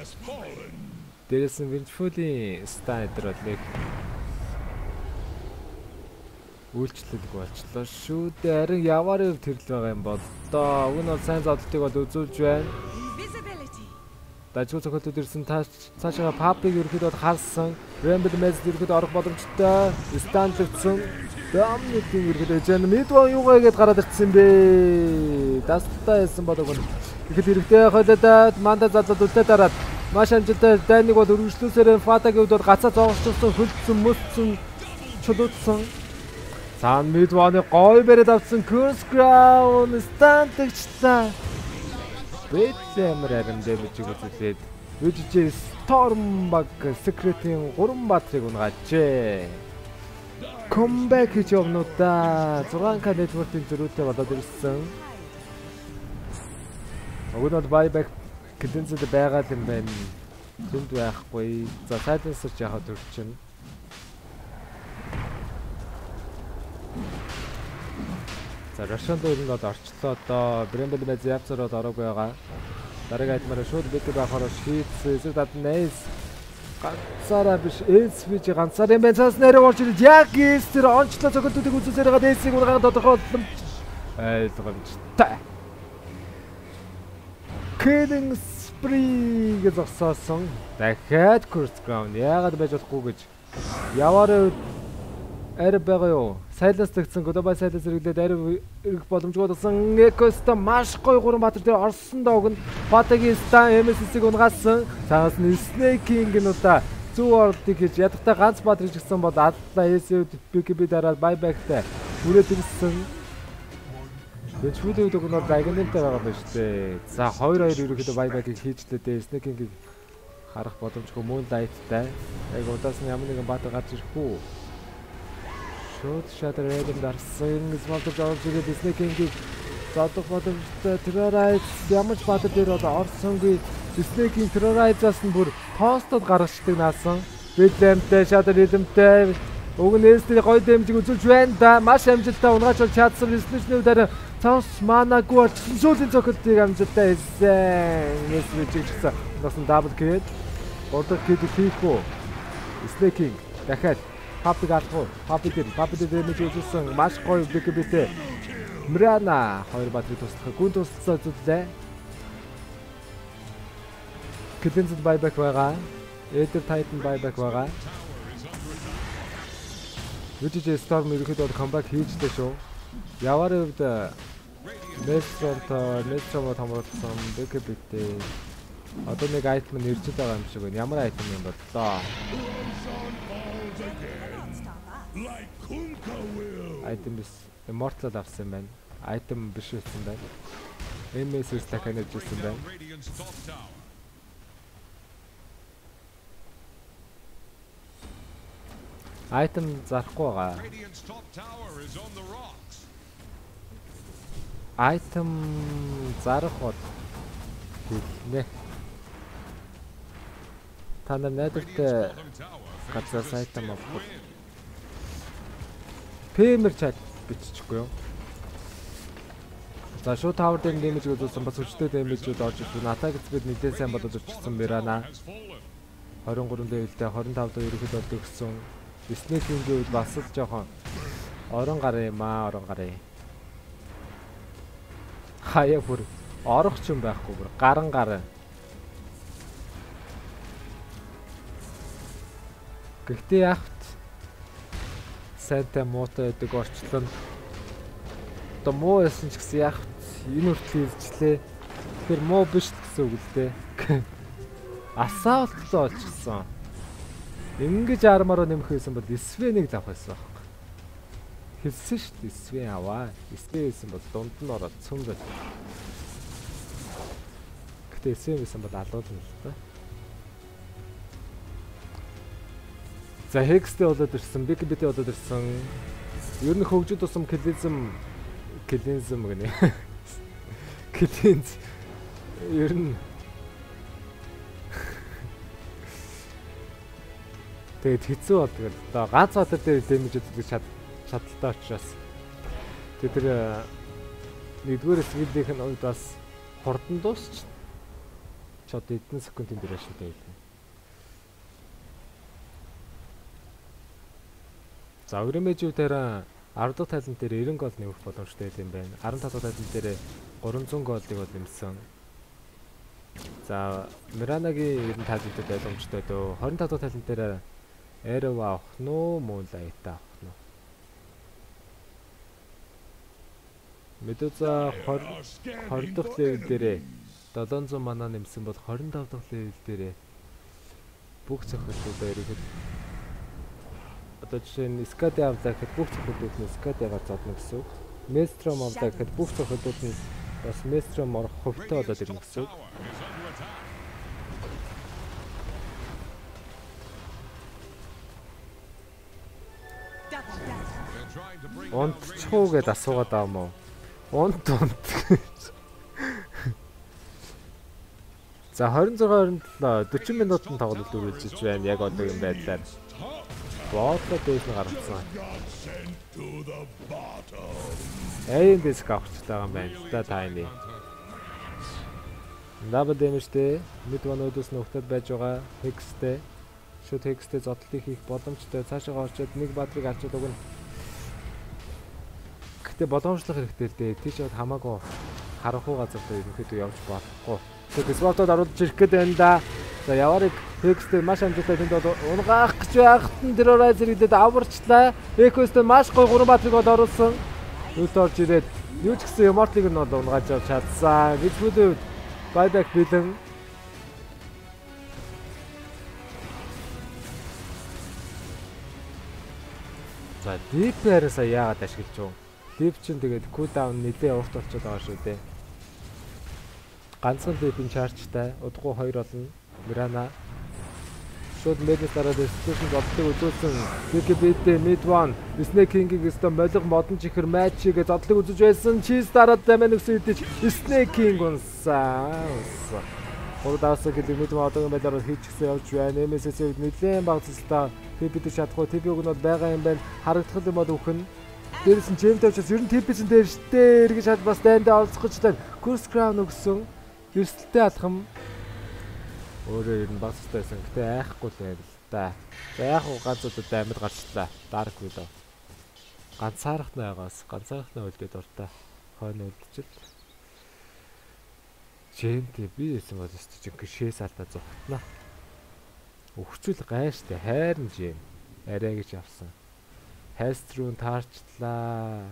Дээрээс нь Винчфулийн стайдер бол нэг үйлчлэлэг болчлоо шүү дээ. Харин яваар төрөл байгаа юм болдоо. Уг нь бол сайн зодтолтыг бол үзүүлж байна. Дажгүй цохолтод ирсэн цаашаа Папиг ерөөхдөө харсан. Рембл Мэз ерөөхдөө орох боломжтой. Стантлэгдсэн. Домникийн ерөөхдөө жан Мидван юугаа гээд гараад ирсэн бэ? Дастаа хэлсэн бодог нь. Ихэд хэрэгтэй хойлоод манда задлаад үлдээ дараад маш амжилттай дайныг бол өргөжлүүлсээр Фатагийн үед бол гацаа зоогчсон, хөлдсөн, мөссөн, чулуудсан. Цаан Мидваны гой бариад авсан Curse Crown стантлэгчлээ. Бэтэмэр харин дэмжиг үзүүлээд VGJ Storm баг Secret-ийн 3 баатрыг унгажээ. Comeback хийж явна уу да. 6K network-ийн зөрүүтэй болоод ирсэн. Өгөн бол buyback креденцэд байгаа юм байна. Түнд байхгүй. За silencer ч яхад төрчин. За Russian дээр нь бол орчлоо одоо Bramble Mez Yapzor бол ороогүй байгаа. Дараагийн айтмаараа шууд бит байхаар шийдсэн. Эсвэл дад Naze ганцаараа биш SVG ганцаар юм байна. Цаас нэрээ орж ирээд яг тэр онцлог цогтуудыг үзүүлсээр байгаа Naze-ийг унагаад тодорхой ойлгомжтой. Killing spree гэж зогсоосон. Дахиад Curse Crown яагаад байж болохгүй гэж яваараа арай байгаа юу? Silence тэгсэн global silence хэрэглээд арай ирэх боломжгүй болсон. Ecosta маш гоё 3 баатар дээр орсон доог нь Фатагийн стан MSS-ийг унгаасан. Цаас нь Snaking нь удаа зүү ордыг хийж ядахтаа ганц баатар хийжсэн бол аллаа SU BKB дараад buyback-тай хүрээд ирсэн. Бэчвүлийн үг нь бол Dragon-тэй байгаа байна шүү дээ. За 2-2 ерөөхдөө buyback-ийг хийжлээ дээ. Snaking-ийг Харах боломжгүй Moonlight-тай. Яг удаас нь ямар нэгэн баатар гарч ирэх үү? Шууд Shatter Rhythm дарсан. Смолтож орж ирээд Snake-ийг зодох боломжтой. Terrorize ямар ч баатар дээр бол орсонгүй. Snake-ийн Terrorize-аас нь бүр тоостод гаргацдаг наасан. Rhythm-тэй, Shatter Rhythm-тэй Өгнөөсний гоё дэмжиг үзүүлж байна да. Маш амжилттай унгаач бол чадсан Resolution-ийн дараа цаос манагүй болчихсон. Сүүлийн цохилтыг амжилттай хийсэн. Мессеж хийчихсэн. Насан дабл кит. Ордог кит хийх үү? Snake дахиад Papi-г алах уу? Papi дэмэж үзүүлсэн. Маш гоё бэкбэтэй. Mirana 2 батрыг туслах. Гүн туслалцаа үзлээ. Китэнцэд байбек байгаа. Эдэр Titan байбек байгаа. VTJ Storm ерөөхдөө comeback хийжтэй шүү. Яварын хувьд Nestro томруулсан бэкбэтэй. Одоо нэг item нь ирж байгаа юм шиг байна. Ямар item юм бол тоо. Item биш Immortal авсан байна. Item биш байсан байна. MS-с дахиад хийсэн байна. Item зарахгүй байгаа. Item зарах бол хэлнэ. Та нар найдвартай газраас item авах. PM-ээр чат биччихгүй юу? За шууд тавар дээр дэмэж үзүүлсэн бас хүчтэй дэмэжүүд орж ирсэн. Attack speed нэгэн сайн болоод өчсөн Mirana. 23 levelтэй 25 доо ерөөхдөө төгссөн. Snake-ийн үед бас л жоохон орон гар юм аа, орон гар. Хаяа бүр орох ч юм байхгүй бүр гаран гар. Гэхдээ яахт сайтай муутай байдаг орчлон. Одоо муу байсан ч гэсэн яахт энэ хүртэл илжлээ. Тэгэхээр муу биш гэсэн үг л дээ. Асаалтлаа олчихсон. Ингэж армаараа нэмэх байсан бол SV-ийг авах байсан байхгүй. Хэлсэн шүү дээ SV аваа. SV байсан бол дунд нь ороод цөм байж. Гэтэ SV байсан бол алуулна л та. За Hex-тэй болоод ирсэн, BKB-тэй болоод ирсэн. Ер нь хөгжид тусам Cleansm гэнэ. Cleanse ер нь тэгээд хэцүү болдог л доо ганц баатар дээр дэмэж үзүүлэх чадaltaй учраас тэр нэгдүгээр скиллийнх нь үед бас хурдан дуусч ч одоо эдэн секундын дуration-тэй байлаа. За өрөөмэжүү дээр 10 дахь тайлан дээр 90 гол нэмэх боломжтой юм байна. 15 дахь тайлан дээр 300 голыг бол нэмсэн. За Mirana-гийн 90 тайлантай ойлгомжтой дөө 25 дахь тайлан дээр Arrow авах нь Moonlight авах нь. Медуза 20 дахь левел дээрээ 700 мана нэмсэн бол 25 дахь левел дээрээ бүх цохилтуудаа ирэхэд одоо жишээ нь Skad авлаа гэхэд бүх цохилтууд нь Skad-аар зодно гэсэн үг. Maelstrom авлаа гэхэд бүх цохилтууд нь бас Maelstrom орох хөвтэй болоод ирнэ гэсэн үг. Унтчихуу гэдээ асуугаад байгаа юм уу? Унт. За 26-27 40 минутын тоглолт үргэлжлэж байна. Яг одоо юм байдлаар. Бодлоо дээс нь гаргацсан. Эйн диск авчихлаа юм байна. Та тайны. Double damage-тэй мэд вануудаас нөхдөд байж байгаа Hex-тэй шууд Hex-тэй зодлыг хийх боломжтой. Цаашаа орчод нэг баатрыг алчаад өгнө. Гэтэ боломжлох хэрэгтэй л дээ. Тийш бод хамаагүй харахгүй газар дээр ерөнхийдөө явж болохгүй. Тэгээд спортод оруулж ирэх гээд байна да. За яварыг Hex-тэй маш амжилттай тэнд бол унгаах гэж байхад нь Terrorizer идэд аварчлаа. Echo-стэй маш гоё 3 баатрыг бол оруулсан. Үл орж ирээд юу ч гэсэн Immortal-ыг нь бол унгааж авч чадсан. Midfield buyback бэлэн. За Deep-ээрээс яагаад ашиглаж юу? Deep чинь тэгээд cooldown нэлээ урт болчиход байгаа шүү дээ. Ганцхан Deep-ийн charge-тай удахгүй 2 болно. Mirana Шууд мэднэс дараад эксклюзив зодлыг үзүүлсэн. BKB mid one Snake King-ийг өстө молго модон чихэр матчийг зодлыг үзэж байсан. Cheese дараад дамын өгсөн үдэж Snake King унсаа. Хурдаас гэлэг mid one одоогийн байдлаар хийчихсэн явж байна. MSS-ийг нэлээд баг цэцлээ. TP-д чадахгүй. TP уг нь бол байгаа юм байна. Харагдах юм бол үхэн. Дээрээс нь Jam тавьчихсан. Ер нь TP-сэн дээр штэ. Эргэж шат бас дайндаа олцох гэж байна. Curse Crown өгсөн. Эрсдэлтэй алхам. Өөрөө ер нь багцтай байсан. Гэтэ айхгүй л байл та. За яг уу ганц удаа амьд гарчлаа. Dark Widow. Ганцаархнаа байгаас. Ганцаархнаа үлдээд ортой. Хойно үлдчихэл. Жэнтэй би байсан бол өстө чинь гişээс алдаа зогтноо. Өвчүүл гайштай хайрн жим. Арай гэж авсан. Хаст руу таарчлаа.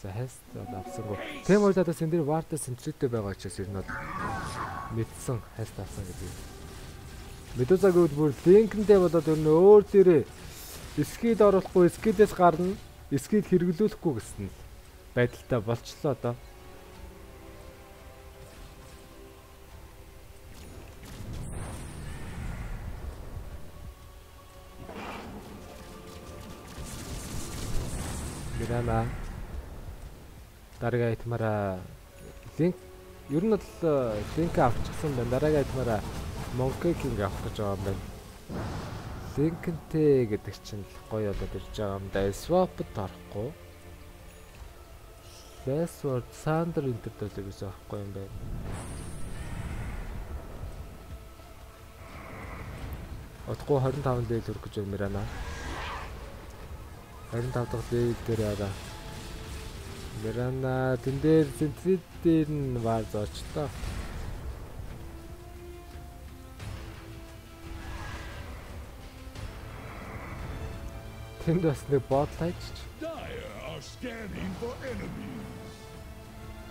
За хаст авсангүй. Тэм ойлаад бас энэ дэр варта сентриттэй байгаа учраас ер нь бол мэдсэн хаст авсан гэдэг. Медузаг өөр линкэндээ болоод ер нь өөр дээрээ скид оруулахгүй скидээс гарна. Скид хэрэглүүлэхгүй гэсэн л байдалтай болчлоо одоо. Мирана дараагийн айтмаараа линк ер нь бол линк авчихсан байна. Дараагийн айтмаараа Monkey King авах гэж байгаа юм байна. Линкэнтэй гэдэг чинь гоё болоод ирж байгаа юм да. Swap-д орохгүй. Last word Sander интердэл гэсэн авахгүй юм байна. Отгоо 25 лeel хүрэх гэж байна Мирана. 25 дахь лeel дээр араа. Мирана тэн дээр центрит дээр нь вар зоочлоо. Тэнд бас нэг ботлайч.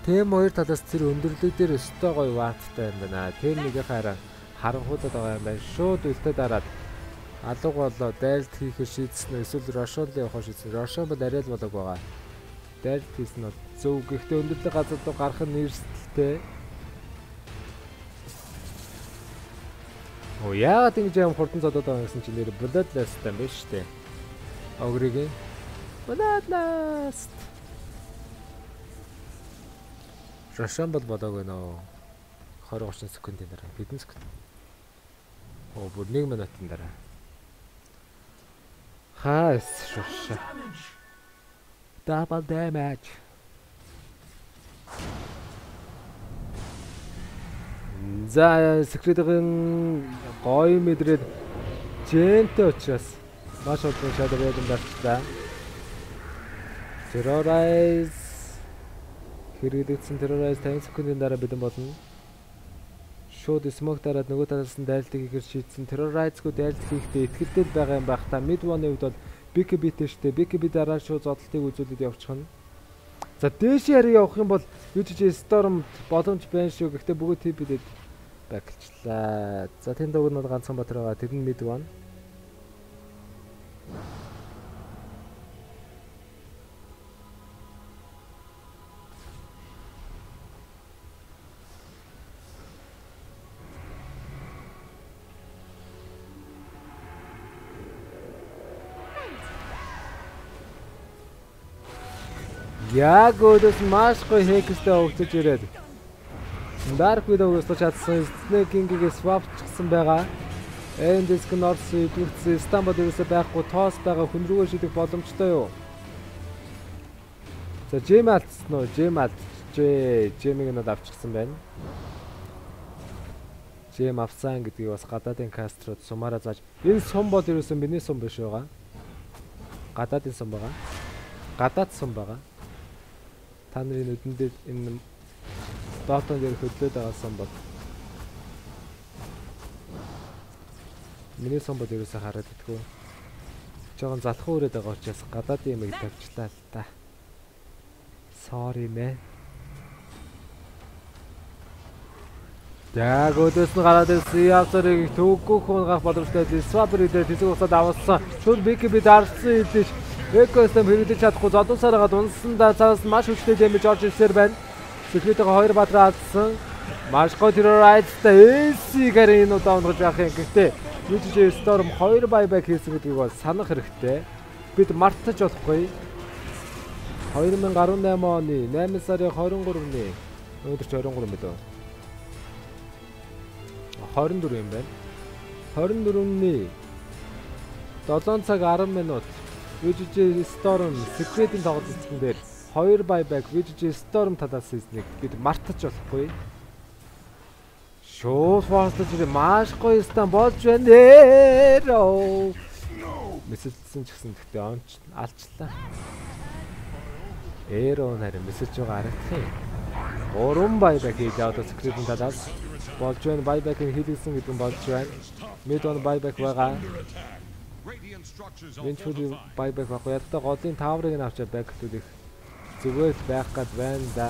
Тэм хоёр талаас тэр өндөрлөг дээр өстой гоё вааттай юм байна. Тэр нэг хараа харанхуудад байгаа юм байна. Шууд үлдээ дараад алга болоо дайлт хийхээр шийдсэн эсвэл Рошон л явах шийдсэн. Рошон бол арай л болоог байгаа. Дайлт хийсэн нь зөв. Гэхдээ өндөрлөг газар руу гарах нь нэрсэлтэй. Оо яагаад ингэж юм хурдан зодоод байгаа гэсэн чинь нэр Bloodlust юм байна шүү дээ. Огрыг Bloodlust. Рошон бол болоог байна оо. 20-30 секундын дараа хэдэн секунд. Оо бүр 1 минутын дараа. Хаас шуша. Double damage. За секретийн гоё мэдрээд Жэнтэй учраас маш олон шалгал юм дарчлаа. Terrorize хэрэглэгдсэн Terrorize 50 секундын дараа бэлэн болно. Шууд smoke дараад нөгөө талаас нь дайлтыг хийхээр шийдсэн. Terrorize-гүй дайлт хийхдээ ихтэй байгаа юм байх та. Mid one-ийн хувьд бол BKB-тэй штэ. BKB дараа шууд зодтолтыг үзүүлээд явчихна. За дээш яри явах юм бол UGG Storm боломж байна шүү. Гэхдээ бүгд TP-дэд баклчлаа. За тэнд уг нь бол ганцхан батар байгаа. Тэр нь Mid one. Яг өөдөөс маш гоё хэкстэй өгдөж ирээд. Dark Widow өстөж чадсан Snake King-ийг swap-чихсан байгаа. Эндэск North идвэрсэн Istanbul дээрээс байхгүй тоос байгаа хүн рүүгээ шийдэх боломжтой юу? За Jam алдсан уу? Jam-ийг нь авчихсан байна. Jam авсан гэдгийг бас гадаадын каструуд сумаараа зааж. Энэ сум бол ерөөсөн миний сум биш байгаа. Гадаадын сум байгаа. Гадаад сум байгаа. Та нарын нүдэндээ энэ Dota дээр хөдлөөд байгаа сан бол миний сан бол ерөөсөө хараад идэггүй. Жогон залхуу өрөөд байгаа учраас гадаадын юмыг тавьчлаа л та. Sorry man. Яг өдөөс нь гараад ирсэн явцарыг төвггүй хунгаах боломжтой Swapper дээр тэзэг усаад авсан. Шууд BKB дарсан хэлж Экосистем хэрэглэж чадахгүй зодонсоор гаад унсандаа цаас маш хүчтэй дэмэж орж ирсээр байна. Секреттэйгээ 2 бадраа алдсан. Маш гоё тэрээр айдтай AC-гээр энэ удаа унгаж явах юм. Гэхдээ VGJ Storm 2 buyback хийсэн гэдгийг бол санах хэрэгтэй. Бид мартаж болохгүй. 2018 оны 8 сарын 23-ны өнөөдөр ч 23 мэдээ. 24 юм байна. 24-ний 7 цаг 10 минут VGJ Storm Secret-ийн тоглолтын дээр 2 buyback VGJ Storm талаас хийснийг бид мартаж болохгүй. Шууд форслж ирээ маш гоё стан болж байна нэрөө. Месэлсэн ч гэсэн гэхдээ онч алчлаа. Эроо нарийн месэж байгаа харагдах юм. 3 buyback хийж аваад Secret-ийн талаас болж байна. Buyback-ийг хийлгэсэн гэдэг нь болж байна. Mid on buyback байгаа. Eventually buyback авах ядта голын таврыг нь авчаа back-түүдийг зүгээр байх гад байна да.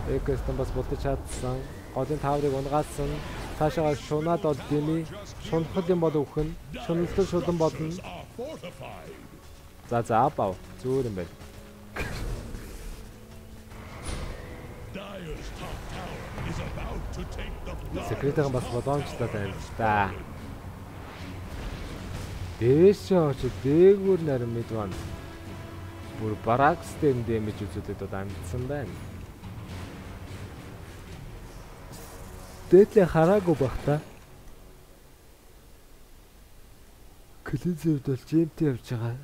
Экэстэн бас болтож чадсан. Голын таврыг унгаасан. Цаашаа шунаад бол дими. Шунхал юм бол өвхөн. Шуналтал шулан болно. За бав. Зүгээр юм байна. Секретээр бас боломжтой байна л да. Дээшээ очиж дээгүүр нарийн мэдван бүр баракстэй дэмэж үзүүлээд одоо амжсан байна. Дээдлээ хараагүй бах та. Клизэвд бол GMT явж байгаа.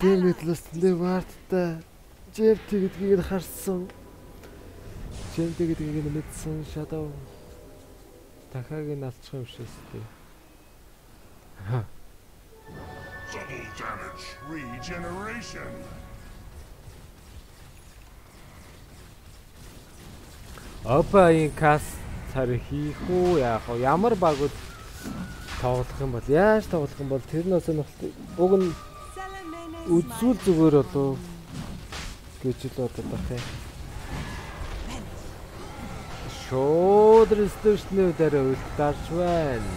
Дэмэд талаас Леварттай GMT гэдгийг харсан. GMT гэдгийг нь мэдсэн Shadow дахиад нь алчих юм шээс дээ. Double damage regeneration. Опаин кас цар хийх үү яах вэ? Ямар багууд тоглох юм бол яаж тоглох юм бол тэр нь уг нь үзүүл зүгээр болов гэж л бодож байна. Шууд ресторашны дээр үлдаарч байна.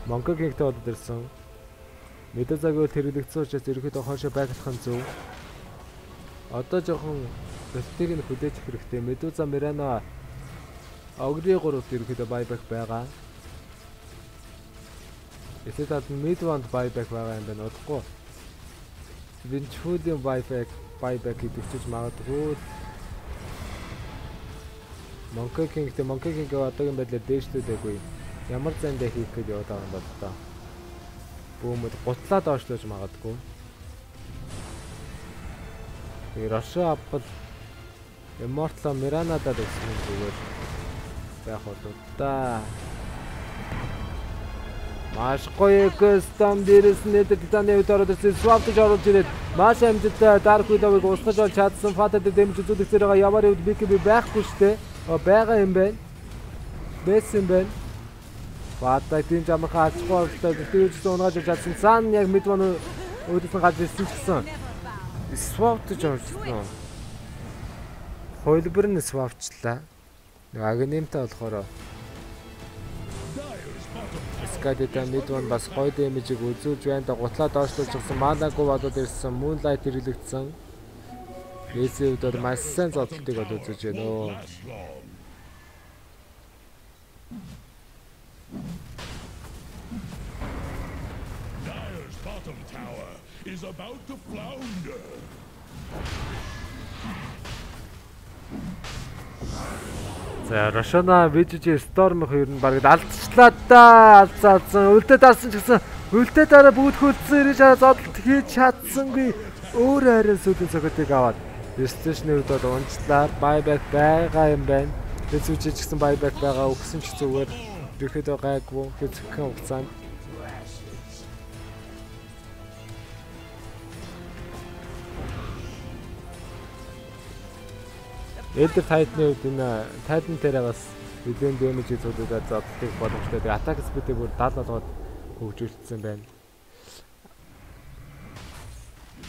Монгол гэгтэй болоод ирсэн. Медузаг үл хэрэглэгдсэн учраас ерөөхдөө хоошоо байгалах нь зөв. Одоо жоохон бэлтгийг нь хүлээж хэрэгтэй. Медуза Мирана Огри 3-т ерөөхдөө buyback байгаа. Эсвэл Midwand buyback байгаа юм байна удахгүй. Eventually buyback хийгдэж магадгүй. Monkey King одоогийн байдлаар дээшлүүлээгүй. Ямар зандаа хийх гэж яваад байгаа юм бол тоо. Бөөмөд гутлаа доошлож магадгүй. Тэгээ Russia Apple Immortal Mirana-даа гэсэн зүгээр байх болоо та. Маш гоё custom дээрээс нэдэр титаны үед ороод ирсэн swap-ж оруулж ирээд маш амжилттай Dark Widow-ыг устгаж бол чадсан. Fatal damage үзүүлэх зэрэг ямар үед BKB байхгүй штэ. Байгаа юм байна. Бэс юм байна. Баатаа тийм жамхаа ачгоолтой битүүж унгаж чадсан. Цаан яг Midwan өөдсөн гаж ирсэн ч гэсэн swap-ж оруулсан. Хойлбор нь swap-члаа. Агнемтай болохоор Скадита Midwan бас гоё дэмэжийг үзүүлж байна. Гутлаа доошлуулж гисэн манагүй болоод ирсэн. Moonlight хэрэглэгдсэн. Эсэвд бол маш сайн зодтолтыг бол үзүүлж байна. Dire's bottom tower is about to flounder. За Рошона VGJ Storm-х ер нь баг алдчихлаа да. Алцаалсан. Үлдээд алсан ч гэсэн үлдээд дараа бүгд хөлдсөн ирж зодолт хийж чадсангүй. Өөр харин сүүлийн цогтыг аваад Destination-ийн үед бол унжлаа. Buyback байгаа юм байна. VGJ ч гэсэн buyback байгаа. Өгсөн ч зүгээр ирэхэд гайгүй. Хэцхэн хугацаанд Элдер Тайтны үед энэ Тайтан дээр бас нэгэн дэмэж зүйлүүдээр зодтолтыг боломжтой. Тэгээ атак спидийг бүр 70-70-д хөгжүүлсэн байна.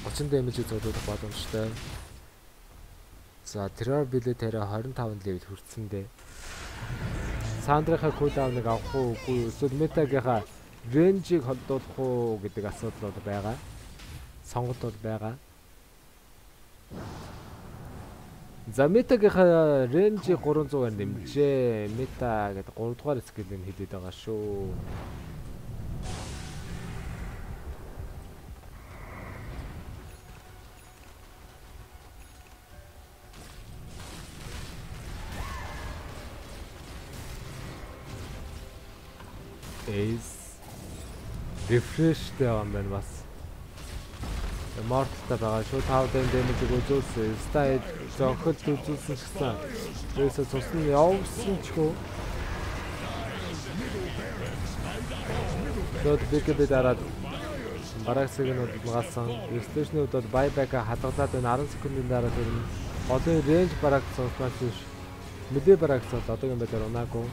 30 дэмэж зүйлүүд боломжтой. За террор билет тэрэ 25 левел хүрсэн дээ. Сандрынхаа кулдауныг авах уу үгүй эсвэл метагийнхаа рейнжийг холдуулах уу гэдэг асуудал бол байгаа. Сонголт бол байгаа. За метагийнхаа рейнжийг 300-аар нэмжээ. Мета гэдэг 3 дугаар скилийг хэлээд байгаа шүү. Ace refresh байгаа юм байна бас. Mortal-та байгаа шүү. 5 damage-ийг үзүүлсэн. Style зохилт үзүүлсэн гэсэн. Тэрээс цусны явсан ч хөө. Дот бэкэд дараад барагсыг нь угаасан. Station-д бол buyback-а хадгалаад байна. 10 секундын дараа тэр голын range бараг сонснаас биш. Мэдээ бараг цол одоогийн байдлаар унаагүй.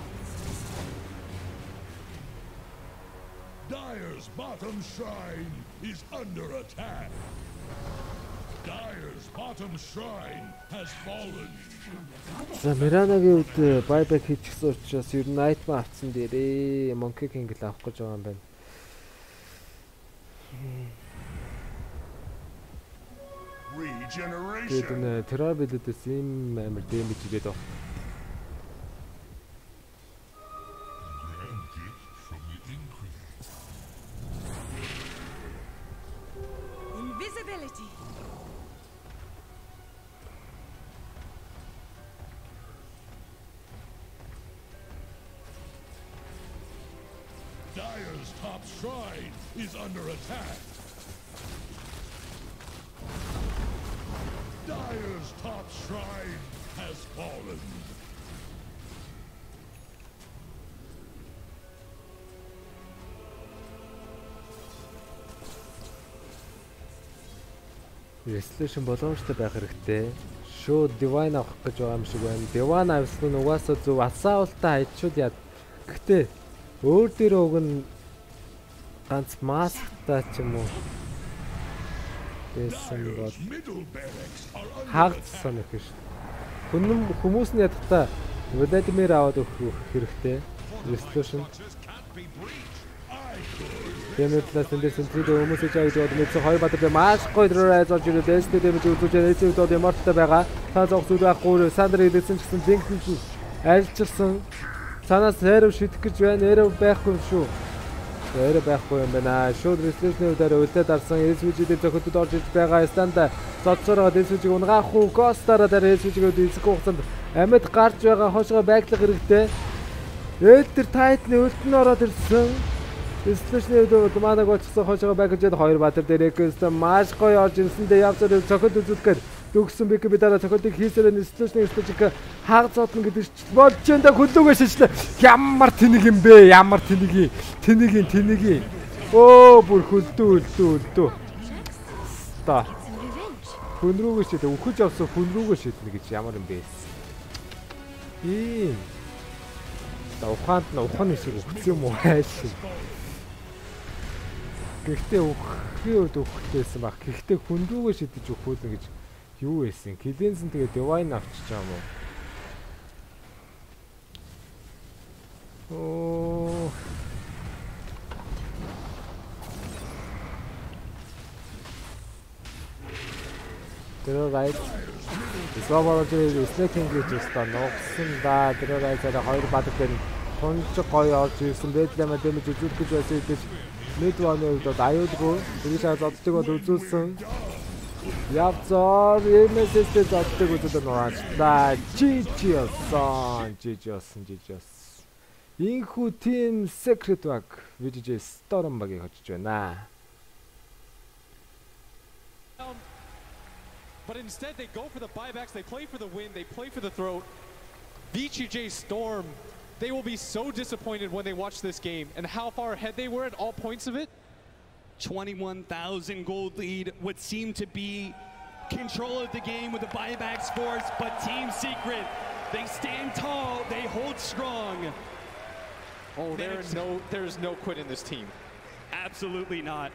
Dire's bottom shrine is under attack. Dire's bottom shrine has fallen. За Миранагийн үед buyback хийчихсэн учраас ер нь item авцсан дээрээ Monkey King л авах гэж байгаа юм байна. Regeneration. Тэгээд Travel-ээс ийм амар damage игээд баг. Invisibility. Dire's top shrine is under attack. Dire's top shrine has fallen. Resolution боломжтой байх хэрэгтэй. Шууд Divine авах гэж байгаа юм шиг байна. Divine авсан нь угаасаа зөв асаултаа хайчууд яа. Гэхдээ өөр дээр уг нь ганц масктай ч юм уу. Байсан бол хаагцсан их шүү. Хүмүүс нь ядтаа Vladimir аваад өгөх хэрэгтэй. Resolution. Тэмэглээс эндээс энтриг хүмүүсээ жаа гэж бодож мэдсэн хоёр бадар маш гоё драйз олж ирээд дэстэй дэмэж үзүүлж эцэг дод Immortal байгаа. Та зогс зүйл байхгүй Сандер идсэн гэсэн Linkton альчилсан. Цаанаас хэрв шидэх гэж байна. Хэрв байхгүй юм шүү. Хэрв байхгүй юм байна. Шууд Resolution-ийн үдээр үлдээд арсан SVG-д зохиолтод орж ирж байгаа станда цоцороо SVG-г унгаах уу? Ghost-аараа дараа SVG-г эзэх хугацаанд амьд гарч байгаа хошгоо байглах хэрэгтэй. Элдер Titan үлдэн ороод ирсэн. Resolution-ийн үед манаг болчихсон хошгоо байгжээд хоёр баатар дээр экэстэ маш гоё орж ирсэндээ явцаар цохилт үзүүлэхээр дөгсөн бик би дараа цохилтыг хийсээр Resolution-ийн стажиг хааг зодно гэдэг ч болж энэ хөлөөгөө шишлээ. Ямар тэнэг юм бэ? Ямар тэнэг. Тэнэг. Оо бүр хөлдөө. Ста. Хүн рүүгээ шидэ үхэж авсан хүн рүүгээ шиднэ гэж ямар юм бэ? Ийм. Та ухааны шиг өгсөн юм уу хайш. Гэхдээ өгөхийн үед өгөхтэйсэн баг. Гэхдээ хүн рүүгээ шидэж өгөхүүлнэ гэж юу байсан? Клинсэн тэгээ Divine авчиж байгаа юм уу? Оо. Тэр right. Сувгаар Snake гэж өстөө ногсон да. Тэр right-аараа хоёр бадаг дээр тунж гоё орж ирсэн байдлаа дэмэж үзүүлэх гэж байсан гэж Мэдваны үед аюулгүй тэрийг зоддаг бол үзүүлсэн. Явцаар MSS-тэй зоддаг үзүүлэн нураачлаа. GG. Инхүү team secret баг VGJ Storm багийг хочж байна. But instead they go for the buybacks, they play for the win, they play for the throat. VGJ Storm, they will be so disappointed when they watch this game and how far ahead they were at all points of it. 21,000 gold lead, what seemed to be control of the game with the buybacks force, but Team Secret, they stand tall, they hold strong. Oh, there's no quit in this team. Absolutely not.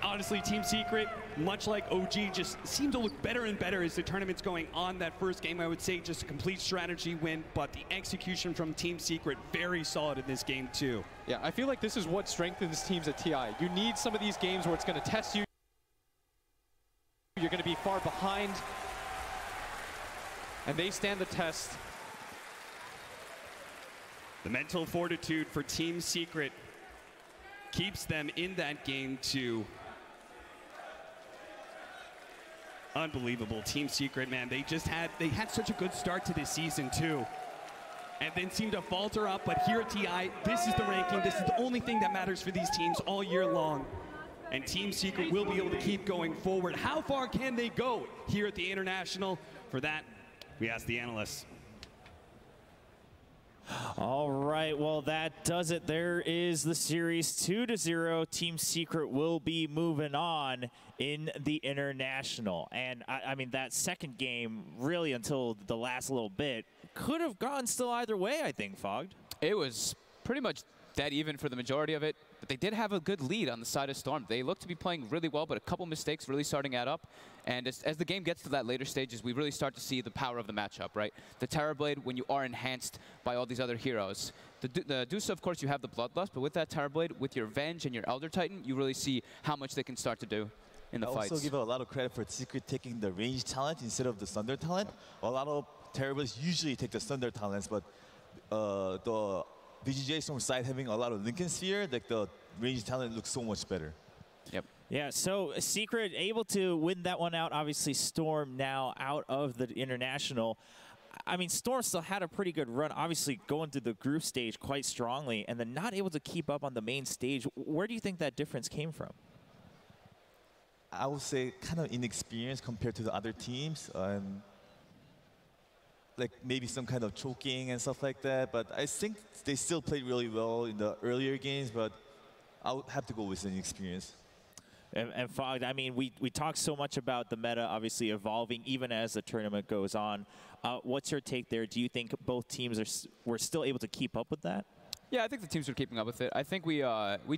honestly, Team Secret, much like OG, just seem to look better and better as the tournament's going on. That first game, I would say, just a complete strategy win, but the execution from Team Secret, very solid in this game, too. Yeah, I feel like this is what strengthens teams at TI. You need some of these games where it's going to test you. You're going to be far behind, and they stand the test. The mental fortitude for Team Secret keeps them in that game, too. Unbelievable. Team Secret, man, they had such a good start to this season, too. And then seemed to falter up, but here at TI, this is the ranking. This is the only thing that matters for these teams all year long. And Team Secret will be able to keep going forward. How far can they go here at the International? For that, we ask the analysts. All right, well, that does it. There is the series 2-0. Team Secret will be moving on in the International. And, I mean, that second game, really until the last little bit, could have gone still either way, I think, Fogged. It was pretty much dead even for the majority of it, but they did have a good lead on the side of Storm. They look to be playing really well, but a couple mistakes really starting to add up. And as the game gets to that later stages, we really start to see the power of the matchup, right? The Terrorblade, when you are enhanced by all these other heroes. The Dusa, of course, you have the Bloodlust, but with that Terrorblade, with your Venge and your Elder Titan, you really see how much they can start to do in the fights. I also give a lot of credit for Secret taking the range talent instead of the Thunder talent. A lot of Terrorblades usually take the Thunder talents, but the VGJ Storm side having a lot of Lincoln Sphere, like the range talent looks so much better. Yep. Yeah, so Secret able to win that one out. Obviously, Storm now out of the International. I mean, Storm still had a pretty good run, obviously going through the group stage quite strongly, and then not able to keep up on the main stage. Where do you think that difference came from? I would say kind of inexperience compared to the other teams. Like maybe some kind of choking and stuff like that, but I think they still played really well in the earlier games, but I would have to go with an experience. And Fogg, I mean, we talk so much about the meta obviously evolving even as the tournament goes on. What's your take there? Do you think both teams were still able to keep up with that? Yeah, I think the teams are keeping up with it. I think we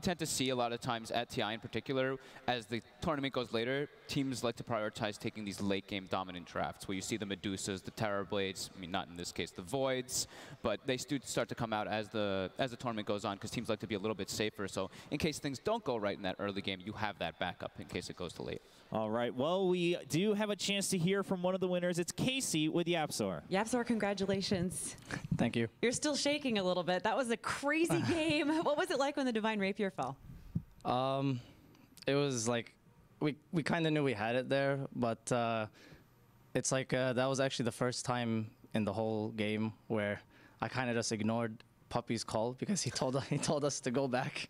tend to see a lot of times at TI in particular, as the tournament goes later, teams like to prioritize taking these late game dominant drafts where you see the Medusas, the Terrorblades, I mean not in this case the Voids, but they do start to come out as the tournament goes on because teams like to be a little bit safer. So in case things don't go right in that early game, you have that backup in case it goes to late. All right, well, we do have a chance to hear from one of the winners. It's Casey with Yapzor. Yapzor, congratulations. Thank you. You're still shaking a little bit. That was a crazy game. What was it like when the Divine Rapier fell? It was like, we kind of knew we had it there, but it's like that was actually the first time in the whole game where I kind of just ignored Puppy's call because he told us to go back.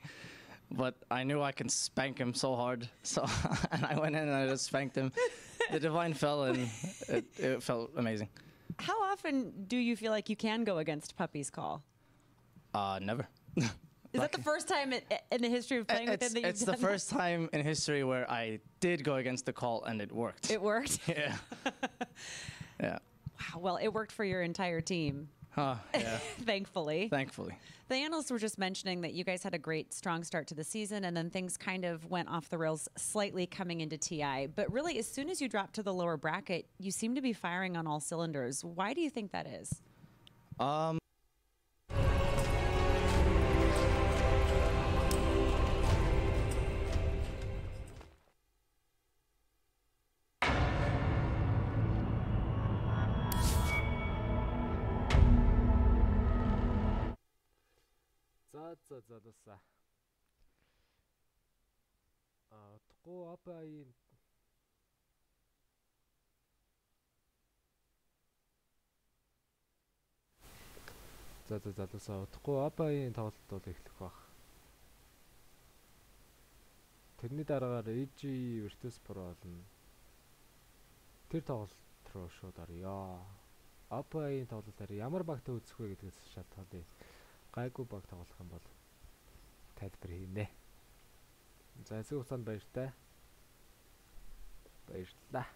But I knew I can spank him so hard, so and I went in and I just spanked him. The Divine fell, and it felt amazing. How often do you feel like you can go against Puppy's call? Never. Is that the first time in the history of playing with him that you've It's the first time in history where I did go against the call and it worked. It worked? Yeah. Yeah. Wow, well, it worked for your entire team. Huh, yeah. Thankfully. Thankfully. The analysts were just mentioning that you guys had a great, strong start to the season, and then things kind of went off the rails slightly coming into TI. But really, as soon as you dropped to the lower bracket, you seem to be firing on all cylinders. Why do you think that is? За. Утгагүй апаийн утгагүй апаийн тоглолт бол эхлэх баг. Тэрний дараагаар AG Virtus Pro болно. Тэр тоглолт руу шууд орё. Апаийн тоглолтоор ямар багтай үзэх вэ гэдгээс шалтгаалъя. Гайгүй баг тоглох юм бол тайлбар хийнэ. За эсэг хугацаанд баяртай. Баярлалаа.